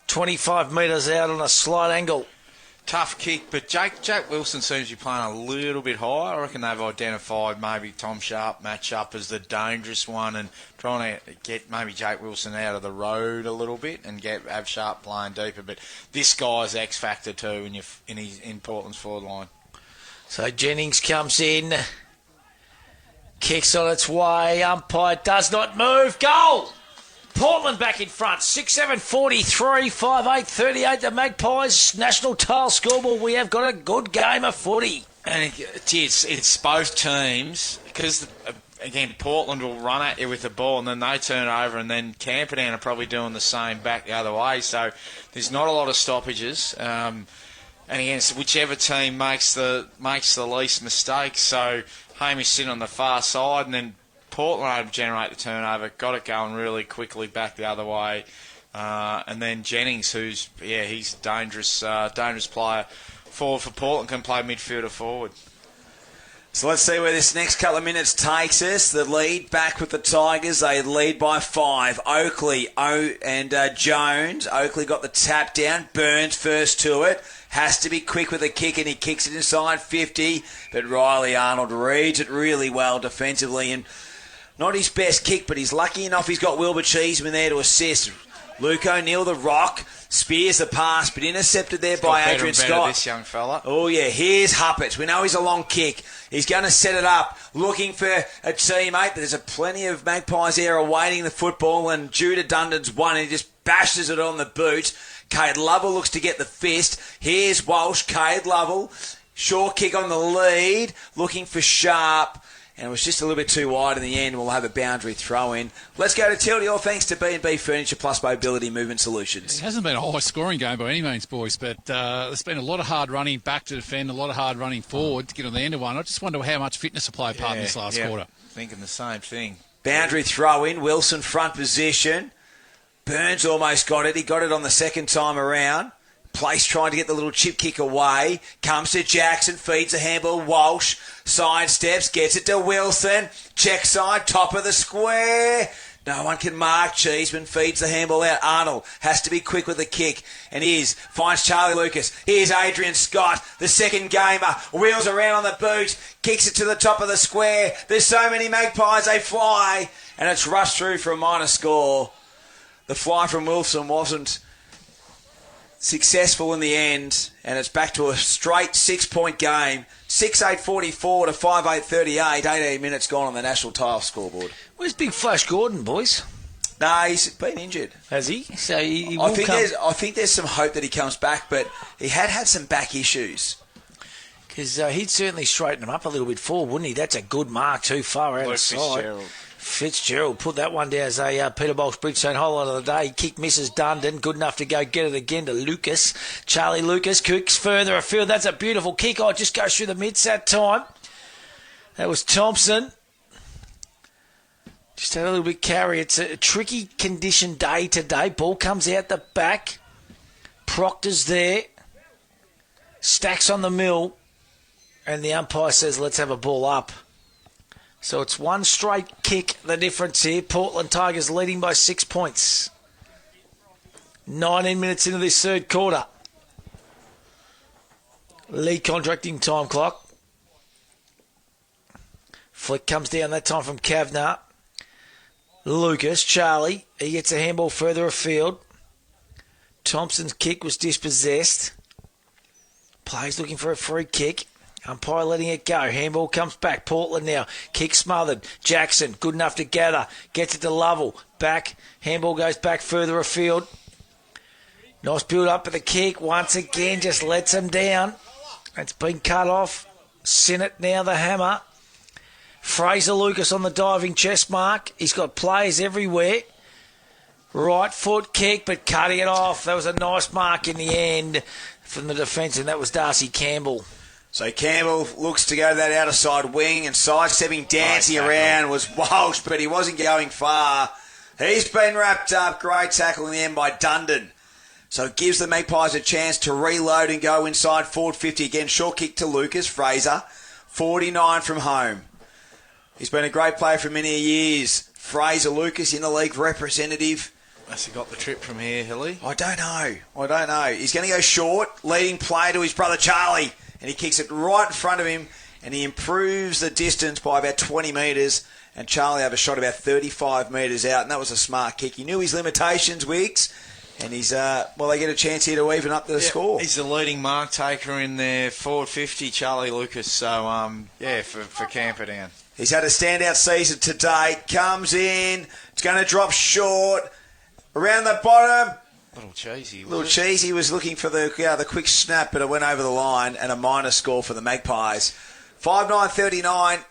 25 metres out on a slight angle. Tough kick, but Jake Wilson seems to be playing a little bit high. I reckon they've identified maybe Tom Sharp match-up as the dangerous one and trying to get maybe Jake Wilson out of the road a little bit and have Sharp playing deeper. But this guy's X-factor too in Portland's forward line. So Jennings comes in. Kicks on its way. Umpire does not move. Goal! Portland back in front. 6-7-43, 5-8-38. The Magpies National Tile scoreboard. We have got a good game of footy. And it's both teams because, again, Portland will run at you with the ball and then they turn it over and then Camperdown are probably doing the same back the other way. So there's not a lot of stoppages. And again, it's whichever team makes the least mistakes. So Hamish sitting on the far side, and then Portland able to generate the turnover, got it going really quickly back the other way, and then Jennings, he's a dangerous player forward for Portland, can play midfield or forward. So let's see where this next couple of minutes takes us. The lead back with the Tigers. They lead by 5. Oakley and Jones. Oakley got the tap down. Burns first to it. Has to be quick with the kick, and he kicks it inside 50. But Riley Arnold reads it really well defensively. And not his best kick, but he's lucky enough he's got Wilbur Cheeseman there to assist. Luke O'Neill, the rock, spears the pass, but intercepted there by Adrian Scott. This young fella. Oh, yeah. Here's Huppert. We know he's a long kick. He's going to set it up, looking for a teammate, but there's plenty of Magpies there awaiting the football, and Judah Dundon's one, and he just bashes it on the boot. Cade Lovell looks to get the fist. Here's Walsh, Cade Lovell. Short kick on the lead, looking for Sharp. And it was just a little bit too wide in the end. We'll have a boundary throw in. Let's go to Tildy, all thanks to B&B Furniture Plus Mobility Movement Solutions. It hasn't been a high-scoring game by any means, boys, but there's been a lot of hard running back to defend, a lot of hard running forward to get on the end of one. I just wonder how much fitness will play a part in this last quarter. Thinking the same thing. Boundary throw in. Wilson front position. Burns almost got it. He got it on the second time around. Place trying to get the little chip kick away. Comes to Jackson, feeds a handball. Walsh sidesteps, gets it to Wilson. Check side, top of the square. No one can mark. Cheeseman feeds the handball out. Arnold has to be quick with the kick. And finds Charlie Lucas. Here's Adrian Scott, the second gamer. Wheels around on the boot. Kicks it to the top of the square. There's so many Magpies, they fly. And it's rushed through for a minor score. The fly from Wilson wasn't successful in the end, and it's back to a straight 6-point game. 6-8-44 to 5-8-38. 18 minutes gone on the national tile scoreboard. Where's Big Flash Gordon, boys? No, he's been injured. Has he? So he will I think there's some hope that he comes back, but he had some back issues. Because he'd certainly straighten him up a little bit forward, wouldn't he? That's a good mark, too far out of sight. Fitzgerald put that one down as a Peter Bolsh Bridgestone highlight of the day. Kick misses Dundon. Good enough to go get it again to Lucas. Charlie Lucas kicks further afield. That's a beautiful kick. Oh, just goes through the mids that time. That was Thompson. Just had a little bit carry. It's a tricky condition day today. Ball comes out the back. Proctor's there. Stacks on the mill. And the umpire says, let's have a ball up. So it's one straight kick, the difference here. Portland Tigers leading by 6 points. 19 minutes into this third quarter. Lee contracting time clock. Flick comes down that time from Kavanagh. Lucas, Charlie, he gets a handball further afield. Thompson's kick was dispossessed. Players looking for a free kick. Umpire letting it go. Handball comes back. Portland now. Kick smothered. Jackson, good enough to gather. Gets it to Lovell. Back. Handball goes back further afield. Nice build up of the kick. Once again, just lets him down. It's been cut off. Sinnott now the hammer. Fraser Lucas on the diving chest mark. He's got players everywhere. Right foot kick, but cutting it off. That was a nice mark in the end from the defence, and that was Darcy Campbell. So Campbell looks to go to that outer side wing, and sidestepping, dancing around was Walsh, but he wasn't going far. He's been wrapped up. Great tackle in the end by Dundon. So it gives the Magpies a chance to reload and go inside forward 50 again. Short kick to Lucas. Fraser, 49 from home. He's been a great player for many years. Fraser Lucas, in the league representative. Has he got the trip from here, Hilly? I don't know. He's going to go short, leading play to his brother Charlie. And he kicks it right in front of him, and he improves the distance by about 20 metres, and Charlie have a shot about 35 metres out, and that was a smart kick. He knew his limitations, Wiggs, and he's, they get a chance here to even up the score. He's the leading mark taker in their forward 50, Charlie Lucas, so, for Camperdown. He's had a standout season to date, comes in, it's going to drop short, around the bottom. Little Cheesy was looking for the quick snap, but it went over the line, and a minor score for the Magpies. 5-9-39,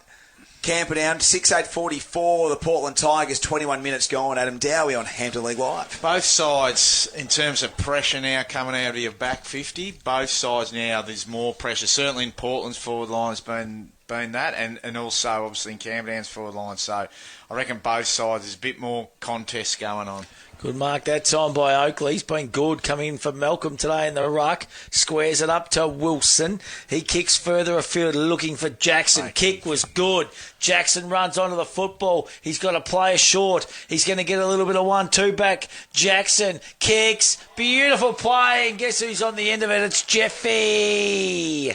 Camperdown. 6-8-44, the Portland Tigers. 21 minutes gone. Adam Dowie on Hampton League Live. Both sides, in terms of pressure now coming out of your back 50, both sides now there's more pressure. Certainly in Portland's forward line has been that, and also obviously in Camperdown's forward line. So I reckon both sides there's a bit more contest going on. Good mark that time by Oakley. He's been good coming in for Malcolm today in the ruck. Squares it up to Wilson. He kicks further afield looking for Jackson. Kick was good. Jackson runs onto the football. He's got a player short. He's going to get a little bit of 1-2 back. Jackson kicks. Beautiful play. And guess who's on the end of it? It's Jeffy.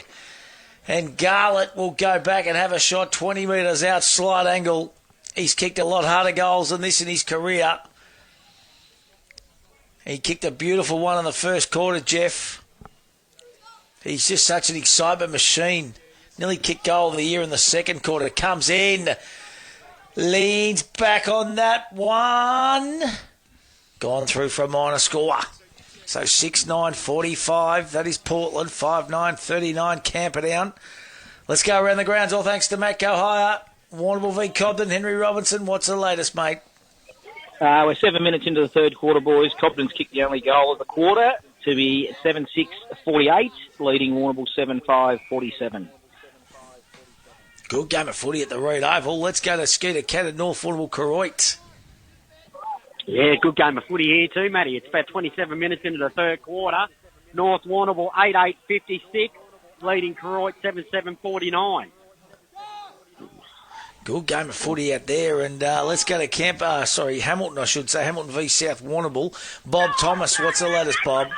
And Garlett will go back and have a shot 20 metres out, slight angle. He's kicked a lot harder goals than this in his career. He kicked a beautiful one in the first quarter, Jeff. He's just such an excitement machine. Nearly kicked goal of the year in the second quarter. Comes in. Leans back on that one. Gone through for a minor score. So 6-9-45. That is Portland. 5-9-39 Camperdown. Let's go around the grounds. All thanks to Matt Go Higher. Warrnambool v Cobden. Henry Robinson, what's the latest, mate? We're 7 minutes into the third quarter, boys. Cobden's kicked the only goal of the quarter to be 7-6-48, leading Warrnambool 7-5-47. Good game of footy at the Reed Oval. Let's go to Skeeter Cat at North Warrnambool Koroit. Yeah, good game of footy here too, Matty. It's about 27 minutes into the third quarter. North Warrnambool 8-8-56, leading Koroit 7-7-49. Good game of footy out there, and let's go to Hamilton, I should say. Hamilton v South Warrnambool. Bob Thomas, what's the latest, Bob?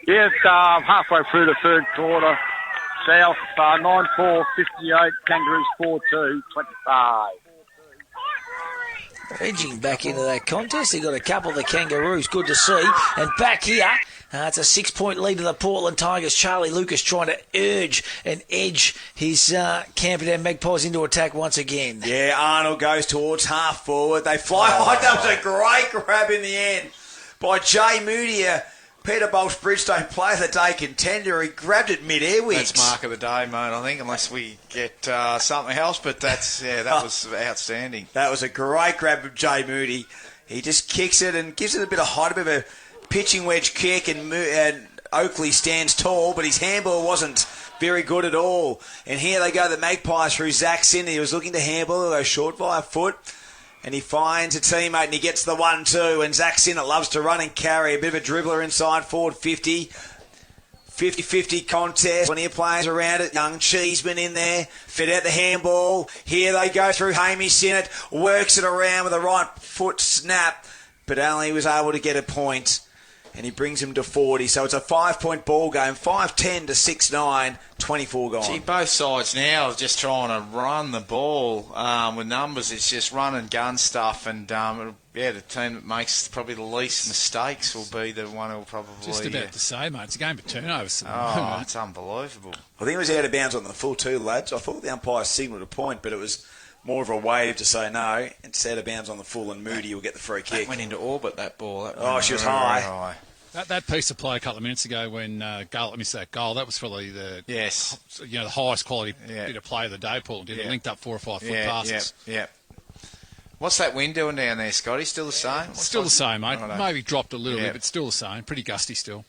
Yes, halfway through the third quarter. South 9-4-58, Kangaroos 4-2-25. Edging back into that contest. They got a couple of the Kangaroos. Good to see. And back here, it's a 6-point lead to the Portland Tigers. Charlie Lucas trying to urge and edge his Camperdown Magpies into attack once again. Yeah, Arnold goes towards half forward. They fly high. That was a great grab in the end by Jay Moody. Peter Bolt's Bridgestone Player of the Day contender. He grabbed it mid-air. That's mark of the day, mate, I think, unless we get something else. But that was outstanding. That was a great grab of Jay Moody. He just kicks it and gives it a bit of height, a bit of a pitching wedge kick, and Oakley stands tall, but his handball wasn't very good at all. And here they go, the Magpies through Zach Sinder. He was looking to handball, he'll go short by a foot. And he finds a teammate and he gets the 1-2. And Zach Sinnott loves to run and carry. A bit of a dribbler inside, forward 50. 50-50 contest. Plenty of players around it. Young Cheeseman in there. Fit out the handball. Here they go through Hamish Sinnott. Works it around with a right foot snap. But only was able to get a point. And he brings him to 40. So it's a 5-point ball game. 5-10 to 6-9. 24 gone. Gee, both sides now are just trying to run the ball with numbers. It's just run and gun stuff. And, the team that makes probably the least mistakes will be the one who will probably... Just about to say, mate, it's a game of turnovers. Oh, it's unbelievable. I think it was out of bounds on the full two, lads. I thought the umpire signalled a point, but it was more of a wave to say no. It's out of bounds on the full, and Moody will get the free kick. That went into orbit, that ball. She was high. That piece of play a couple of minutes ago when Gull missed that goal, that was probably the highest quality bit of play of the day, Paul. Did it linked up 4 or 5 foot passes. Yeah. What's that wind doing down there, Scotty? Still the same? Still the same, mate. Maybe dropped a little bit, but still the same. Pretty gusty still.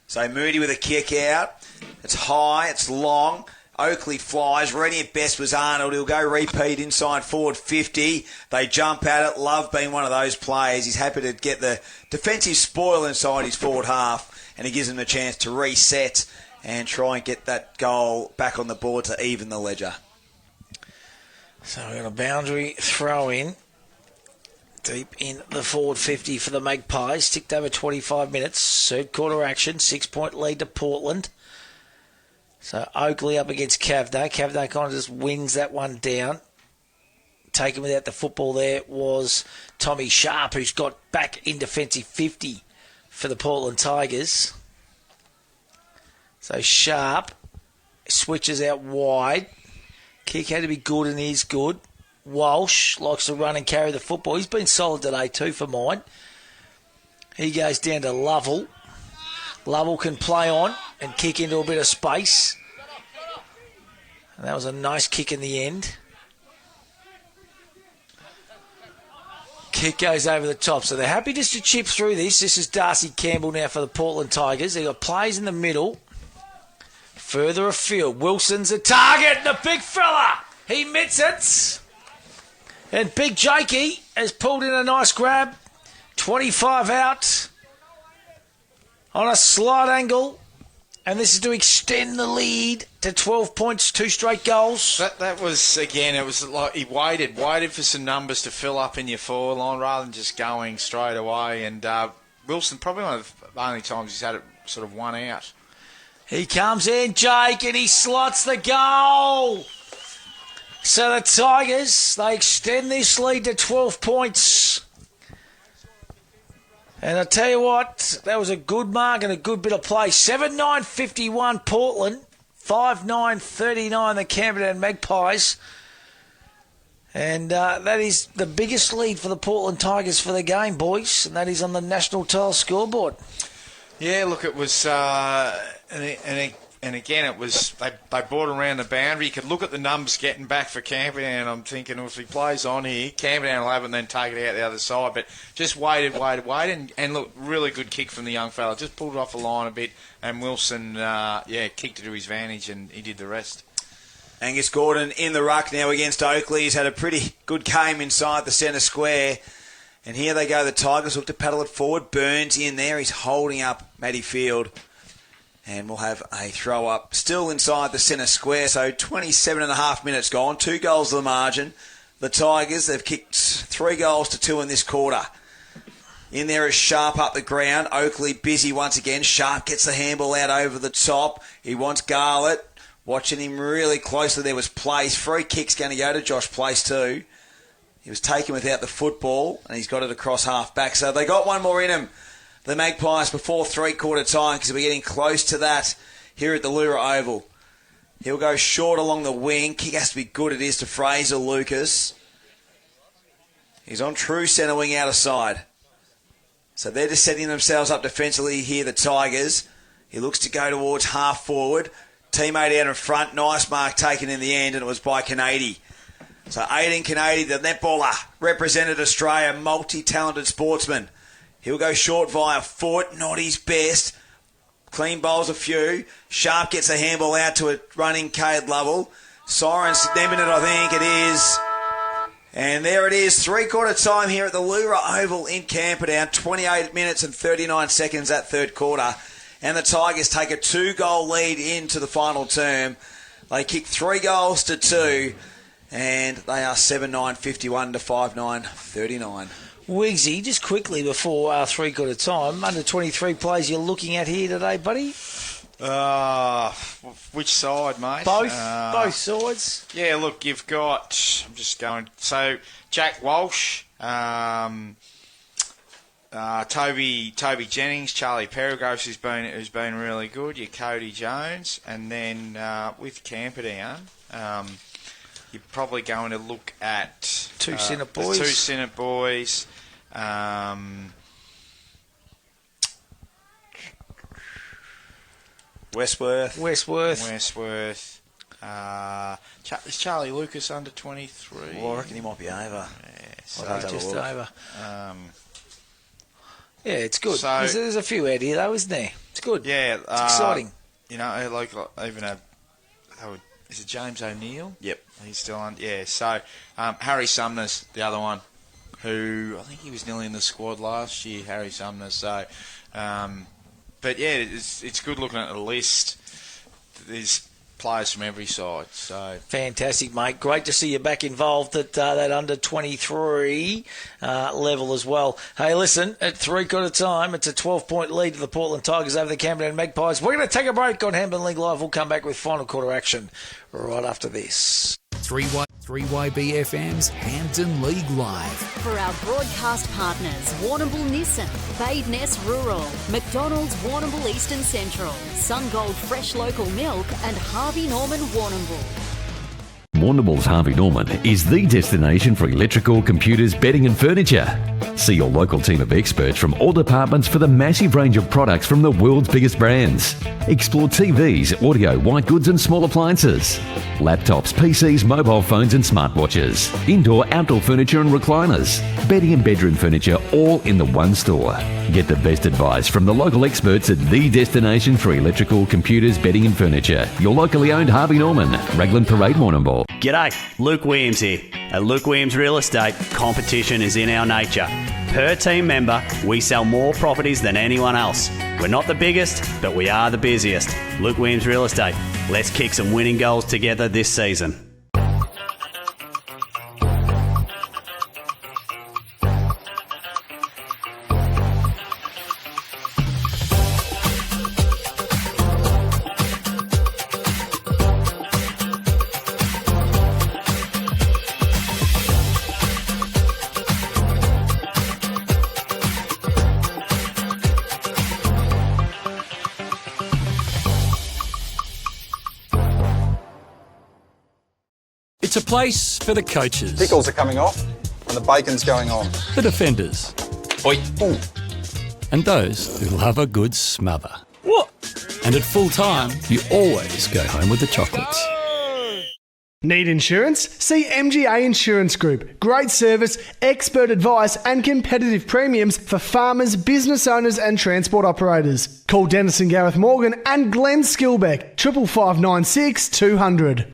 So Moody with a kick out. It's high, it's long. Oakley flies. Reading it best was Arnold. He'll go repeat inside forward 50. They jump at it. Love being one of those players. He's happy to get the defensive spoil inside his forward half, and he gives him a chance to reset and try and get that goal back on the board to even the ledger. So we've got a boundary throw in deep in the forward 50 for the Magpies. Ticked over 25 minutes. Third quarter action. 6-point lead to Portland. So Oakley up against Cavdo. Cavdo kind of just wins that one down. Taken without the football there was Tommy Sharp, who's got back in defensive 50 for the Portland Tigers. So Sharp switches out wide. Kick had to be good, and he's good. Walsh likes to run and carry the football. He's been solid today too for mine. He goes down to Lovell. Lovell can play on and kick into a bit of space. And that was a nice kick in the end. Kick goes over the top. So they're happy just to chip through this. This is Darcy Campbell now for the Portland Tigers. They've got plays in the middle. Further afield. Wilson's a target. The big fella. He mitts it. And Big Jakey has pulled in a nice grab. 25 out. On a slight angle, and this is to extend the lead to 12 points, 2 straight goals. That was, again, it was like he waited for some numbers to fill up in your forward line rather than just going straight away. And Wilson, probably one of the only times he's had it sort of one out. He comes in, Jake, and he slots the goal. So the Tigers, they extend this lead to 12 points. And I tell you what, that was a good mark and a good bit of play. 7-9-51 Portland, 5-9-39 the Camperdown Magpies. And that is the biggest lead for the Portland Tigers for the game, boys. And that is on the National Tile scoreboard. Yeah, look, it was... And again, it was they brought around the boundary. You could look at the numbers getting back for Camperdown. I'm thinking, well, if he plays on here, Camperdown will have it and then take it out the other side. But just waited. And look, really good kick from the young fella. Just pulled it off the line a bit. And Wilson, kicked it to his advantage and he did the rest. Angus Gordon in the ruck now against Oakley. He's had a pretty good game inside the centre square. And here they go. The Tigers look to paddle it forward. Burns in there. He's holding up Matty Field. And we'll have a throw up still inside the centre square. So 27.5 minutes gone. 2 goals to the margin. The Tigers, they've kicked 3 goals to 2 in this quarter. In there is Sharp up the ground. Oakley busy once again. Sharp gets the handball out over the top. He wants Garlett. Watching him really closely. There was Place. Free kick's going to go to Josh Place too. He was taken without the football. And he's got it across half back. So they got one more in him. The Magpies before three-quarter time because we're getting close to that here at the Lura Oval. He'll go short along the wing. Kick has to be good. It is to Fraser Lucas. He's on true centre wing out of side. So they're just setting themselves up defensively here, the Tigers. He looks to go towards half forward. Teammate out in front. Nice mark taken in the end, and it was by Canady. So Aiden Canady, the netballer, represented Australia, multi-talented sportsman. He'll go short via foot, not his best. Clean bowls a few. Sharp gets a handball out to a running Cade Lovell. Siren's nemming it, I think it is. And there it is, three-quarter time here at the Lura Oval in Camperdown. 28 minutes and 39 seconds that third quarter. And the Tigers take a 2-goal lead into the final term. They kick 3 goals to 2. And they are 7-9-51 to 5-9-39. Wiggsy, just quickly before three-quarter time, under 23 plays you're looking at here today, buddy? Which side, mate? Both sides. Yeah, look, you've got... I'm just going... So, Jack Walsh, Toby Jennings, Charlie Perigos who's been really good, your Cody Jones, and then with Camperdown, you're probably going to look at... Two centre boys. Two centre boys. Westworth. Is Charlie Lucas under 23? Well, I reckon he might be over. Yeah, so just over. Yeah, it's good. So, there's a few out here, though, isn't there? It's good. Yeah. It's exciting. You know, like even is it James O'Neill? Yep. He's still on. Yeah, so Harry Sumner's the other one, who I think he was nearly in the squad last year, Harry Sumner. So, but yeah, it's good looking at the list. There's players from every side. So fantastic, mate. Great to see you back involved at that under 23 level as well. Hey, listen, at three-quarter time, it's a 12-point lead to the Portland Tigers over the Camperdown Magpies. We're going to take a break on Handball League Live. We'll come back with final quarter action right after this. 3YB Hampton League Live. For our broadcast partners, Warrnambool Nissan, Badeness Rural, McDonald's Warrnambool Eastern Central, Sungold Fresh Local Milk, and Harvey Norman Warrnambool. Warrnambool's Harvey Norman is the destination for electrical, computers, bedding and furniture. See your local team of experts from all departments for the massive range of products from the world's biggest brands. Explore TVs, audio, white goods and small appliances. Laptops, PCs, mobile phones and smartwatches. Indoor-outdoor furniture and recliners. Bedding and bedroom furniture all in the one store. Get the best advice from the local experts at the destination for electrical, computers, bedding and furniture. Your locally owned Harvey Norman, Raglan Parade, Warrnambool. G'day, Luke Williams here. At Luke Williams Real Estate, competition is in our nature. Per team member, we sell more properties than anyone else. We're not the biggest, but we are the busiest. Luke Williams Real Estate. Let's kick some winning goals together this season. a place for the coaches. Pickles are coming off and the bacon's going on. The defenders. Oi. Ooh. And those who love a good smother. What? And at full time, you always go home with the chocolates. Need insurance? See MGA Insurance Group. Great service, expert advice and competitive premiums for farmers, business owners and transport operators. Call Dennis and Gareth Morgan and Glenn Skilbeck, 55596 200.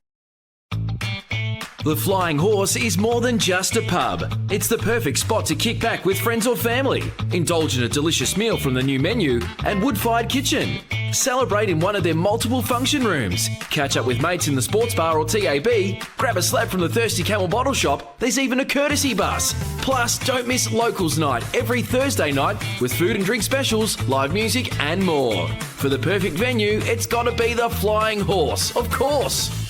The Flying Horse is more than just a pub. It's the perfect spot to kick back with friends or family. Indulge in a delicious meal from the new menu and wood-fired kitchen. Celebrate in one of their multiple function rooms. Catch up with mates in the sports bar or TAB. Grab a slab from the Thirsty Camel bottle shop. There's even a courtesy bus. Plus, don't miss Locals Night every Thursday night with food and drink specials, live music and more. For the perfect venue, it's got to be the Flying Horse, of course.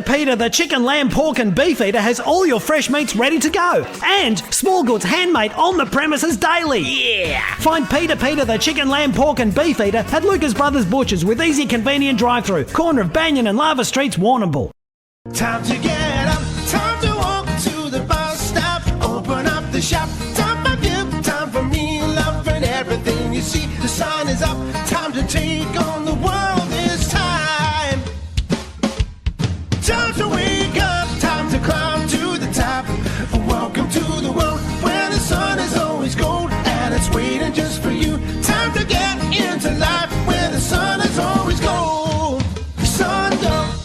Peter, the chicken, lamb, pork and beef eater has all your fresh meats ready to go. And small goods handmade on the premises daily. Yeah! Find Peter, the chicken, lamb, pork and beef eater at Lucas Brothers Butchers with easy, convenient drive-through. Corner of Banyan and Lava Streets, Warrnambool. Time to get up, time to walk to the bus stop. Open up the shop, time for you, time for me. Loving everything you see, the sun is up. Time to take on the world this time. Time to wake up, time to climb to the top. Welcome to the world where the sun is always gold and it's waiting just for you. Time to get into life where the sun is always gold. Sungold.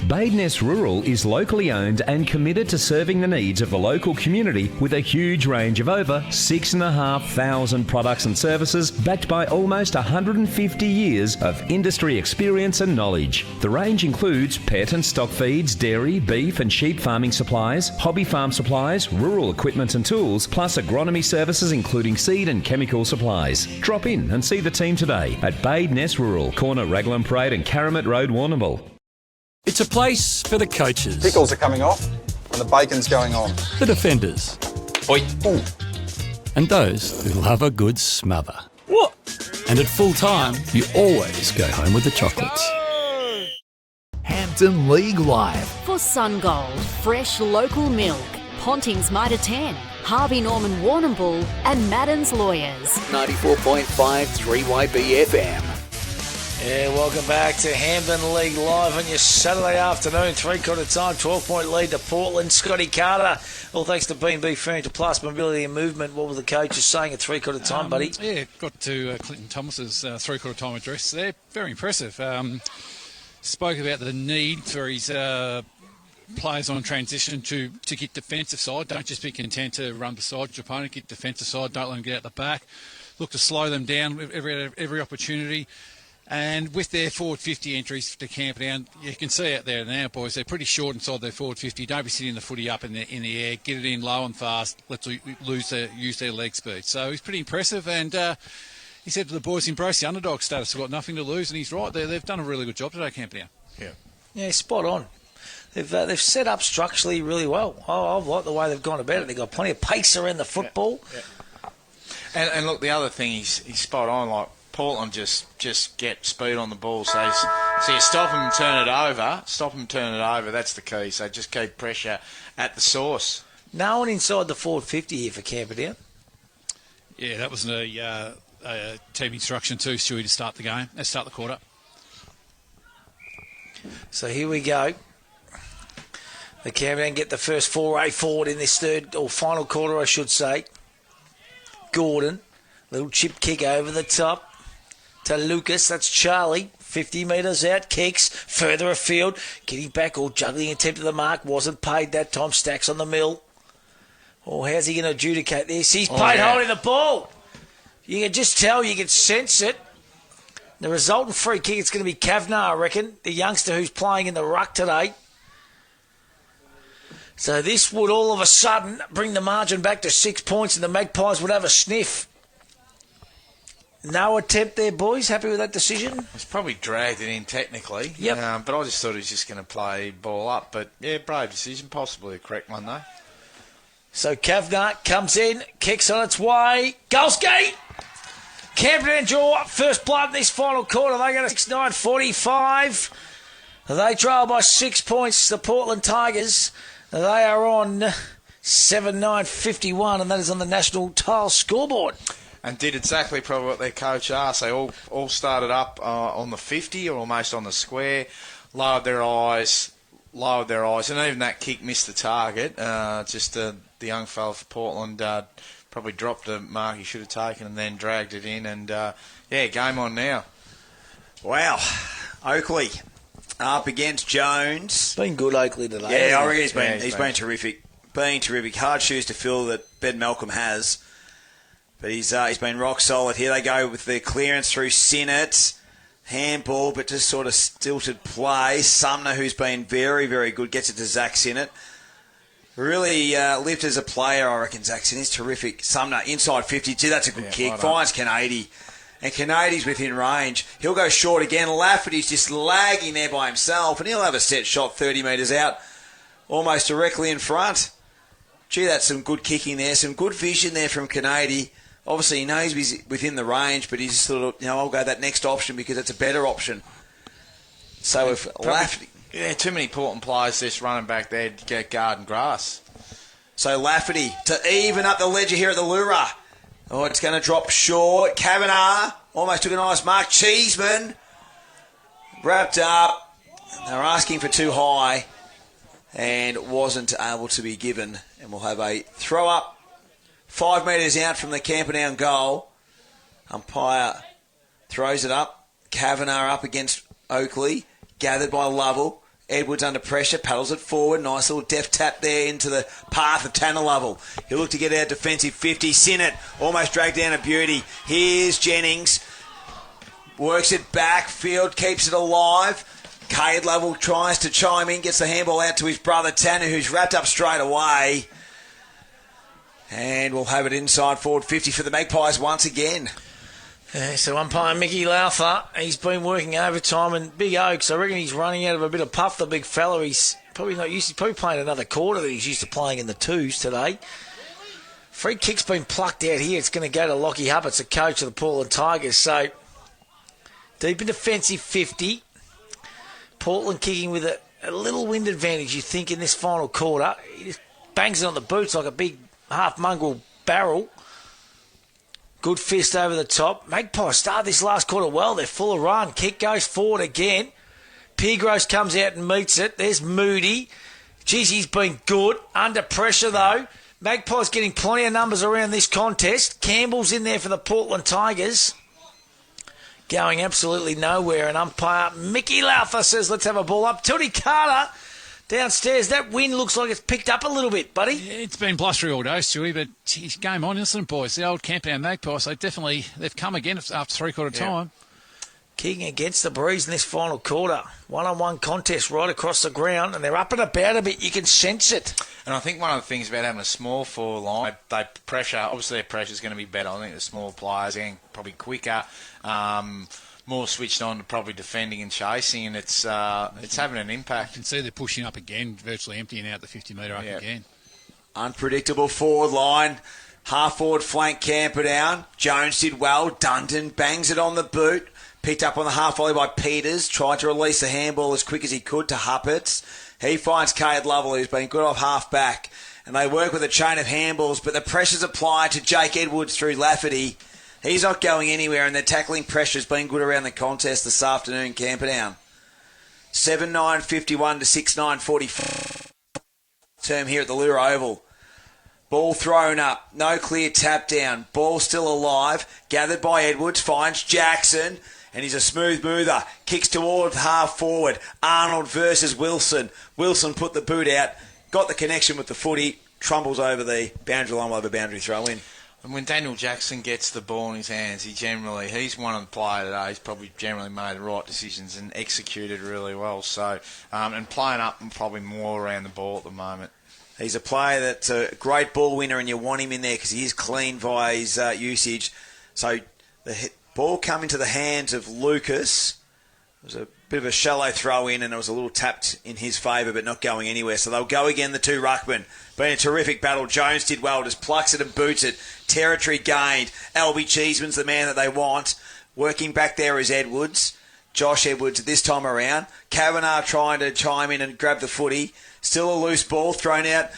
Badeness Rural is locally owned and committed to serving the needs of the local community with a huge range of over 6,500 products and services backed by almost 150 years of industry experience and knowledge. The range includes pet and stock feeds, dairy, beef and sheep farming supplies, hobby farm supplies, rural equipment and tools, plus agronomy services including seed and chemical supplies. Drop in and see the team today at Badeness Rural, corner Raglan Parade and Karamat Road, Warrnambool. It's a place for the coaches. Pickles are coming off and the bacon's going on. The defenders. Oi. Ooh. And those who love a good smother. What? And at full time, you always go home with the chocolates. Hampton League Live. For Sungold, fresh local milk. Ponting's Mitre 10, Harvey Norman Warrnambool and Madden's Lawyers. 94.5 3YB FM. Yeah, welcome back to Hampton League Live on your Saturday afternoon, 3/4 time, 12-point lead to Portland. Scotty Carter, all thanks to B&B Furniture Plus Mobility and Movement. What were the coaches saying at 3/4 time, buddy? Yeah, got to Clinton Thomas's 3/4 time address there. Very impressive. Spoke about the need for his players on transition to get defensive side. Don't just be content to run beside your opponent, get defensive side, don't let them get out the back. Look to slow them down every opportunity. And with their forward 50 entries to Camperdown, you can see out there now, boys, they're pretty short inside their forward 50. Don't be sitting the footy up in the air. Get it in low and fast. Let's use their leg speed. So he's pretty impressive. And he said to the boys, embrace the underdog status. We've got nothing to lose. And he's right. They've done a really good job today, Camperdown. Yeah, spot on. They've set up structurally really well. I like the way they've gone about it. They've got plenty of pace around the football. Yeah. And look, the other thing, he's spot on, like, Portland just get speed on the ball. So you stop them and turn it over. That's the key. So just keep pressure at the source. No one inside the forward 50 here for Camperdown. Yeah, that was a team instruction too, Stewie, to start the game. Let's start the quarter. So here we go. The Camperdown get the first foray forward in this third or final quarter, I should say. Gordon, little chip kick over the top. To Lucas, that's Charlie, 50 metres out, kicks, further afield, getting back, or juggling attempt at the mark, wasn't paid that time, Stacks on the mill. Oh, how's he going to adjudicate this? He's paid holding the ball. You can just tell, you can sense it. The resultant free kick, it's going to be Kavanagh, I reckon, the youngster who's playing in the ruck today. So this would all of a sudden bring the margin back to 6 points and the Magpies would have a sniff. No attempt there, boys. Happy with that decision? He's probably dragged it in technically. Yep. But I just thought he was just going to play ball up. But, yeah, brave decision. Possibly a correct one, though. So Kavanagh comes in, kicks on its way. Golski! Camperdown draw up first blood in this final quarter. They go to 6-9-45. They trail by 6 points, the Portland Tigers. They are on 7-9-51, and that is on the National Tile scoreboard. And did exactly probably what their coach asked. They all started up on the 50 or almost on the square, lowered their eyes, and even that kick missed the target. The young fella for Portland probably dropped a mark he should have taken and then dragged it in. And, game on now. Wow. Oakley up against Jones. Been good, Oakley, today. Yeah, I reckon he's been terrific. Been terrific. Hard shoes to fill that Ben Malcolm has. But he's been rock solid. Here they go with the clearance through Sinnott. Handball, but just sort of stilted play. Sumner, who's been very, very good, gets it to Zach Sinnott. Really lived as a player, I reckon. Zach Sinnott is terrific. Sumner, inside 52. That's a good kick. Finds Canady. And Canady's within range. He'll go short again. Lafferty's just lagging there by himself, and he'll have a set shot 30 metres out, almost directly in front. Gee, that's some good kicking there. Some good vision there from Canady. Obviously, he knows he's within the range, but he's sort of, I'll go that next option because it's a better option. So if Lafferty... Yeah, too many Portland players just running back there to get garden grass. So Lafferty to even up the ledger here at the Lura. Oh, it's going to drop short. Kavanagh almost took a nice mark. Cheeseman wrapped up. They were asking for too high and wasn't able to be given. And we'll have a throw up 5 metres out from the Camperdown goal. Umpire throws it up. Kavanagh up against Oakley. Gathered by Lovell. Edwards under pressure, paddles it forward. Nice little deft tap there into the path of Tanner Lovell. He'll look to get out defensive 50. Sinnott almost dragged down a beauty. Here's Jennings. Works it back. Field keeps it alive. Cade Lovell tries to chime in, gets the handball out to his brother Tanner, who's wrapped up straight away. And we'll have it inside forward 50 for the Magpies once again. Yeah, so umpire Mickey Lowther, he's been working overtime, and Big Oaks, I reckon he's running out of a bit of puff, the big fella. He's probably not used to, probably playing another quarter that he's used to playing in the twos today. Free kick's been plucked out here. It's going to go to Lockie Huppert, the coach of the Portland Tigers. So deep in defensive 50. Portland kicking with a little wind advantage, you think, in this final quarter. He just bangs it on the boots like a big half-mongrel barrel. Good fist over the top. Magpies start this last quarter well. They're full of run. Kick goes forward again. Piergross comes out and meets it. There's Moody. Geez, he's been good. Under pressure, though. Magpies getting plenty of numbers around this contest. Campbell's in there for the Portland Tigers. Going absolutely nowhere. And umpire Mickey Lowther says, let's have a ball up. Tony Carter downstairs. That wind looks like it's picked up a little bit, buddy. Yeah, it's been blustery all day, Stewie, but geez, game on, isn't it, boys? The old Camperdown Magpies, they've come again after three-quarter time. Kicking against the breeze in this final quarter. One-on-one contest right across the ground, and they're up and about a bit. You can sense it. And I think one of the things about having a small forward line, they pressure, obviously their pressure is going to be better. I think the small players are getting probably quicker, more switched on to probably defending and chasing, and it's having an impact. You can see they're pushing up again, virtually emptying out the 50-metre up again. Unpredictable forward line. Half-forward flank Camperdown. Jones did well. Dundon bangs it on the boot. Picked up on the half volley by Peters. Tried to release the handball as quick as he could to Huppert. He finds Cade Lovell, who's been good off half-back. And they work with a chain of handballs, but the pressure's applied to Jake Edwards through Lafferty. He's not going anywhere, and their tackling pressure's been good around the contest this afternoon, Camperdown. 7-9-51 to 6-9-44. Term here at the Lura Oval. Ball thrown up. No clear tap down. Ball still alive. Gathered by Edwards. Finds Jackson. And he's a smooth mover. Kicks toward half forward. Arnold versus Wilson. Wilson put the boot out. Got the connection with the footy. Trumbles over the boundary line. We'll have a boundary throw in. And when Daniel Jackson gets the ball in his hands, he's one of the players today. He's probably generally made the right decisions and executed really well. So, and playing up and probably more around the ball at the moment. He's a player that's a great ball winner, and you want him in there because he is clean via his usage. So the ball coming to the hands of Lucas. It was a bit of a shallow throw in, and it was a little tapped in his favour, but not going anywhere. So they'll go again, the two ruckmen. Been a terrific battle. Jones did well, just plucks it and boots it. Territory gained. Albie Cheeseman's the man that they want. Working back there is Edwards. Josh Edwards this time around. Kavanagh trying to chime in and grab the footy. Still a loose ball thrown out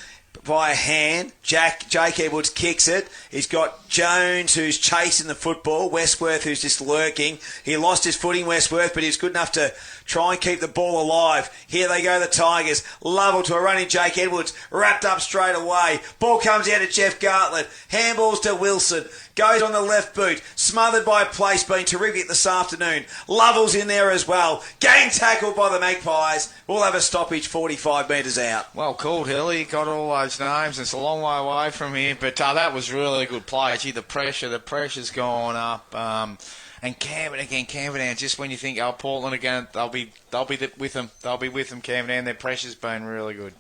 by a hand. Jake Edwards kicks it. He's got Jones who's chasing the football. Westworth who's just lurking. He lost his footing, Westworth, but he's good enough to try and keep the ball alive. Here they go, the Tigers. Lovell to a running Jake Edwards. Wrapped up straight away. Ball comes out to Jeff Gartlett. Handballs to Wilson. Goes on the left boot. Smothered by a place being terrific this afternoon. Lovell's in there as well. Gang tackled by the Magpies. We'll have a stoppage 45 metres out. Well called, Hilly. Got all those names. It's a long way away from here, but that was really a good play. Gee, the pressure's gone up. And Camperdown, just when you think, Portland again, they'll be with them. They'll be with them, Camperdown. Their pressure's been really good.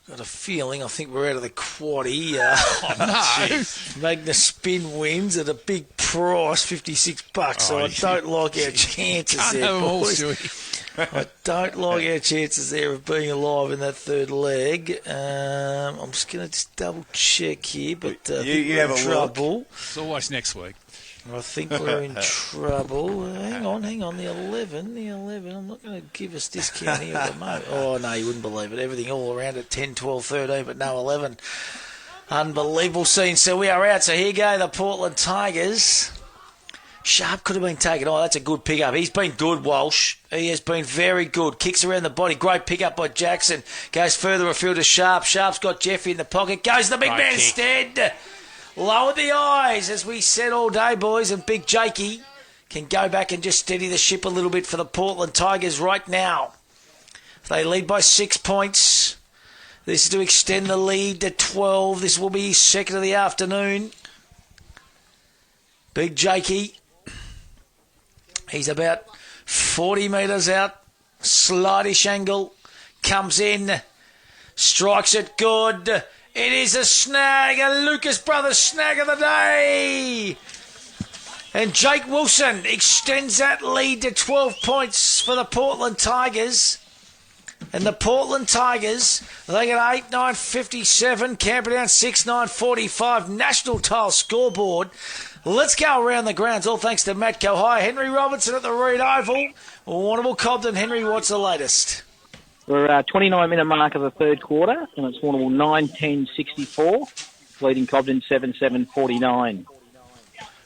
Got a feeling, I think we're out of the quaddie. No. Magnus Spin wins at a big price, $56. So I don't like our chances there, boys. I don't like our chances there of being alive in that third leg. I'm just going to just double check here, but you have a trouble. It's always next week. I think we're in trouble. Hang on. The 11. I'm not going to give us discount here at the moment. Oh, no, you wouldn't believe it. Everything all around at 10, 12, 13, but no 11. Unbelievable scene. So we are out. So here go the Portland Tigers. Sharp could have been taken. Oh, that's a good pick-up. He's been good, Walsh. He has been very good. Kicks around the body. Great pick-up by Jackson. Goes further afield to Sharp. Sharp's got Jeffy in the pocket. Goes the big man instead. Lower the eyes, as we said all day, boys, and Big Jakey can go back and just steady the ship a little bit for the Portland Tigers right now. They lead by 6 points. This is to extend the lead to 12. This will be his second of the afternoon. Big Jakey. He's about 40 metres out. Slightish angle. Comes in. Strikes it good. It is a snag, a Lucas Brothers snag of the day. And Jake Wilson extends that lead to 12 points for the Portland Tigers. And the Portland Tigers, they get 8-9-57, Camperdown 6-9-45, national tile scoreboard. Let's go around the grounds, all thanks to Matco High. Henry Robertson at the Reed Oval. Warrnambool Cobden. Henry, what's the latest? We're 29-minute mark of the third quarter, and it's Warrnambool 9-10-64, leading Cobden 7-7-49.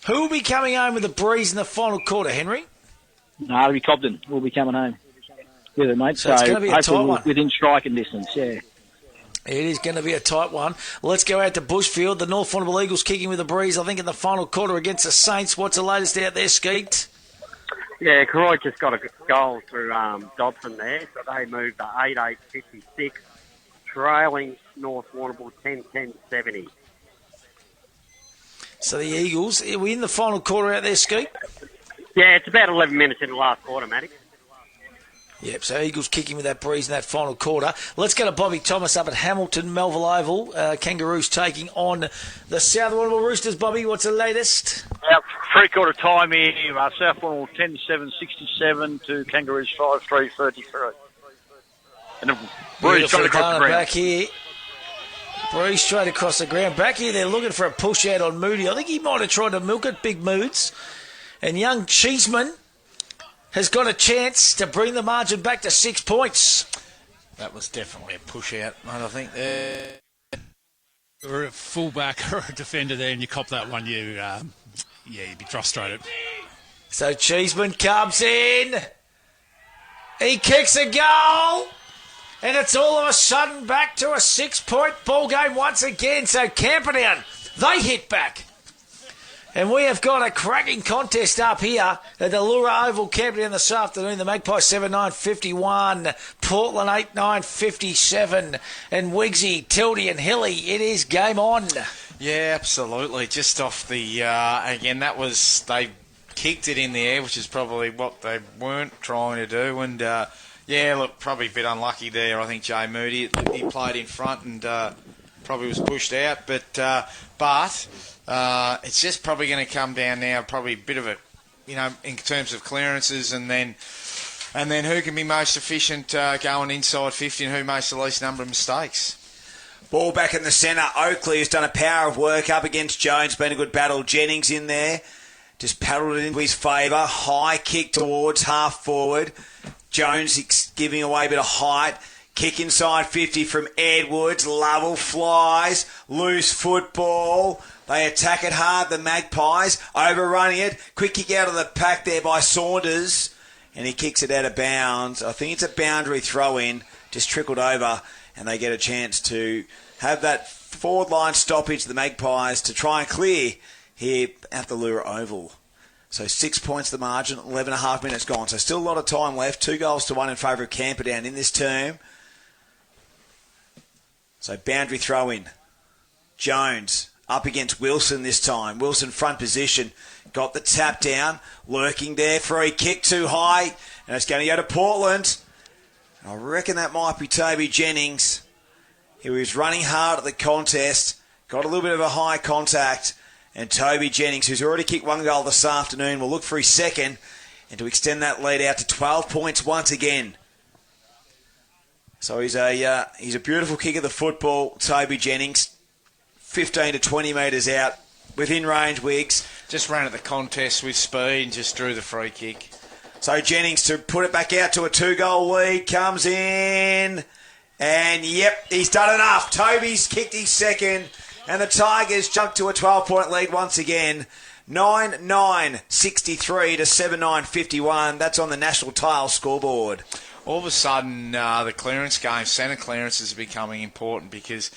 Who will be coming home with a breeze in the final quarter, Henry? No, it'll be Cobden. We'll be coming home with it, mate. So it's going to be a tight one. Within striking distance, yeah. It is going to be a tight one. Let's go out to Bushfield. The North Warrnambool Eagles kicking with a breeze, I think, in the final quarter against the Saints. What's the latest out there, Skeet? Yeah, Croy just got a goal through Dobson there, so they moved to 8-8-56, trailing North Warrnambool 10-10-70. So the Eagles, are we in the final quarter out there, Skeet? Yeah, it's about 11 minutes in the last quarter, Matty. Yep, so Eagles kicking with that breeze in that final quarter. Let's go to Bobby Thomas up at Hamilton, Melville Oval. Kangaroos taking on the South Warrnambool Roosters. Bobby, what's the latest? Three-quarter time here, South Warrnambool 10-7-67 to Kangaroos 5-3-33. And the breeze straight across the ground. Back here. Breeze straight across the ground. Back here, they're looking for a push out on Moody. I think he might have tried to milk it, Big Moods. And young Cheeseman has got a chance to bring the margin back to 6 points. That was definitely a push out, mate, I think. Or a fullback or a defender there and you cop that one, you'd be frustrated. So Cheeseman comes in. He kicks a goal. And it's all of a sudden back to a 6-point ball game once again. So Camperdown, they hit back. And we have got a cracking contest up here at the Lura Oval, Camperdown this afternoon. The Magpies 7-9-51, Portland 8-9-57, and Wigsy, Tildy and Hilly. It is game on. Yeah, absolutely. Just off the, again, they kicked it in the air, which is probably what they weren't trying to do. And, probably a bit unlucky there. I think Jay Moody, he played in front and probably was pushed out. But it's just probably going to come down now, probably a bit of a, in terms of clearances and then who can be most efficient going inside 50 and who makes the least number of mistakes. Ball back in the centre. Oakley has done a power of work up against Jones. Been a good battle. Jennings in there just paddled it into his favour. High kick towards half forward. Jones giving away a bit of height. Kick inside 50 from Edwards. Lovell flies. Loose football. They attack it hard, the Magpies. Overrunning it. Quick kick out of the pack there by Saunders. And he kicks it out of bounds. I think it's a boundary throw-in. Just trickled over. And they get a chance to have that forward line stoppage, the Magpies, to try and clear here at the Lura Oval. So 6 points the margin, 11.5 minutes gone. So still a lot of time left. 2-1 in favour of Camperdown in this term. So boundary throw in. Jones up against Wilson this time. Wilson front position. Got the tap down. Lurking there. Free kick too high. And it's going to go to Portland. I reckon that might be Toby Jennings. He was running hard at the contest. Got a little bit of a high contact. And Toby Jennings, who's already kicked 1 goal this afternoon, will look for his second and to extend that lead out to 12 points once again. So he's a beautiful kick of the football, Toby Jennings. 15 to 20 metres out, within range, Wiggs. Just ran at the contest with speed and just drew the free kick. So Jennings to put it back out to a 2-goal lead, comes in, and yep, he's done enough. Toby's kicked his second, and the Tigers jump to a 12-point lead once again. 9-9, 63 to 7-9, 51. That's on the National Tile scoreboard. All of a sudden, the clearance game, centre clearances are becoming important because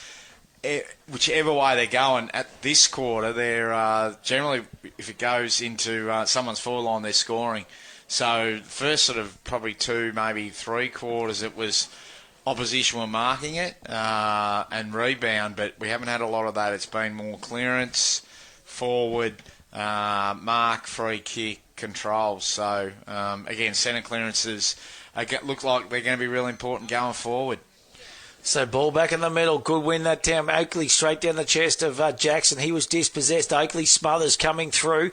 whichever way they're going at this quarter, they're generally, if it goes into someone's forward line, they're scoring. So first sort of probably 2, maybe 3 quarters, it was opposition were marking it and rebound, but we haven't had a lot of that. It's been more clearance, forward, mark, free kick, control. So again, centre clearances look like they're going to be really important going forward. So ball back in the middle. Good win that time. Oakley straight down the chest of Jackson. He was dispossessed. Oakley smothers coming through.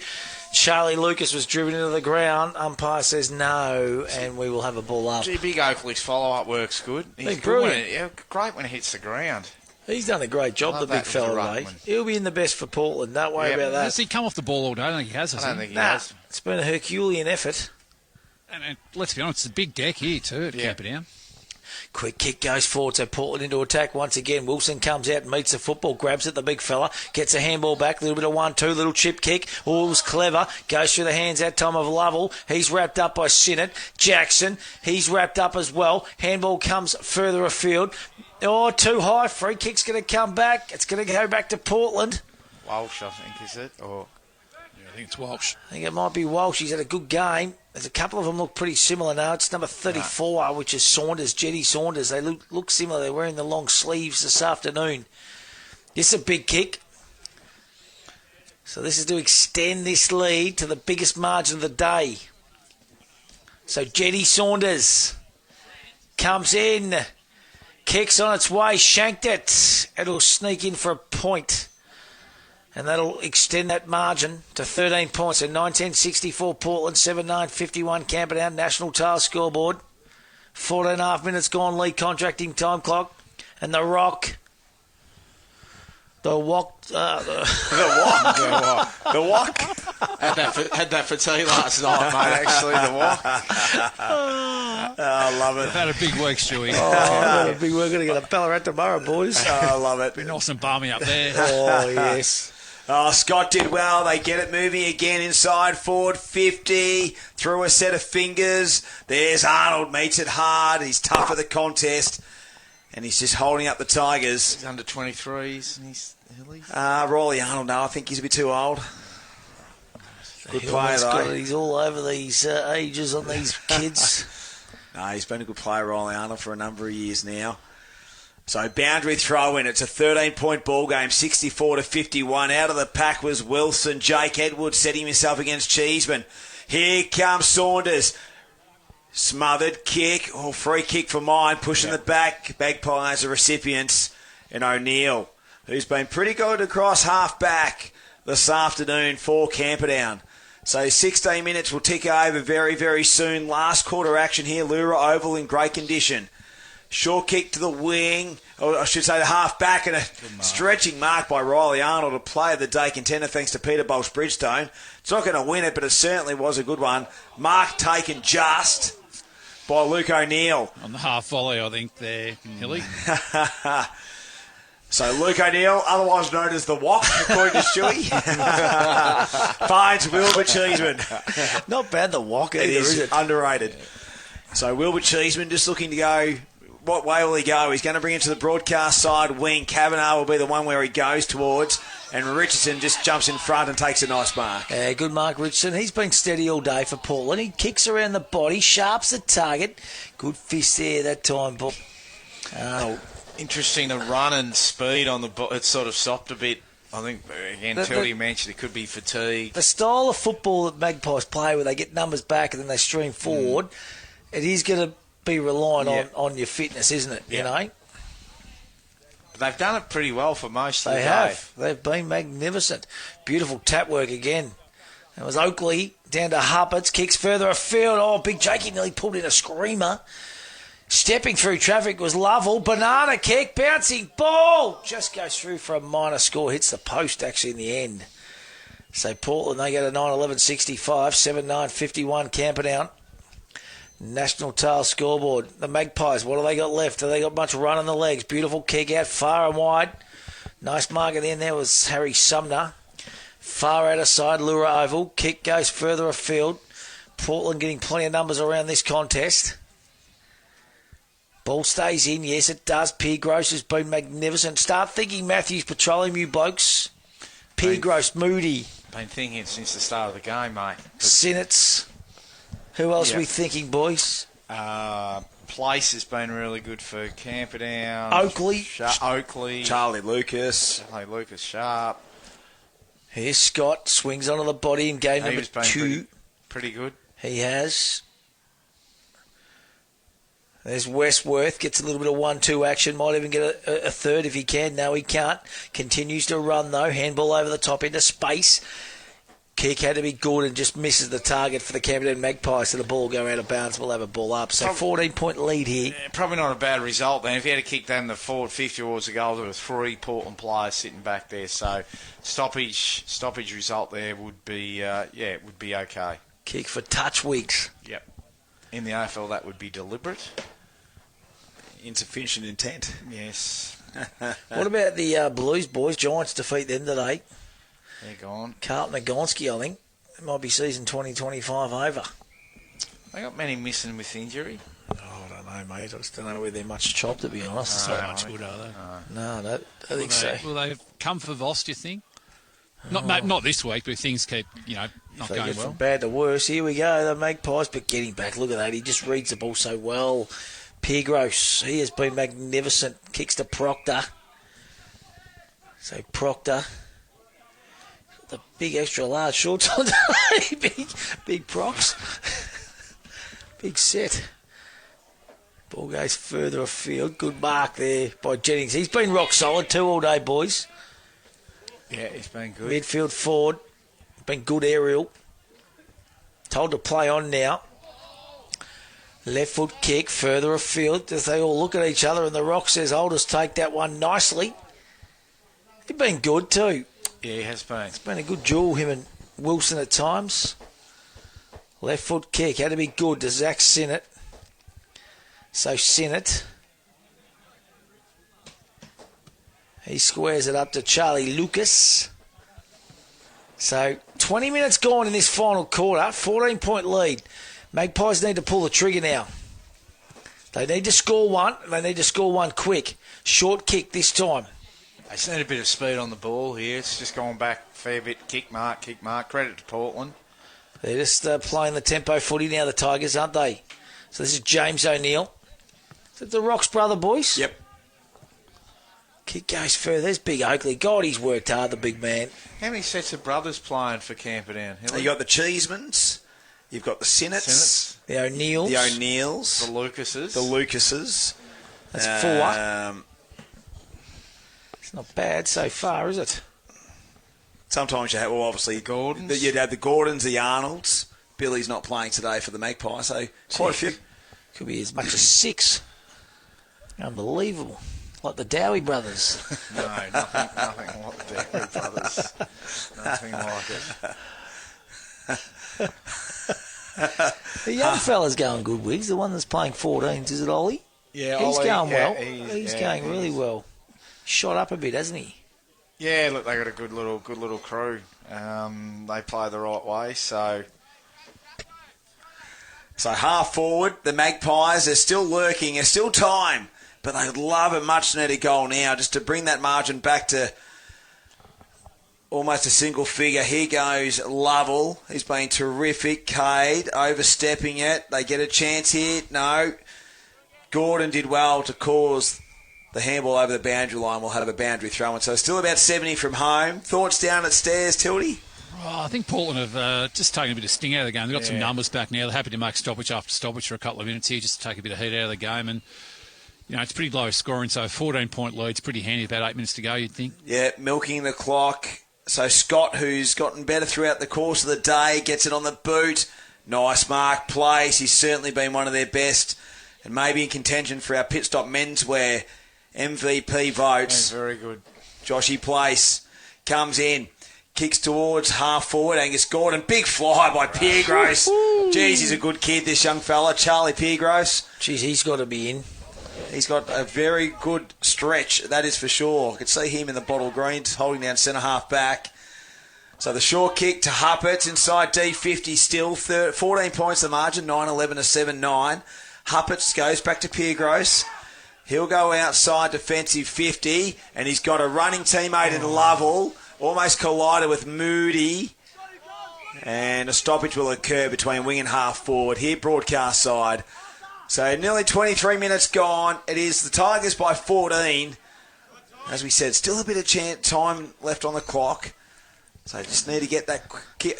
Charlie Lucas was driven into the ground. Umpire says no, and we will have a ball up. Gee, big Oakley's follow-up work's good. He's brilliant. Great when it hits the ground. He's done a great job, the big fella today. He'll be in the best for Portland. Don't worry about that. Has he come off the ball all day? I don't think he has. I don't think he has. It's been a Herculean effort. And let's be honest, it's a big deck here too at Camperdown. Quick kick goes forward, so Portland into attack once again. Wilson comes out and meets the football, grabs it, the big fella, gets a handball back, a little bit of 1-2, little chip kick. Oh, it was clever. Goes through the hands that time of Lovell. He's wrapped up by Sinnott. Jackson, he's wrapped up as well. Handball comes further afield. Oh, too high. Free kick's going to come back. It's going to go back to Portland. Walsh, I think, is it? Or... I think it's Walsh. I think it might be Walsh. He's had a good game. There's a couple of them look pretty similar now. It's number 34, which is Saunders, Jetty Saunders. They look similar. They're wearing the long sleeves this afternoon. This is a big kick. So this is to extend this lead to the biggest margin of the day. So Jetty Saunders comes in. Kicks on its way. Shanked it. It'll sneak in for a point. And that'll extend that margin to 13 points. So 1964 Portland, 7-9, 51 Camperdown, National Tile scoreboard. 14.5 minutes gone, league contracting time clock. And the Rock. The Wok. The Wok. Had that for tea last night, mate, actually, the Wok. I love it. Had a big week, Stewie. We're going to get a Ballarat tomorrow, boys. I love it. Be nice and balmy up there. Oh, yes. Oh, Scott did well. They get it moving again inside forward 50. Through a set of fingers. There's Arnold. Meets it hard. He's tough for the contest. And he's just holding up the Tigers. He's under 23s. And he's Riley Arnold, no, I think he's a bit too old. Good player, though. He's all over these ages on these kids. No, he's been a good player, Riley Arnold, for a number of years now. So boundary throw in. It's a 13-point ball game, 64 to 51. Out of the pack was Wilson. Jake Edwards setting himself against Cheeseman. Here comes Saunders. Smothered kick, free kick for mine, pushing the back. Magpies are recipients. And O'Neill, who's been pretty good across half back this afternoon for Camperdown. So 16 minutes will tick over very, very soon. Last quarter action here, Lura Oval in great condition. Short kick to the wing, or I should say the half back, and a stretching mark by Riley Arnold, a player of the day contender thanks to Peter Bolsh-Bridgestone. It's not going to win it, but it certainly was a good one. Mark taken just by Luke O'Neill. On the half volley, I think, there, Hilly. So Luke O'Neill, otherwise known as the Wok, according to Stewie, finds Wilbur Cheeseman. Not bad, the Wok either, It is is it? underrated. So Wilbur Cheeseman just looking to go. What way will he go? He's going to bring it to the broadcast side wing. Kavanagh will be the one where he goes towards. And Richardson just jumps in front and takes a nice mark. Yeah, good mark, Richardson. He's been steady all day for Portland. He kicks around the body, sharps the target. Good fist there that time, but... Interesting, the run and speed on the ball. It sort of stopped a bit. I think, again, Tildy mentioned it could be fatigue. The style of football that Magpies play, where they get numbers back and then they stream forward, it is going to be relying on your fitness, isn't it? You know? They've done it pretty well for most of the They day. have. They've been magnificent. Beautiful tap work again. That was Oakley down to Huppets. Kicks further afield. Oh, Big Jakey nearly pulled in a screamer. Stepping through traffic was Lovell. Banana kick. Bouncing ball. Just goes through for a minor score. Hits the post actually in the end. So Portland, they get a 9-11-65. 7-9-51 Camperdown. National tail scoreboard. The Magpies, what have they got left? Have they got much run on the legs? Beautiful kick out far and wide. Nice mark at the end there was Harry Sumner. Far out of side, Lure Oval. Kick goes further afield. Portland getting plenty of numbers around this contest. Ball stays in. Yes, it does. Piergross has been magnificent. Start thinking Matthews Petroleum, you blokes. Piergross, Moody. Been thinking it since the start of the game, mate. Sinnets. Who else are we thinking, boys? Place has been really good for Camperdown. Oakley. Oakley. Charlie Lucas. Sharp. Here's Scott. Swings onto the body in game number 2. Pretty good. He has. There's Westworth. Gets a little bit of 1-2 action. Might even get a third if he can. No, he can't. Continues to run, though. Handball over the top into space. Kick had to be good and just misses the target for the Camperdown Magpies, so the ball will go out of bounds. We'll have a ball up. So 14-point lead here. Probably not a bad result then. If you had to kick that in the forward 50 towards the goal, there were 3 Portland players sitting back there. So stoppage result there would be it would be okay. Kick for touch, Weeks. Yep. In the AFL, that would be deliberate. Insufficient intent. Yes. What about the Blues boys? Giants defeat them today. They're gone. Carlton Agonski, I think. It might be season 2025 over. They got many missing with injury. Oh, I don't know, mate. I just don't know where they're much chopped, to be honest. Not much good, are they? No, I don't think so. Will they come for Voss, do you think? Not this week, but things keep, not They going get well. from bad to worse. Here we go, the Magpies, but getting back. Look at that. He just reads the ball so well. Piergross, he has been magnificent. Kicks to Proctor. So Proctor, the big extra large shorts on today. big procs. Big set. Ball goes further afield. Good mark there by Jennings. He's been rock solid too all day, boys. Yeah, he's been good. Midfield forward. Been good aerial. Told to play on now. Left foot kick further afield as they all look at each other, and the Rock says, I'll just take that one nicely. He's been good too. Yeah, he has been. It's been a good duel, him and Wilson at times. Left foot kick had to be good to Zach Sinnott. So Sinnott, he squares it up to Charlie Lucas. So 20 minutes gone in this final quarter, 14-point lead. Magpies need to pull the trigger now. They need to score one, and they need to score one quick. Short kick this time. They just need a bit of speed on the ball here. It's just going back a fair bit. Kick mark. Credit to Portland. They're just playing the tempo footy now, the Tigers, aren't they? So this is James O'Neill. Is it the Rocks brother, boys? Yep. Kick goes further. There's Big Oakley. God, he's worked hard, the big man. How many sets of brothers playing for Camperdown? You got the Cheesemans. You've got the Sinnotts. The O'Neills. The Lucases. That's 4. It's not bad so far, is it? Sometimes you have, obviously, Gordons. You'd have the Gordons, the Arnolds. Billy's not playing today for the Magpies, so quite a few. Could be as much as 6. Unbelievable. Like the Dowie brothers. No, nothing like the Dowie brothers. Nothing like it. The young fella's going good, Wiggs. The one that's playing 14s, is it Ollie? Yeah, he's Ollie, going well. He's going really well. Shot up a bit, hasn't he? Yeah, look, they got a good little crew. They play the right way, so half forward, the Magpies are still lurking. There's still time, but they'd love a much-needed goal now just to bring that margin back to almost a single figure. Here goes Lovell. He's been terrific. Cade overstepping it. They get a chance here. No. Gordon did well to cause the handball over the boundary line. Will have a boundary throw-in. So still about 70 from home. Thoughts down at Stairs, Tildy? Oh, I think Portland have just taken a bit of sting out of the game. They've got some numbers back now. They're happy to make stoppage after stoppage for a couple of minutes here just to take a bit of heat out of the game. And, you know, it's pretty low scoring, so a 14-point lead's pretty handy. About 8 minutes to go, you'd think. Yeah, milking the clock. So Scott, who's gotten better throughout the course of the day, gets it on the boot. Nice mark place. He's certainly been one of their best and maybe in contention for our pit stop menswear MVP votes. Yeah, very good. Joshy Place comes in, kicks towards half forward. Angus Gordon, big fly by Piergross. Jeez, he's a good kid, this young fella, Charlie Piergross. Jeez, he's got to be in. He's got a very good stretch, that is for sure. I could see him in the bottle greens holding down centre half back. So the short kick to Huppert inside D50 still. 14 points the margin, 9-11 to 7-9. Huppert goes back to Piergross. He'll go outside defensive 50, and he's got a running teammate in Lovell. Almost collided with Moody. And a stoppage will occur between wing and half forward here, broadcast side. So nearly 23 minutes gone. It is the Tigers by 14. As we said, still a bit of time left on the clock. So just need to get a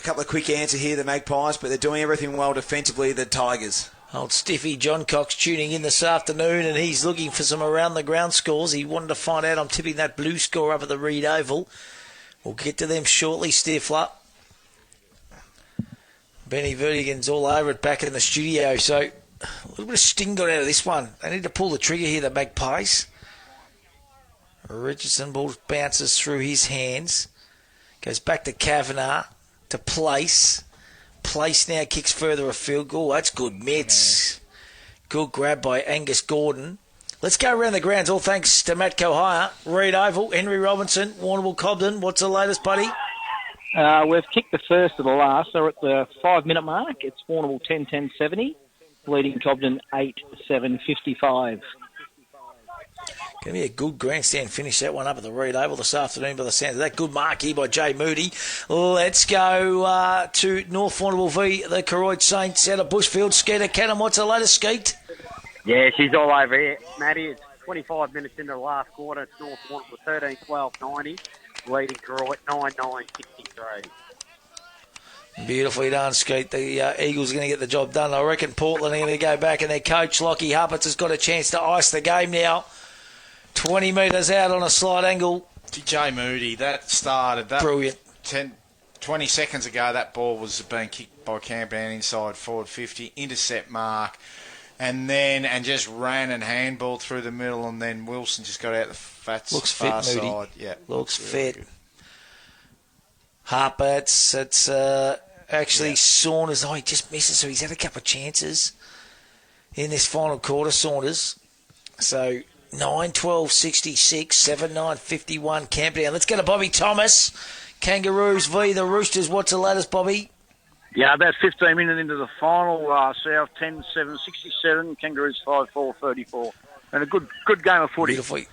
couple of quick answers here, the Magpies, but they're doing everything well defensively, the Tigers. Old Stiffy John Cox tuning in this afternoon, and he's looking for some around-the-ground scores. He wanted to find out. I'm tipping that blue score up at the Reed Oval. We'll get to them shortly, Stifler. Benny Vertigan's all over it back in the studio, so a little bit of sting got out of this one. They need to pull the trigger here, the Magpies. Richardson ball bounces through his hands. Goes back to Kavanagh, to Place. Place now kicks further afield. Oh, that's good mitts. Good grab by Angus Gordon. Let's go around the grounds. All thanks to Matt Kohaya. Reed Oval, Henry Robinson, Warrnambool Cobden. What's the latest, buddy? We've kicked the first of the last. They're at the 5-minute mark. It's Warrnambool 10-10-70, leading Cobden 8-7-55. Going to be a good grandstand finish, that one up at the Reed Oval this afternoon by the sounds of that. Good mark here by Jay Moody. Let's go to North Warrnambool v the Koroit Saints out of Bushfield. Skeeter Cannon, what's the latest, Skeet? Yeah, she's all over here, Matty. It's 25 minutes into the last quarter. It's North Warrnambool 13-12-90, leading Koroit 9-9-63. Beautifully done, Skeet. The Eagles are going to get the job done. I reckon Portland are going to go back, and their coach, Lockie Huppert, has got a chance to ice the game now. 20 metres out on a slight angle. Jay Moody, that started. Brilliant. 20 seconds ago, that ball was being kicked by Camperdown inside forward 50, intercept mark, and just ran and handballed through the middle, and then Wilson just got out the far fit, Moody. side. Yeah, looks really fit. Good. Harper, it's actually Saunders. Oh, he just misses, so he's had a couple of chances in this final quarter, Saunders. So 9-12-66, 7-9-51, Camperdown. Let's go to Bobby Thomas. Kangaroos v the Roosters. What's the latest, Bobby? Yeah, about 15 minutes into the final. South 10-7-67, Kangaroos 5-4-34. And a good game of footy. Beautifully.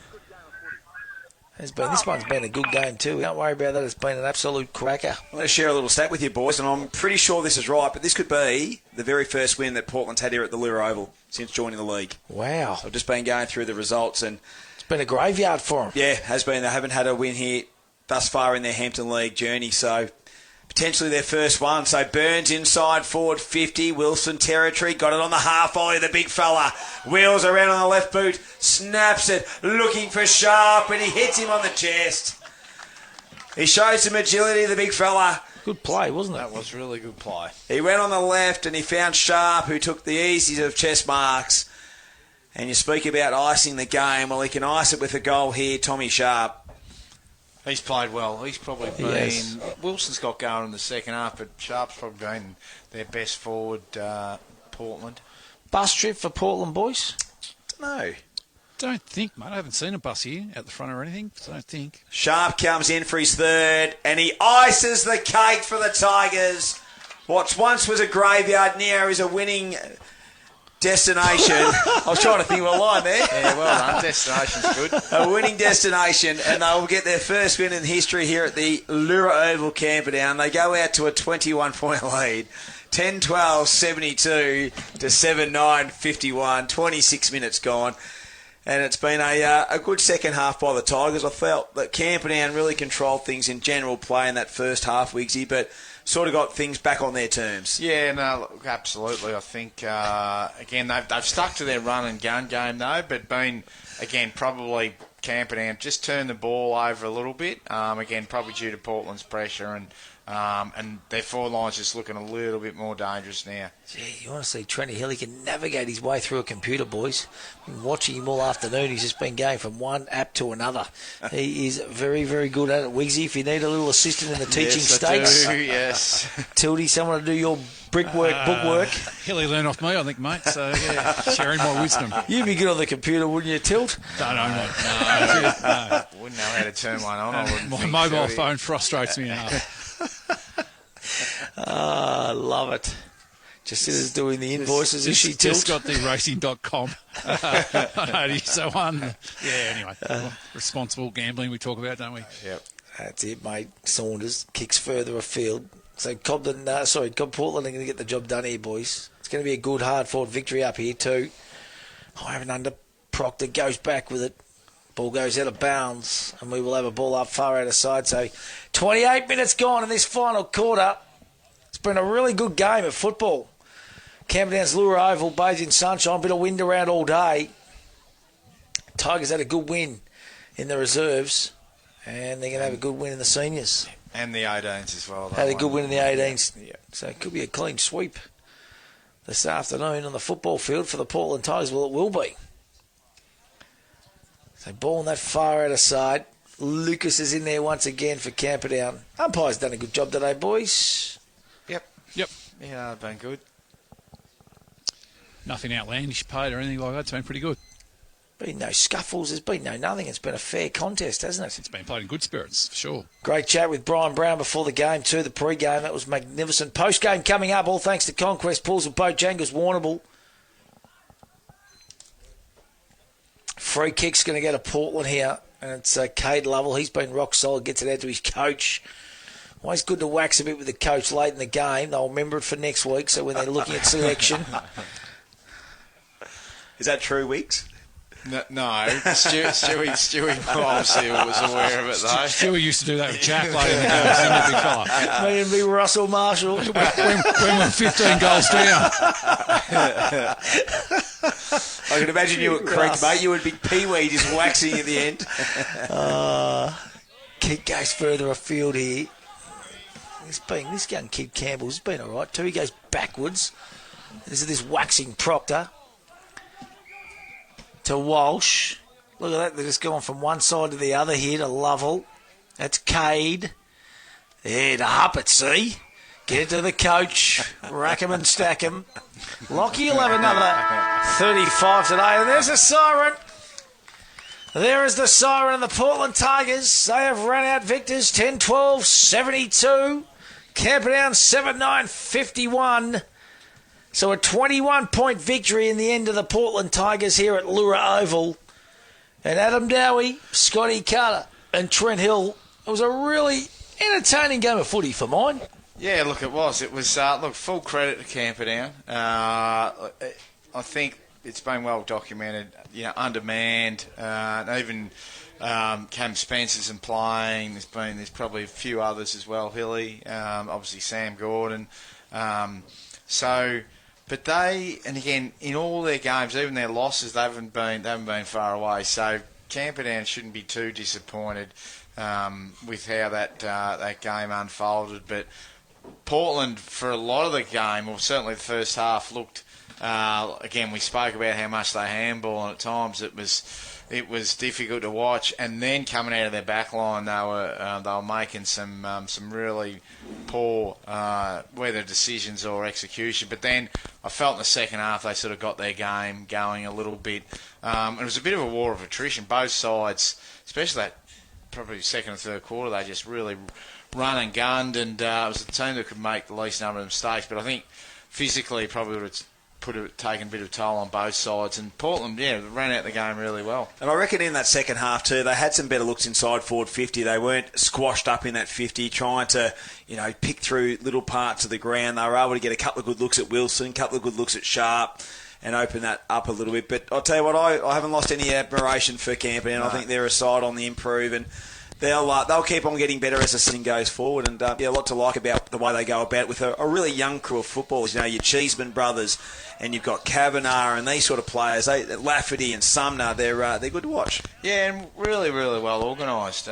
This one's been a good game too. Don't worry about that. It's been an absolute cracker. I'm going to share a little stat with you, boys, and I'm pretty sure this is right, but this could be the very first win that Portland's had here at the Lure Oval since joining the league. Wow. I've just been going through the results, and it's been a graveyard for them. Yeah, it has been. They haven't had a win here thus far in their Hampton League journey, so potentially their first one. So Burns inside forward 50, Wilson territory, got it on the half volley, the big fella. Wheels around on the left boot, snaps it, looking for Sharp, and he hits him on the chest. He shows some agility, the big fella. Good play, wasn't it? That was really good play. He went on the left and he found Sharp, who took the easiest of chest marks. And you speak about icing the game. Well, he can ice it with a goal here, Tommy Sharp. He's played well. He's probably been... Yes. Wilson's got going in the second half, but Sharp's probably been their best forward, Portland. Bus trip for Portland, boys? No. Don't think, mate. I haven't seen a bus here at the front or anything. Don't think. Sharp comes in for his third, and he ices the cake for the Tigers. What once was a graveyard now is a winning destination. I was trying to think of a line there. Yeah, well done. Destination's good. A winning destination, and they will get their first win in history here at the Lura Oval Camperdown. They go out to a 21-point lead. 10-12-72 to 7-9-51. 26 minutes gone. And it's been a good second half by the Tigers. I felt that Camperdown really controlled things in general play in that first half, Wiggsy, but sort of got things back on their terms. Yeah, no, look, absolutely. I think, again, they've stuck to their run and gun game, though, but been, again, probably Camperdown just turned the ball over a little bit. Again, probably due to Portland's pressure, and their forward line's just looking a little bit more dangerous now. Gee, you want to see Trenty Hill? He can navigate his way through a computer, boys. Been watching him all afternoon. He's just been going from one app to another. He is very, very good at it. Wiggsy, if you need a little assistant in the teaching stakes, yes. Tildy, someone to do your brickwork, bookwork. Hilly learned off me, I think, mate. So, yeah, sharing my wisdom. You'd be good on the computer, wouldn't you, Tilt? No. Wouldn't know how to turn one on. I wouldn't My think mobile so. phone frustrates me enough. I love it. Just as doing the invoices, is she, Tilt? Just got the racing.com. So, anyway, responsible gambling we talk about, don't we? Yep. That's it, mate. Saunders kicks further afield. So Portland are going to get the job done here, boys. It's going to be a good, hard-fought victory up here too. High and under. Proctor goes back with it. Ball goes out of bounds, and we will have a ball up far out of side. So 28 minutes gone in this final quarter. It's been a really good game of football. Camperdown's Lura Oval, bathed in sunshine, bit of wind around all day. Tigers had a good win in the reserves, and they're going to have a good win in the seniors. And the 18s as well. Had a good win in the 18s. Yeah. So it could be a clean sweep this afternoon on the football field for the Portland Tigers. Well, it will be. So ball on that far out of side. Lucas is in there once again for Camperdown. Umpire's done a good job today, boys. Yep. Yeah, been good. Nothing outlandish paid or anything like that. It's been pretty good. Been no scuffles. There's been no nothing. It's been a fair contest, hasn't it? It's been played in good spirits, for sure. Great chat with Brian Brown before the game too. The pre-game, that was magnificent. Post-game coming up, all thanks to Conquest Pools of Bojangles Warrnambool. Free kick's going to go to Portland here, and it's Cade Lovell. He's been rock solid, gets it out to his coach. Always good to wax a bit with the coach late in the game. They'll remember it for next week, so when they're looking at selection. Is that true, Wiggs? No, Stewie obviously was aware of it, though. Stewie used to do that with Jack late in the game. He's a big fella. Me and big Russell Marshall. when we're 15 goals down. I can imagine you at Creek, mate. You would be Pee-wee just waxing at the end. Kick goes further afield here. This young kid Campbell's been all right too. He goes backwards. This is this waxing Proctor to Walsh. Look at that. They're just going from one side to the other here to Lovell. That's Cade. There to Huppet, see? Get it to the coach. Rack him and stack him. Lockie will have another 35 today. And there's a siren. There is the siren of the Portland Tigers. They have run out victors 10-12-72. Camperdown 7-9-51. So a 21-point victory in the end of the Portland Tigers here at Lura Oval. And Adam Dowie, Scotty Carter and Trent Hill. It was a really entertaining game of footy for mine. Yeah, look, it was. It was, full credit to Camperdown. I think it's been well documented, undermanned. Even Cam Spencer's and playing. There's probably a few others as well, Hilly, obviously Sam Gordon. But they, and again, in all their games, even their losses, they haven't been far away. So Camperdown shouldn't be too disappointed with how that game unfolded. But Portland, for a lot of the game, or certainly the first half, looked, again, we spoke about how much they handball, and at times it was difficult to watch. And then coming out of their back line, they were making some really poor, whether decisions or execution. But then I felt in the second half they sort of got their game going a little bit. It was a bit of a war of attrition. Both sides, especially that probably second and third quarter, they just really run and gunned, and it was a team that could make the least number of mistakes. But I think physically probably would have taken a bit of toll on both sides, and Portland, ran out the game really well. And I reckon in that second half too, they had some better looks inside forward 50. They weren't squashed up in that 50, trying to, pick through little parts of the ground. They were able to get a couple of good looks at Wilson, a couple of good looks at Sharp, and open that up a little bit. But I'll tell you what, I haven't lost any admiration for Camperdown. No. I think they're a side on the improve, and they'll keep on getting better as the season goes forward. And a lot to like about the way they go about it with a really young crew of footballers. Your Cheeseman brothers, and you've got Kavanagh and these sort of players. Lafferty and Sumner, they're good to watch. Yeah, and really, really well organised.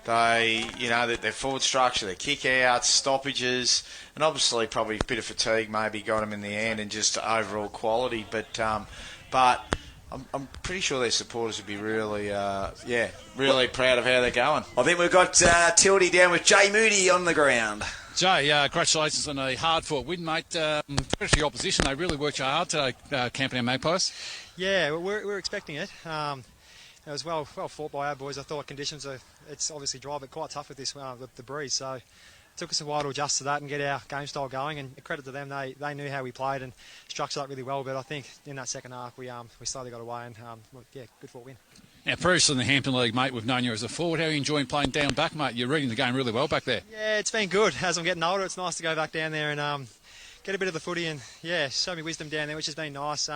Their forward structure, their kick-outs, stoppages, and obviously probably a bit of fatigue maybe got them in the end, and just overall quality. But I'm pretty sure their supporters would be really proud of how they're going. I think we've got Tildy down with Jay Moody on the ground. Jay, congratulations on a hard-fought win, mate. Credit to your opposition. They really worked you hard today, Camperdown Magpies. Yeah, we're expecting it. It was well fought by our boys. I thought conditions it's obviously dry, but quite tough with this with the breeze. So it took us a while to adjust to that and get our game style going. And credit to them, they knew how we played and structured up really well. But I think in that second half, we slowly got away and good fought win. Now, previously in the Hampton League, mate, we've known you as a forward. How are you enjoying playing down back, mate? You're reading the game really well back there. Yeah, it's been good. As I'm getting older, it's nice to go back down there and get a bit of the footy and, show me wisdom down there, which has been nice.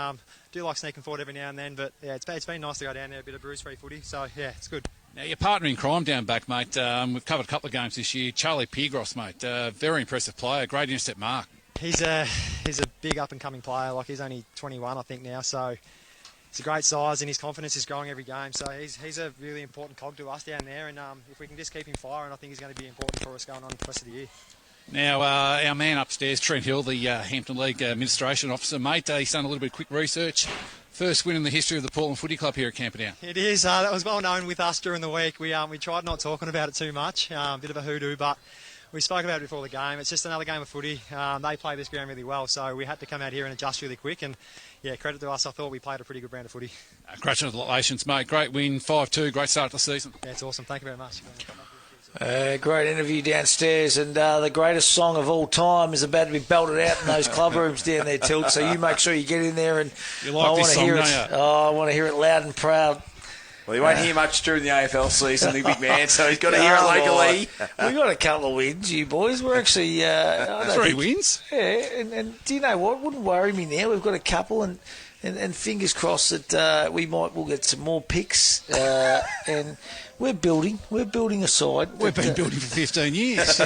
Do like sneaking forward every now and then, but, it's been nice to go down there, a bit of bruise-free footy. So, it's good. Now, your partner in crime down back, mate, we've covered a couple of games this year. Charlie Piergross, mate, very impressive player, great intercept mark. He's a big up-and-coming player. Like, he's only 21, I think, now, so he's a great size and his confidence is growing every game. So he's a really important cog to us down there, and if we can just keep him firing, I think he's going to be important for us going on the rest of the year. Now, our man upstairs, Trent Hill, the Hampton League administration officer, mate, he's done a little bit of quick research. First win in the history of the Portland Footy Club here at Camperdown. It is. That was well known with us during the week. We tried not talking about it too much, bit of a hoodoo, but we spoke about it before the game. It's just another game of footy. They play this ground really well, so we had to come out here and adjust really quick. And, credit to us, I thought we played a pretty good brand of footy. Congratulations, mate. Great win, 5-2, great start to the season. Yeah, it's awesome. Thank you very much. Great interview downstairs, and the greatest song of all time is about to be belted out in those club rooms down there, Tilt. So you make sure you get in there, and you like this song, don't you? I want to hear it loud and proud. Well, you won't hear much during the AFL season, the big man, so he's got to hear it locally. We got a couple of wins, you boys. We're actually 3 wins. Yeah, and do you know what? It wouldn't worry me now. We've got a couple, and fingers crossed that we'll get some more picks. And we're building a side. We've been building for 15 years.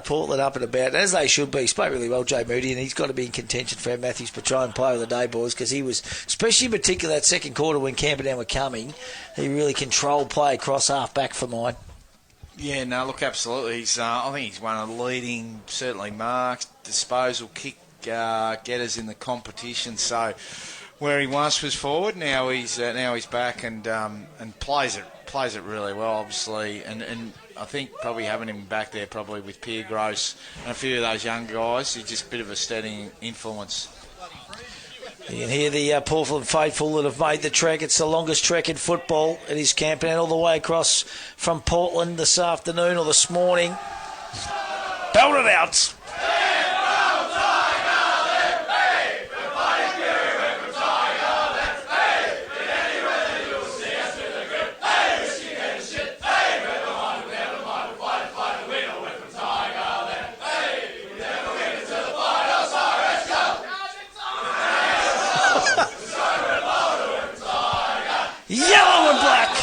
Portland up and about, as they should be. Spoke really well, Jay Moody, and he's got to be in contention for our Matthews Petrone Player of the Day, boys, because he was, especially in particular that second quarter when Camperdown were coming, he really controlled play across half back for mine. Yeah, no, look, absolutely. I think he's one of the leading, certainly marks, disposal, kick getters in the competition. So where he once was forward, now he's back and plays it really well, obviously, and I think probably having him back there probably with Piergross and a few of those young guys, he's just a bit of a steadying influence. You can hear the Portland faithful that have made the trek. It's the longest trek in football. It is Camperdown all the way across from Portland this afternoon or this morning. Belt it out. Yellow and black.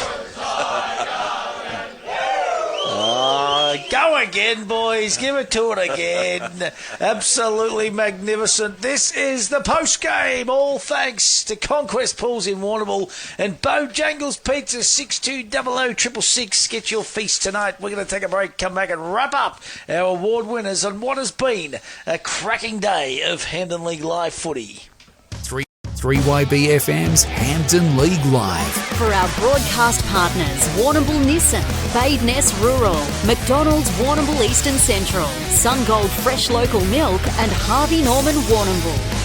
Going again, boys. Give it to it again. Absolutely magnificent. This is the post-game. All thanks to Conquest Pools in Warrnambool and Bojangles Pizza 6200 Get your feast tonight. We're going to take a break, come back and wrap up our award winners on what has been a cracking day of Hampden League Live footy. 3YBFM's Hampden League Live. For our broadcast partners, Warrnambool Nissan, Badeness Rural, McDonald's Warrnambool Eastern Central, Sungold Fresh Local Milk and Harvey Norman Warrnambool.